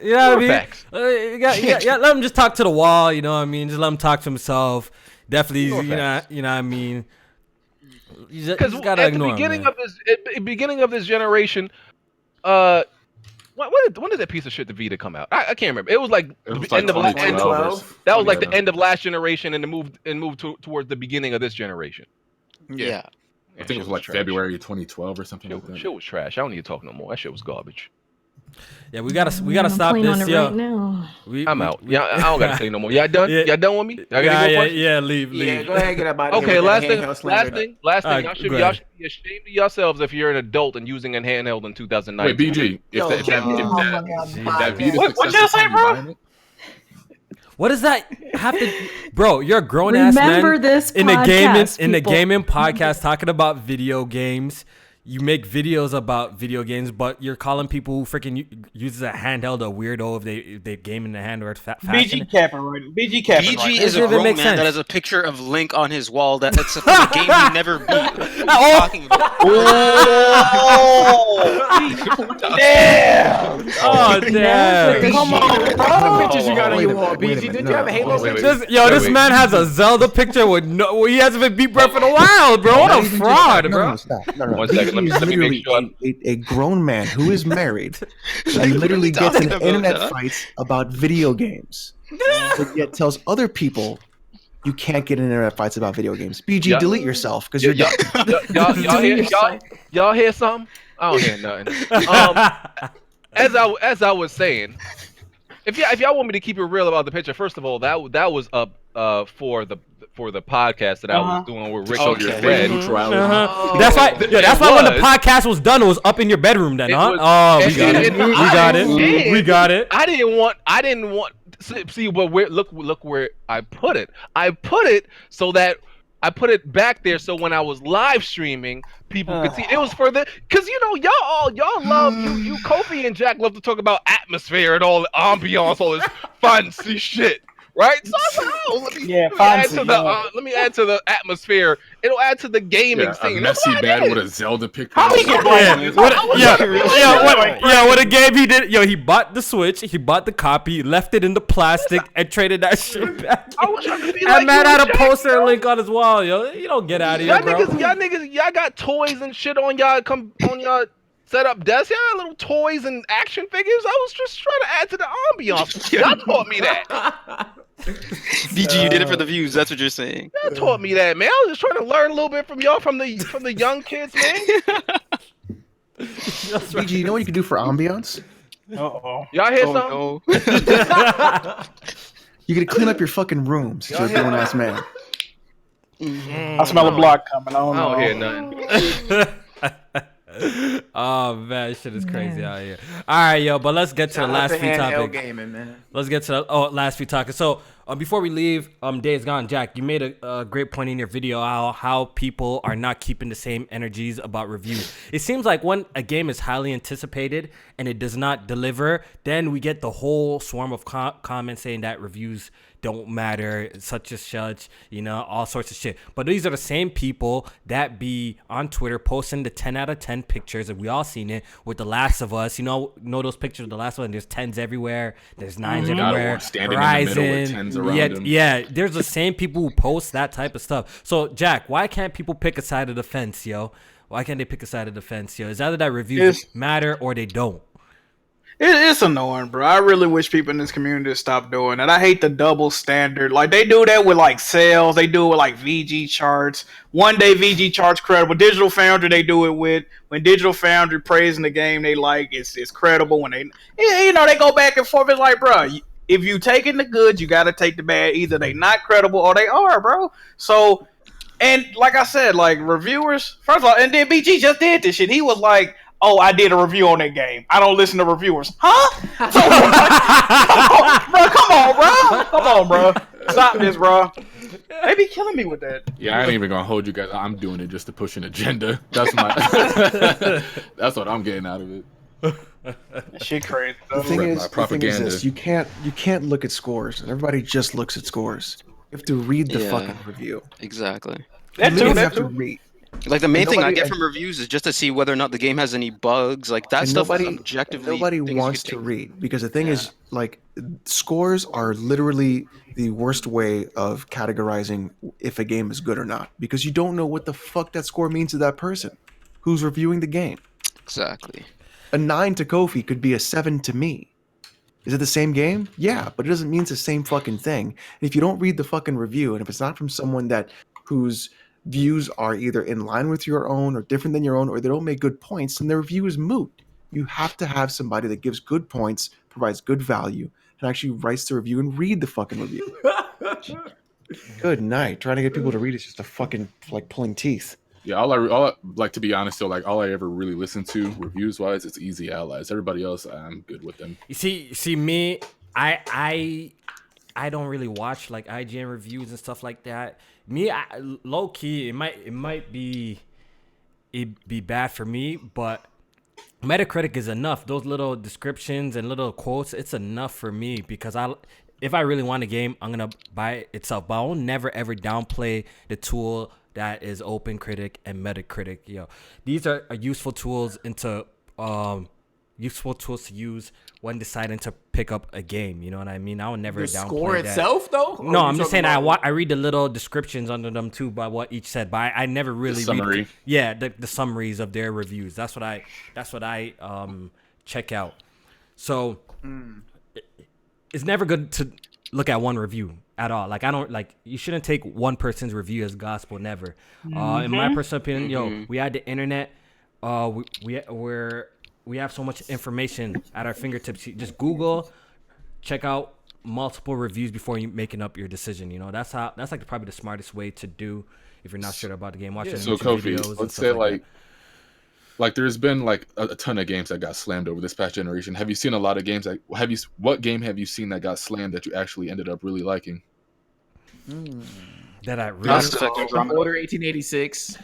You know what I mean? Let him just talk to the wall. You know what I mean? Just let him talk to himself. Definitely, you know what I mean? You just gotta ignore him. At the beginning of this generation, when did that piece of shit, the Vita, come out? I can't remember. It was like end of last. That was like the end of last generation, and moved towards the beginning of this generation. Yeah. I think it was like trash. February 2012 or something like that. Shit was trash. I don't need to talk no more. That shit was garbage. Yeah, we gotta stop this, yo. Right now. I'm out. Yeah, I don't gotta say no more. Y'all done? Y'all done with me? Leave. Yeah, go ahead, get about it. Okay, last thing. Y'all should be ashamed of yourselves if you're an adult and using a handheld in 2009. Wait, BG, if that Vita what y'all say, bro? What does that have to, bro? You're a grown ass man. Remember this in podcast, the gaming podcast talking about video games. You make videos about video games, but you're calling people who freaking uses a handheld a weirdo if they game in the hand or fashion. BG capping, right? BG capping. BG is a grown man that has a picture of Link on his wall. That's a game he never beat. Talking about. Damn! Oh damn! Come on, bro. The pictures you got on your wall, BG. Did you have a Halo picture? This man has a Zelda picture with he hasn't been beat Breath of the Wild, bro. What a fraud, bro. No. 1 second. He's literally a grown man who is married and literally gets in internet fights about video games, but yet tells other people you can't get in internet fights about video games. BG, delete yourself because you're y'all hear something? I don't hear nothing. As I was saying, if y'all want me to keep it real about the picture, first of all, that was up for the for the podcast that I was doing with Rick So on your your bed. neutrality. That's why. Yeah, that's why when the podcast was done, it was up in your bedroom. Then, huh? We got it. We got it. We got it. I didn't want. See, but look where I put it. I put it so that I put it back there so when I was live streaming, people could see. It was for because y'all love you Kofi and Jack love to talk about atmosphere and all the ambiance, all this fancy shit. Right, so I was like, let me add to the atmosphere. It'll add to the gaming scene. A messy bed with a Zelda picture. How he get what a game he did. He bought the Switch, he bought the copy, left it in the plastic, and traded that shit back. I was trying to be and man had a poster link on his wall, yo. You don't get out of here, bro. Y'all got toys and shit on y'all set up desk. Y'all little toys and action figures. I was just trying to add to the ambiance. Y'all taught me that. VG, you did it for the views. That's what you're saying. Y'all taught me that, man. I was just trying to learn a little bit from y'all, from the young kids, man. VG, you know what you can do for ambiance? Uh-oh. Y'all hear something? No. You can clean up your fucking rooms. You're a grown ass man. I smell a block coming. I don't hear know. nothing. Oh man, this shit is crazy out here. All right, yo, but let's get to the last few topics. Gaming, man. Let's get to the last few topics. So before we leave, Days Gone, Jack, you made a great point in your video how people are not keeping the same energies about reviews. It seems like when a game is highly anticipated and it does not deliver, then we get the whole swarm of comments saying that reviews don't matter, such and such, all sorts of shit. But these are the same people that be on Twitter posting the 10 out of 10 pictures, and we all seen it with The Last of Us. Know those pictures of The Last of Us, and there's 10s everywhere, there's 9s everywhere, standing in the middle with 10s around them. Yeah, there's the same people who post that type of stuff. So, Jack, why can't people pick a side of the fence, yo? Why can't they pick a side of the fence, yo? It's either that reviews matter or they don't. It's annoying, bro. I really wish people in this community would stop doing that. I hate the double standard. Like, they do that with, like, sales. They do it with, like, VG charts. One day VG charts credible. Digital Foundry, they do it with. When Digital Foundry praising the game they like, it's credible. When they go back and forth. It's like, bro, if you taking the good, you got to take the bad. Either they not credible or they are, bro. So, and like I said, like, reviewers, first of all, and then BG just did this shit. He was like, oh, I did a review on that game. I don't listen to reviewers. Huh? Come on, bro. Stop this, bro. They be killing me with that. Yeah, I ain't even gonna hold you guys. I'm doing it just to push an agenda. That's that's what I'm getting out of it. That shit crazy. The thing is this: you can't look at scores. Everybody just looks at scores. You have to read the fucking review. Exactly. You have to read. Like, the main thing I get from reviews is just to see whether or not the game has any bugs. Like, that stuff is objectively. Nobody wants to read, because the thing is, like, scores are literally the worst way of categorizing if a game is good or not, because you don't know what the fuck that score means to that person who's reviewing the game. Exactly. A 9 to Kofi could be a 7 to me. Is it the same game? Yeah, but it doesn't mean it's the same fucking thing. And if you don't read the fucking review, and if it's not from someone whose views are either in line with your own or different than your own, or they don't make good points, then the review is moot. You have to have somebody that gives good points, provides good value, and actually writes the review and read the fucking review. Good night. Trying to get people to read is just a fucking, like, pulling teeth. Yeah, all I like, to be honest, though, like, all I ever really listen to reviews wise, it's Easy Allies. Everybody else, I'm good with them. You see me, I don't really watch, like, IGN reviews and stuff like that. Me, low key, it might be bad for me, but Metacritic is enough. Those little descriptions and little quotes, it's enough for me, because if I really want a game, I'm gonna buy it itself. But I will never ever downplay the tool that is OpenCritic and Metacritic. Yo, these are useful tools useful tools to use when deciding to pick up a game. You know what I mean? I would never downplay score that. itself, though? No, I'm just saying I read the little descriptions under them too by what each said, but I never really read the summaries of their reviews. That's what I check out. So it's never good to look at one review at all. Like, I don't like, you shouldn't take one person's review as gospel. Never. In my personal opinion, we had the internet. We have so much information at our fingertips. You just Google, check out multiple reviews before you making up your decision. You know, that's like probably the smartest way to do if you're not sure about the game. Watching So YouTube Kofi, videos. let's say like there's been like a ton of games that got slammed over this past generation. Have you seen a lot of games? What game have you seen that got slammed that you actually ended up really liking? That I really Mass Effect Andromeda. Order 1886.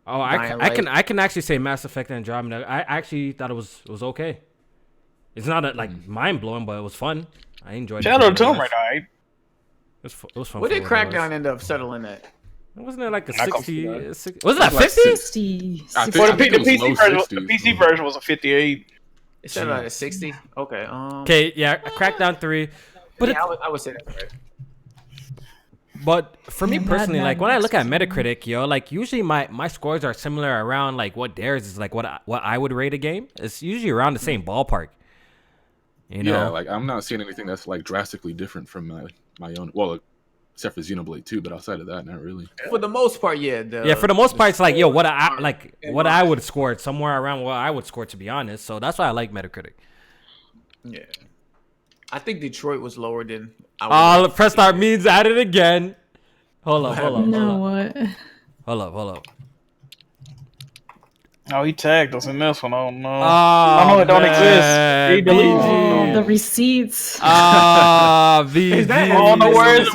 I can actually say Mass Effect Andromeda. I actually thought it was okay. It's not like mind blowing, but it was fun. I enjoyed it. Shadow of the Tomb Raider, right? It was fun. What did Crackdown end up settling at? Wasn't it like a 60? Was it like 50? 60. I think, Well, I think it was low the 60s. PC version was a 58. It settled at a 60. Okay. Okay, yeah, Crackdown 3. But yeah, I would say that's right. But for me Mad personally, Mad like when I look at Max. Metacritic, like usually my scores are similar around like what theirs is like what I would rate a game. It's usually around the same ballpark. You know? Yeah, like I'm not seeing anything that's like drastically different from my own. Well, except for Xenoblade 2, but outside of that, not really. For the most part, yeah. For the most part, it's like what I would score it somewhere around what I would score, to be honest. So that's why I like Metacritic. Yeah. I think Detroit was lower than. Press start means at it again. Hold up. No, what? Hold up. Oh, he tagged us in this one. Oh no! Oh, no, it don't man. exist. He deleted it. Oh, the receipts. VG. Oh no, where is it?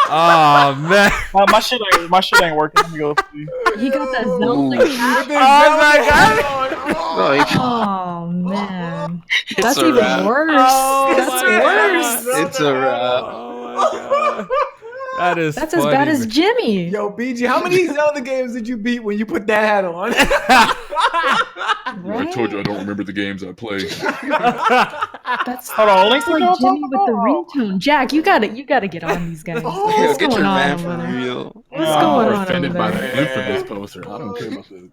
Oh man. My shit ain't working. Let me go see. He got that Zelda cap. Oh my god. Oh man, It's that's a even wrap. worse. Oh, That's my worse. God. It's a wrap. Oh my god. That's That's funny, as bad as man. Jimmy. Yo, BG, how many Zelda games did you beat when you put that hat on? I told you I don't remember the games I play. That's Hold on, that's like Jimmy with the ringtone. Jack, you gotta get on these guys. Yo, What's get your going man on for over there? real. What's going We're on offended over by the there? infamous poster. I don't care about that.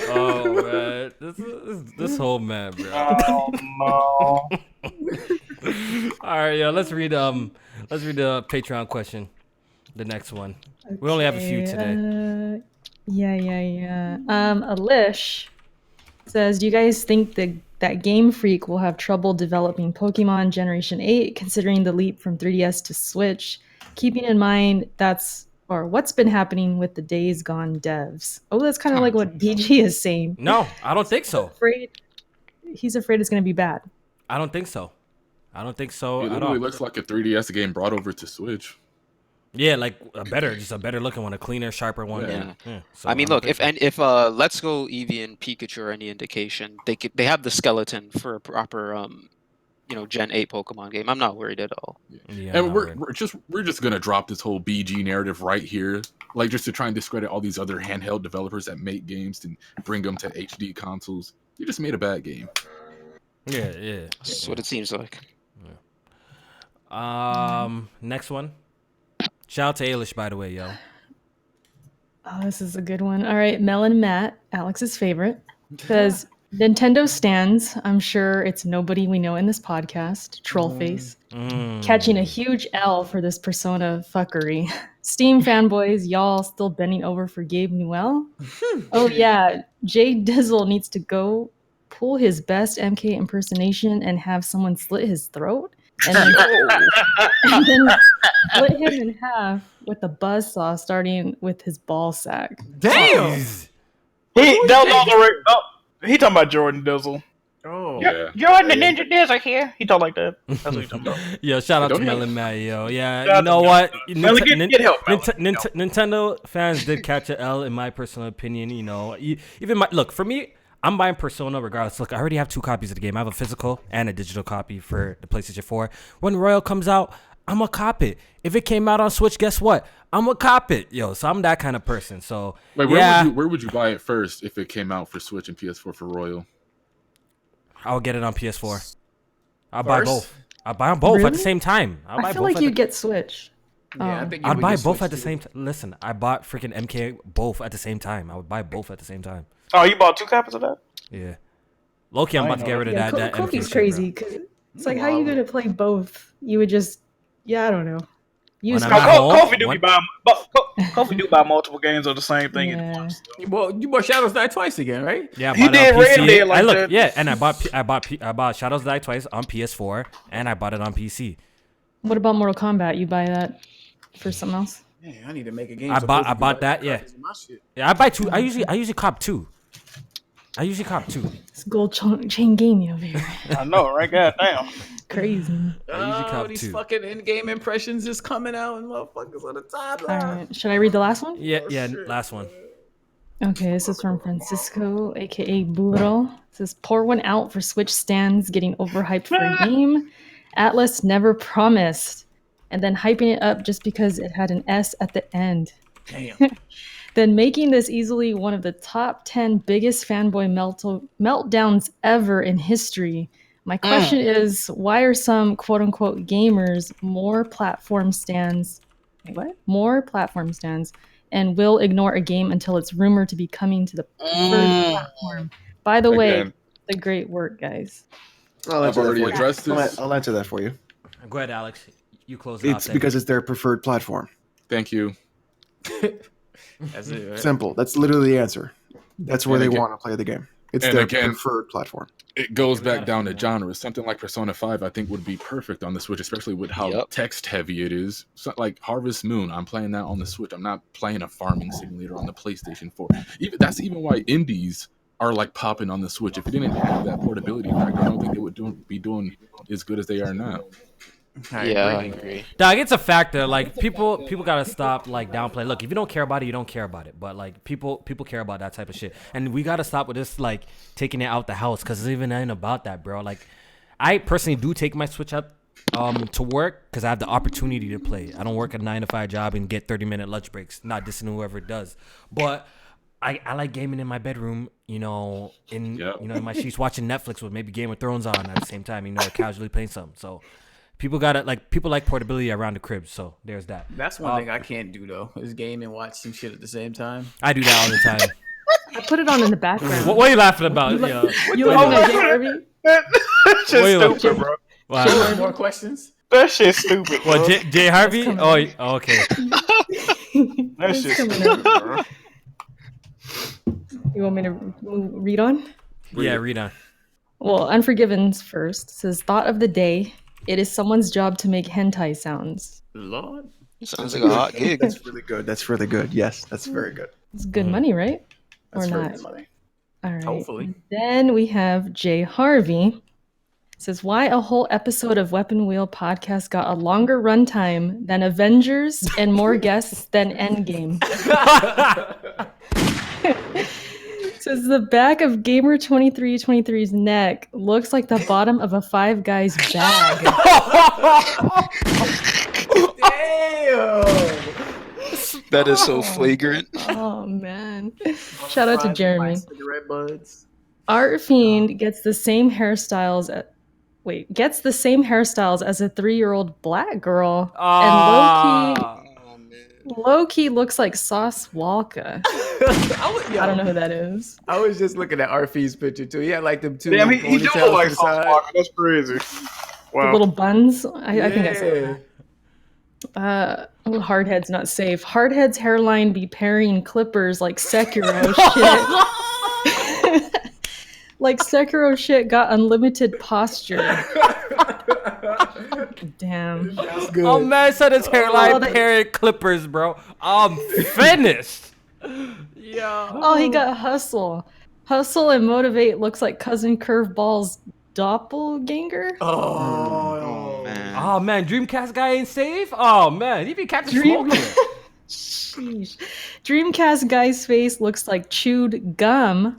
Oh man, this whole man, bro. Oh no! All right, yo, let's read the Patreon question. The next one. We only have a few today. Yeah. Alish says, do you guys think that Game Freak will have trouble developing Pokemon Generation 8, considering the leap from 3DS to Switch? Keeping in mind what's been happening with the Days Gone devs. Oh, that's kind of like what BG is saying. No, I don't think so. He's afraid it's going to be bad. I don't think so. It at literally all. looks like a 3DS game brought over to Switch. Yeah, like a better looking one, a cleaner, sharper one. Yeah. So I mean, don't look, think if so. Let's Go Eevee and Pikachu are any indication, they have the skeleton for a proper Gen 8 Pokemon game. I'm not worried at all. Yeah, And we're just gonna drop this whole BG narrative right here, like just to try and discredit all these other handheld developers that make games and bring them to HD consoles. You just made a bad game. Yeah. That's what it seems like. Next one. Shout out to Ailish, by the way, yo. Oh, this is a good one. All right, Melon Matt, Alex's favorite, says Nintendo stands. I'm sure it's nobody we know in this podcast. Trollface. Catching a huge L for this Persona fuckery. Steam fanboys, y'all still bending over for Gabe Newell? Oh yeah, Jay Dizzle needs to go pull his best MK impersonation and have someone slit his throat? And then split him in half with a buzzsaw, starting with his ball sack. Damn. He talking about Jordan Dizzle. Oh. Yeah. Jordan the Ninja Dizzle here. He talk like that. That's what he talking about. Yo, shout out to Don't he- Melon Matt, yo. Yeah, Shout you know out what? Melon, get help, Melon. Nintendo fans did catch a L, in my personal opinion. You know, look, for me, I'm buying Persona regardless. Look, I already have 2 copies of the game. I have a physical and a digital copy for the PlayStation 4. When Royal comes out, I'm gonna cop it. If it came out on Switch, guess what? I'm gonna cop it. Yo, so I'm that kind of person. So Wait, where would you buy it first if it came out for Switch and PS4 for Royal? I'll get it on PS4. I'll buy First? both. I'll buy them both at the Really? same time. I feel like you'd get Switch. Yeah, I think you I'd would buy get both Switch at the too. same time. Listen, I bought freaking MK both at the same time. I would buy both at the same time. Oh, you bought 2 copies of that? Yeah. Low-key, I'm I about to get know. rid of Yeah, that MK Kofi's shit, crazy bro. because it's like, how you gonna play both? You would just, I don't know. Used I'm to. at home, Kofi do be buying. Kofi do buy multiple games of the same thing at Yeah. once. Well, you bought Shadows Die twice again, right? Yeah, I He bought it did on Red PC. Dead like that. Yeah, and I bought Shadows Die twice on PS4, and I bought it on PC. What about Mortal Kombat? You buy that for something else? Yeah, I need to make a game. I so bought Kofi can bought buy that. Yeah, my shit. yeah. I buy two. I usually cop two. It's gold chain gaming over here. I know, right? Goddamn. Crazy. I usually cop These two. fucking in-game impressions is coming out and motherfuckers on the All timeline. right. Should I read the last one? Yeah, last one. Okay, this is from Francisco, aka Burro. It says, pour one out for Switch stands getting overhyped for a game. Atlas never promised. And then hyping it up just because it had an S at the end. Damn. Then making this easily one of the top 10 biggest fanboy meltdowns ever in history. My question is, why are some quote-unquote gamers more platform stands and will ignore a game until it's rumored to be coming to the preferred platform? By the way, Again. the great work, guys. I've already addressed this. I'll answer that for you. Go ahead, Alex. You close it out. It's because it's their preferred platform. Thank you. That's it, right? Simple. That's literally the answer. That's where And they again- want to play the game. It's and their again- preferred platform. It goes back down to genres. Something like Persona 5, I think, would be perfect on the Switch, especially with how text heavy it is. So, like Harvest Moon, I'm playing that on the Switch. I'm not playing a farming simulator on the PlayStation 4. That's even why indies are like popping on the Switch. If it didn't have that portability factor, I don't think they would be doing as good as they are now. I agree. Dog, it's a factor. Like people gotta stop like downplaying. Look, if you don't care about it, you don't care about it. But like people care about that type of shit, and we gotta stop with this like taking it out the house because it's even ain't about that, bro. Like I personally do take my Switch up to work because I have the opportunity to play. I don't work a 9-to-5 job and get 30-minute lunch breaks. Not dissing whoever does, but I like gaming in my bedroom, in my sheets, watching Netflix with maybe Game of Thrones on at the same time, casually playing something. So. People like portability around the crib, so there's that. That's one thing I can't do though, is game and watch some shit at the same time. I do that all the time. I put it on in the background. What are you laughing about? You Yo? like that game, Harvey? That's just stupid, bro. Wow. Any more questions? That shit's stupid. Bro. What, Jay Harvey? Oh, okay. That shit's stupid, bro. You want me to read on? Yeah, read on. Well, Unforgiven's first. It says, thought of the day. It is someone's job to make hentai sounds. Lord. Sounds like a hot gig. That's really good. That's really good. Yes, that's very good. It's good money, right? That's or very not? good money. All right. Hopefully. Then we have Jay Harvey. It says, why a whole episode of Weapon Wheel podcast got a longer runtime than Avengers and more guests than Endgame? Says the back of Gamer 2323's neck looks like the bottom of a Five Guys bag. Damn. That is so flagrant. Oh man! Shout out to Jeremy. Cigarette buds. Art Fiend gets the same hairstyles. Gets the same hairstyles as a 3-year-old black girl, and low key looks like Sauce Walka. I don't know who that is. I was just looking at Arfie's picture too. He had like them two. Damn, he do look like Sauce Walker. That's crazy. Wow. The little buns. I think I saw that. Hardhead's not safe. Hardhead's hairline be parrying clippers like Sekiro shit. Like Sekiro shit got unlimited posture. Damn. That's good. Oh man, said his hairline parrot clippers, bro. I'm finished. Yeah. Oh, he got hustle. Hustle and motivate looks like cousin Curveball's doppelganger. Man. Oh man, Dreamcast guy ain't safe. Oh man, he be catching smoking. Sheesh. Dreamcast guy's face looks like chewed gum.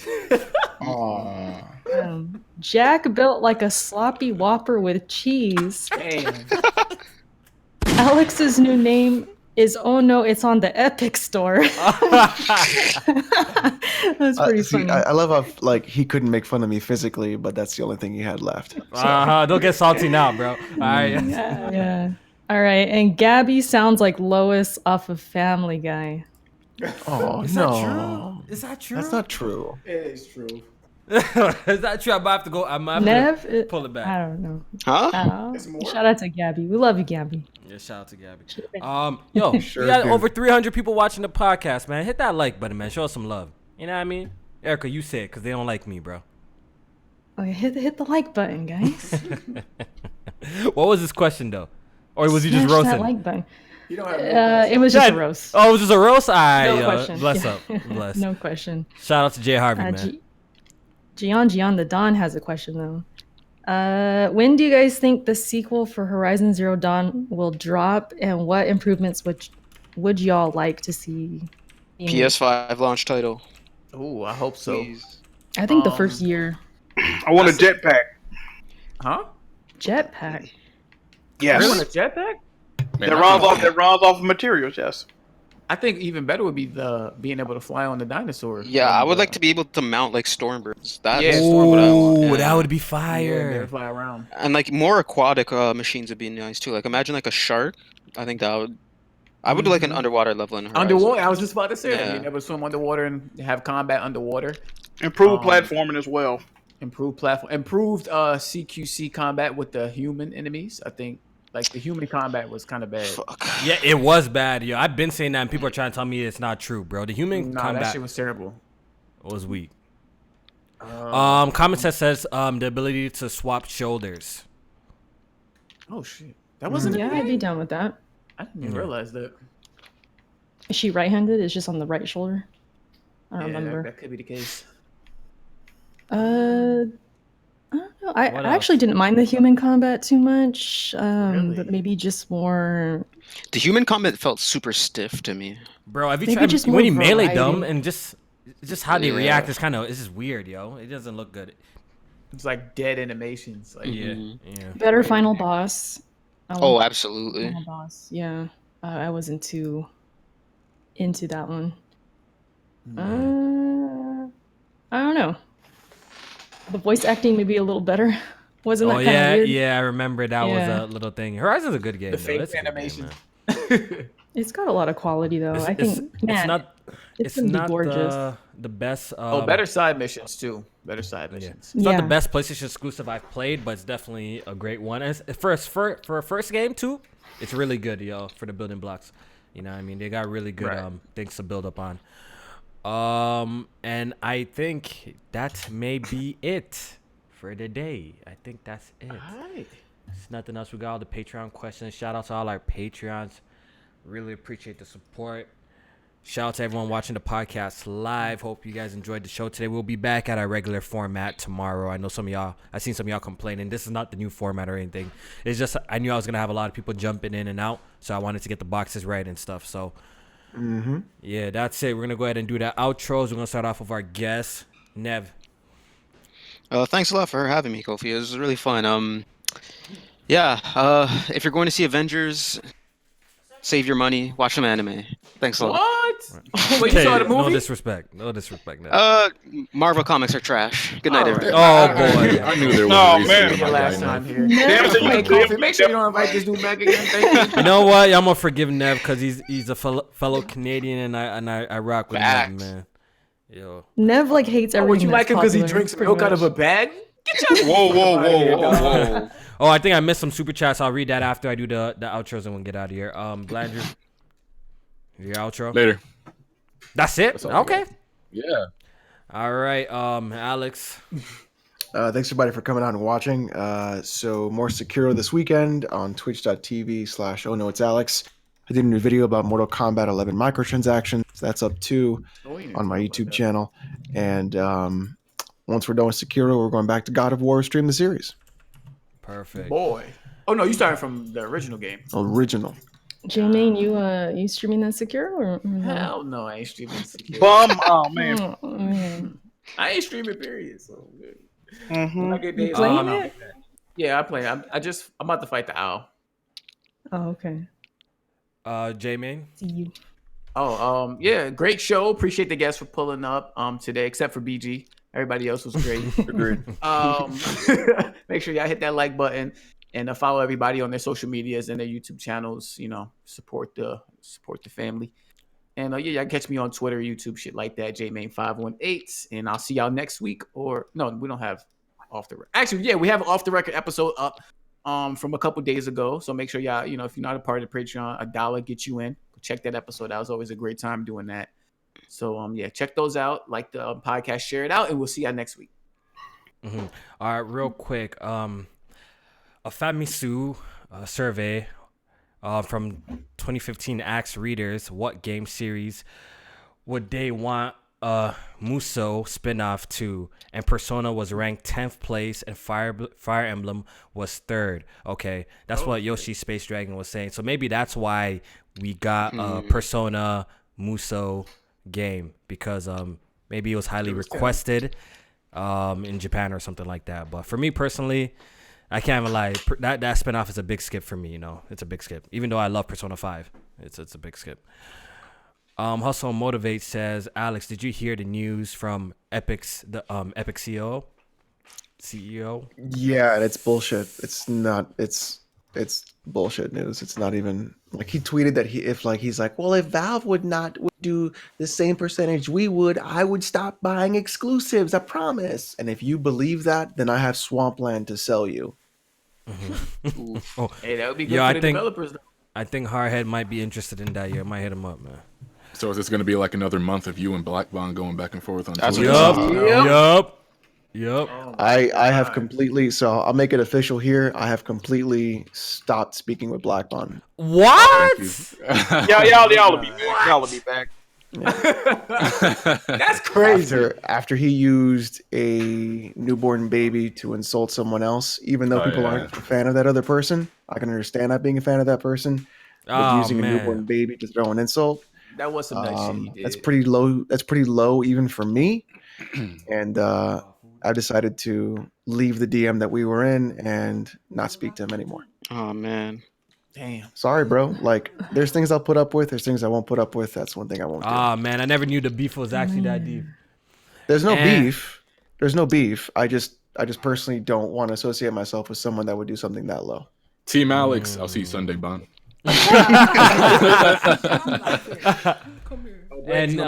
Jack built like a sloppy Whopper with cheese. Damn. Alex's new name is oh no, it's on the Epic Store. That's pretty funny. I love how he couldn't make fun of me physically, but that's the only thing he had left. Don't get salty now, bro. All right. Yeah. All right, and Gabby sounds like Lois off of Family Guy. Oh Is no, that true? Is that true? that's not true. It is true. Is that true? I might have to go. I might have to Nev, pull it back. I don't know. Huh? Shout out to Gabby. We love you, Gabby. Yeah, shout out to Gabby. Yo, Sure we got do. over 300 people watching the podcast, man. Hit that like button, man. Show us some love. You know what I mean? Erica, you say it because they don't like me, bro. Okay, hit the like button, guys. What was this question, though? Or was he just Smash roasting? that like button. You don't have It was just a roast. Oh, it was just a roast? No question. Bless Yeah. up. Bless. No question. Shout out to Jay Harvey, man. Gian the Don has a question though. When do you guys think the sequel for Horizon Zero Dawn will drop, and what improvements would y'all like to see? PS5 launch title. Oh, I hope so. Please. I think the first year. I want a jetpack. Huh? Jetpack. Yes. You want a jetpack? Man, That runs off of materials. Yes. I think even better would be the being able to fly on the dinosaur. Yeah, I would like to be able to mount like Stormbirds. That's Yeah, what I want. Ooh, Yeah. that would be Yeah, fire. fly around. And like more aquatic machines would be nice too. Like imagine like a shark. I think that would. I would do like an underwater level in Horizon. Underwater, I was just about to say that. Yeah. You never swim underwater and have combat underwater. Improved platforming as well. Improved platform, improved CQC combat with the human enemies. I think like the human combat was kind of bad. Fuck. Yeah, it was bad, yo. I've been saying that, and people are trying to tell me it's not true, bro. The human Nah, that combat shit was terrible. was weak. Comment says the ability to swap shoulders. Oh shit, that wasn't. Yeah, I'd be down with that. I didn't even realize that. Is she right-handed? It's just on the right shoulder. I don't Yeah, remember. that could be the case. I don't know. I What actually else? didn't mind the human combat too much. Really? But maybe just more. The human combat felt super stiff to me. Bro, have you Maybe tried just when you more melee variety. them and just how they Yeah. react is it's just weird, yo. It doesn't look good. It's like dead animations. Like Yeah, Mhm. yeah. Better final boss. I Oh, want absolutely. final boss. Yeah, I wasn't too into that one. I don't know. The voice acting maybe a little better. Wasn't that Oh kind of yeah, weird? yeah. I remember that Yeah. was a little thing. Horizon's a good game. the though. fake It's a good game, animations. man. It's got a lot of quality though. I think it's man, not. it's It's gonna be not gorgeous. the best. Better side missions too. Better side missions. It's not Yeah. the best PlayStation exclusive I've played, but it's definitely a great one. And for a first game too, it's really good, yo. For the building blocks, you know what I mean? They got really good Right. things to build up on. And I think that may be it for the day. I think that's it. Alright. There's nothing else. We got all the Patreon questions. Shout out to all our Patreons. Really appreciate the support. Shout out to everyone watching the podcast live. Hope you guys enjoyed the show today. We'll be back at our regular format tomorrow. I know I seen some of y'all complaining. This is not the new format or anything. It's just I knew I was gonna have a lot of people jumping in and out, so I wanted to get the boxes right and stuff. So yeah, that's it. We're gonna go ahead and do the outros. We're gonna start off with our guest, Nev. Thanks a lot for having me, Kofi. It was really fun. If you're going to see Avengers, save your money, watch some anime. Thanks a lot. What? Wait, you saw the No movie? disrespect. No disrespect. Nev. Marvel comics are trash. Good night, All right. everybody. Oh boy. I knew there was Oh, a reason man. for Your my last guy, time man. here. Damn, so Hey, you- Kofi, make sure you don't invite this dude back again. Thank you. You know what? I'm gonna forgive Nev because he's a fellow Canadian and I rock with Nev, Facts. man. Yo. Nev like hates Oh, would everything. you like him because he that's drinks popular, milk out pretty of a much. bag? Get your Whoa. Oh, I think I missed some super chats. I'll read that after I do the outros and we'll get out of here. Blandrew, your outro. Later. That's it. all we Okay. Yeah. All right. Alex. Thanks everybody for coming out and watching. So more Sekiro this weekend on twitch.tv/oh no it's Alex. I did a new video about Mortal Kombat 11 microtransactions. That's up too on my YouTube channel. And once we're done with Sekiro, we're going back to God of War, stream the series. Perfect. Boy. Oh no, you started from the original game. Original. J-Main, you streaming that secure or no? Hell no, I ain't streaming Sekiro. Bum. Oh man. Oh, man. I ain't streaming period. So good. Mhm. I get You days playing off. it? Yeah, I play. I'm about to fight the owl. Oh, okay. J-Main. See you. Oh, yeah, great show. Appreciate the guests for pulling up today, except for BG. Everybody else was great. Agreed. Make sure y'all hit that like button and follow everybody on their social medias and their YouTube channels. You know, support the family. And y'all catch me on Twitter, YouTube, shit like that, JMain518. And I'll see y'all next week. Or no, we don't have off the record. Actually, yeah, we have an off the record episode up from a couple days ago. So make sure y'all, if you're not a part of the Patreon, $1 gets you in. Check that episode. That was always a great time doing that. So yeah, check those out. Like the podcast, share it out, and we'll see y'all next week. Mm-hmm. All right, real quick. A Famisu survey from 2015 asked readers what game series would they want a Muso spinoff to, and Persona was ranked 10th place, and Fire Emblem was 3rd. Okay, that's what Yoshi Space Dragon was saying. So maybe that's why we got a Persona Muso game, because maybe it was highly requested in Japan or something like that. But for me personally, I can't even lie. That spinoff is a big skip for me. It's a big skip. Even though I love Persona 5, it's a big skip. Hustle Motivate says, Alex, did you hear the news from Epic's Epic CEO? Yeah, and it's bullshit. It's not. It's bullshit news. It's not even like he tweeted that he's like, well, if Valve would do the same percentage I would stop buying exclusives. I promise. And if you believe that, then I have Swampland to sell you. Oh, hey, that would be good for the developers. Though. I think Hardhead might be interested in that. Yeah, might hit him up, man. So is this going to be like another month of you and Black Bond going back and forth on Twitter? Yep. I have completely, so I'll make it official here. I have completely stopped speaking with Black Bond. What? Y'all will be back. Y'all will be back. That's crazy. After he used a newborn baby to insult someone else, even though people aren't a fan of that other person, I can understand not being a fan of that person. But using a newborn baby to throw an insult, that was some nice shit he did. That's pretty low. That's pretty low even for me. And I decided to leave the DM that we were in and not speak to him anymore. Oh man. Damn. Sorry, bro. Like, there's things I'll put up with. There's things I won't put up with. That's one thing I won't do. Man, I never knew the beef was actually that deep. There's no beef. There's no beef. I just personally don't want to associate myself with someone that would do something that low. Team Alex, I'll see you Sunday, Bond. And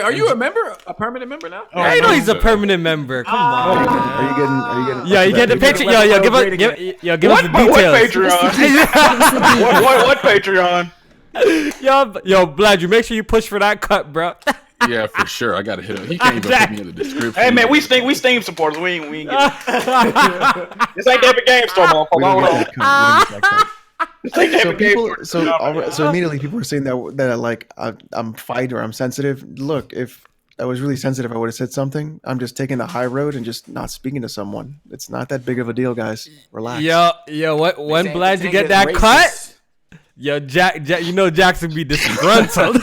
are you a member? A permanent member now? I know he's a permanent member. Come on. Are you getting? Yeah, you get the picture. Yo, give us the details. What Patreon? Yo, Vlad, you make sure you push for that cut, bro. Yeah, for sure. I gotta hit him. He can't even put me in the description. Hey man, we Steam supporters. We ain't get it. This ain't the Epic Game Store, motherfucker. So immediately people were saying that like I'm fight or I'm sensitive. Look, if I was really sensitive, I would have said something. I'm just taking the high road and just not speaking to someone. It's not that big of a deal, guys. Relax. Yo, when Vlad you get that cut? Yo, Jack, you know Jackson be disgruntled.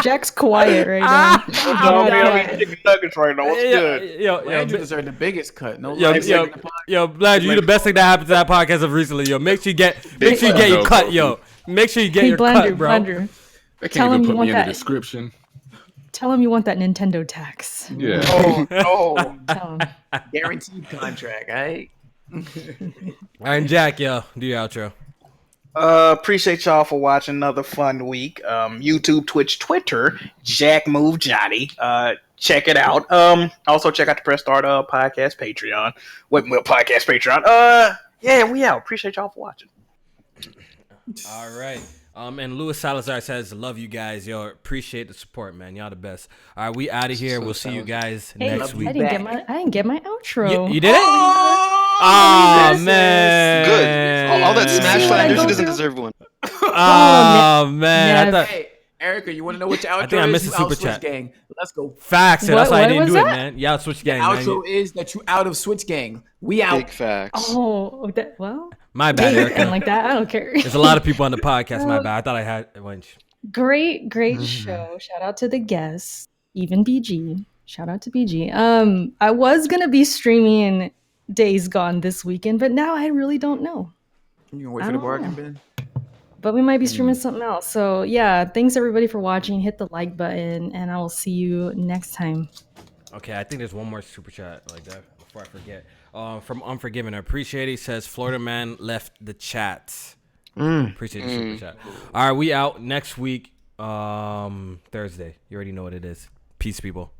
Jack's quiet right now. I'm chicken nuggets right now. What's good? Yo, Andrew deserved the biggest cut. No, yo, Vlad, you the best thing that happened to that podcast of recently. Yo, make sure you get your cut. Yo, make sure you get your cut, bro. Blender. They can't even put me in the description. Tell him you want that Nintendo tax. Yeah. Oh. Tell him. Guaranteed contract, right? All right, Jack, yo, do your outro. Appreciate y'all for watching another fun week. YouTube, Twitch, Twitter, Jack Move Johnny. Check it out. Also check out the Press Start podcast Patreon. Podcast Patreon. Yeah, we out. Appreciate y'all for watching. All right. And Louis Salazar says, love you guys. Yo, appreciate the support, man. Y'all the best. All right, we out of here. We'll see you guys next week. I didn't get my outro. You did it? Oh, man. Good. All that Smash Flanders, she doesn't deserve one. Oh, man. Hey, Erica, you want to know what your outro is? I think I missed the super chat. Gang. Let's go. Facts. That's why I didn't do it, man. Yeah, Switch Gang. The outro is that you out of Switch Gang. We out. Big facts. Oh, well. My bad, Erica. And like that, I don't care. There's a lot of people on the podcast. My bad. I thought I had a bunch. Great show. Shout out to the guests. Even BG. Shout out to BG. I was gonna be streaming Days Gone this weekend, but now I really don't know. You gonna wait for the bargain bin? But we might be streaming something else. So yeah, thanks everybody for watching. Hit the like button, and I will see you next time. Okay, I think there's one more super chat like that before I forget. From Unforgiven, I appreciate it. He says Florida man left the chat. Appreciate the super chat. All right, we out next week, Thursday. You already know what it is. Peace, people.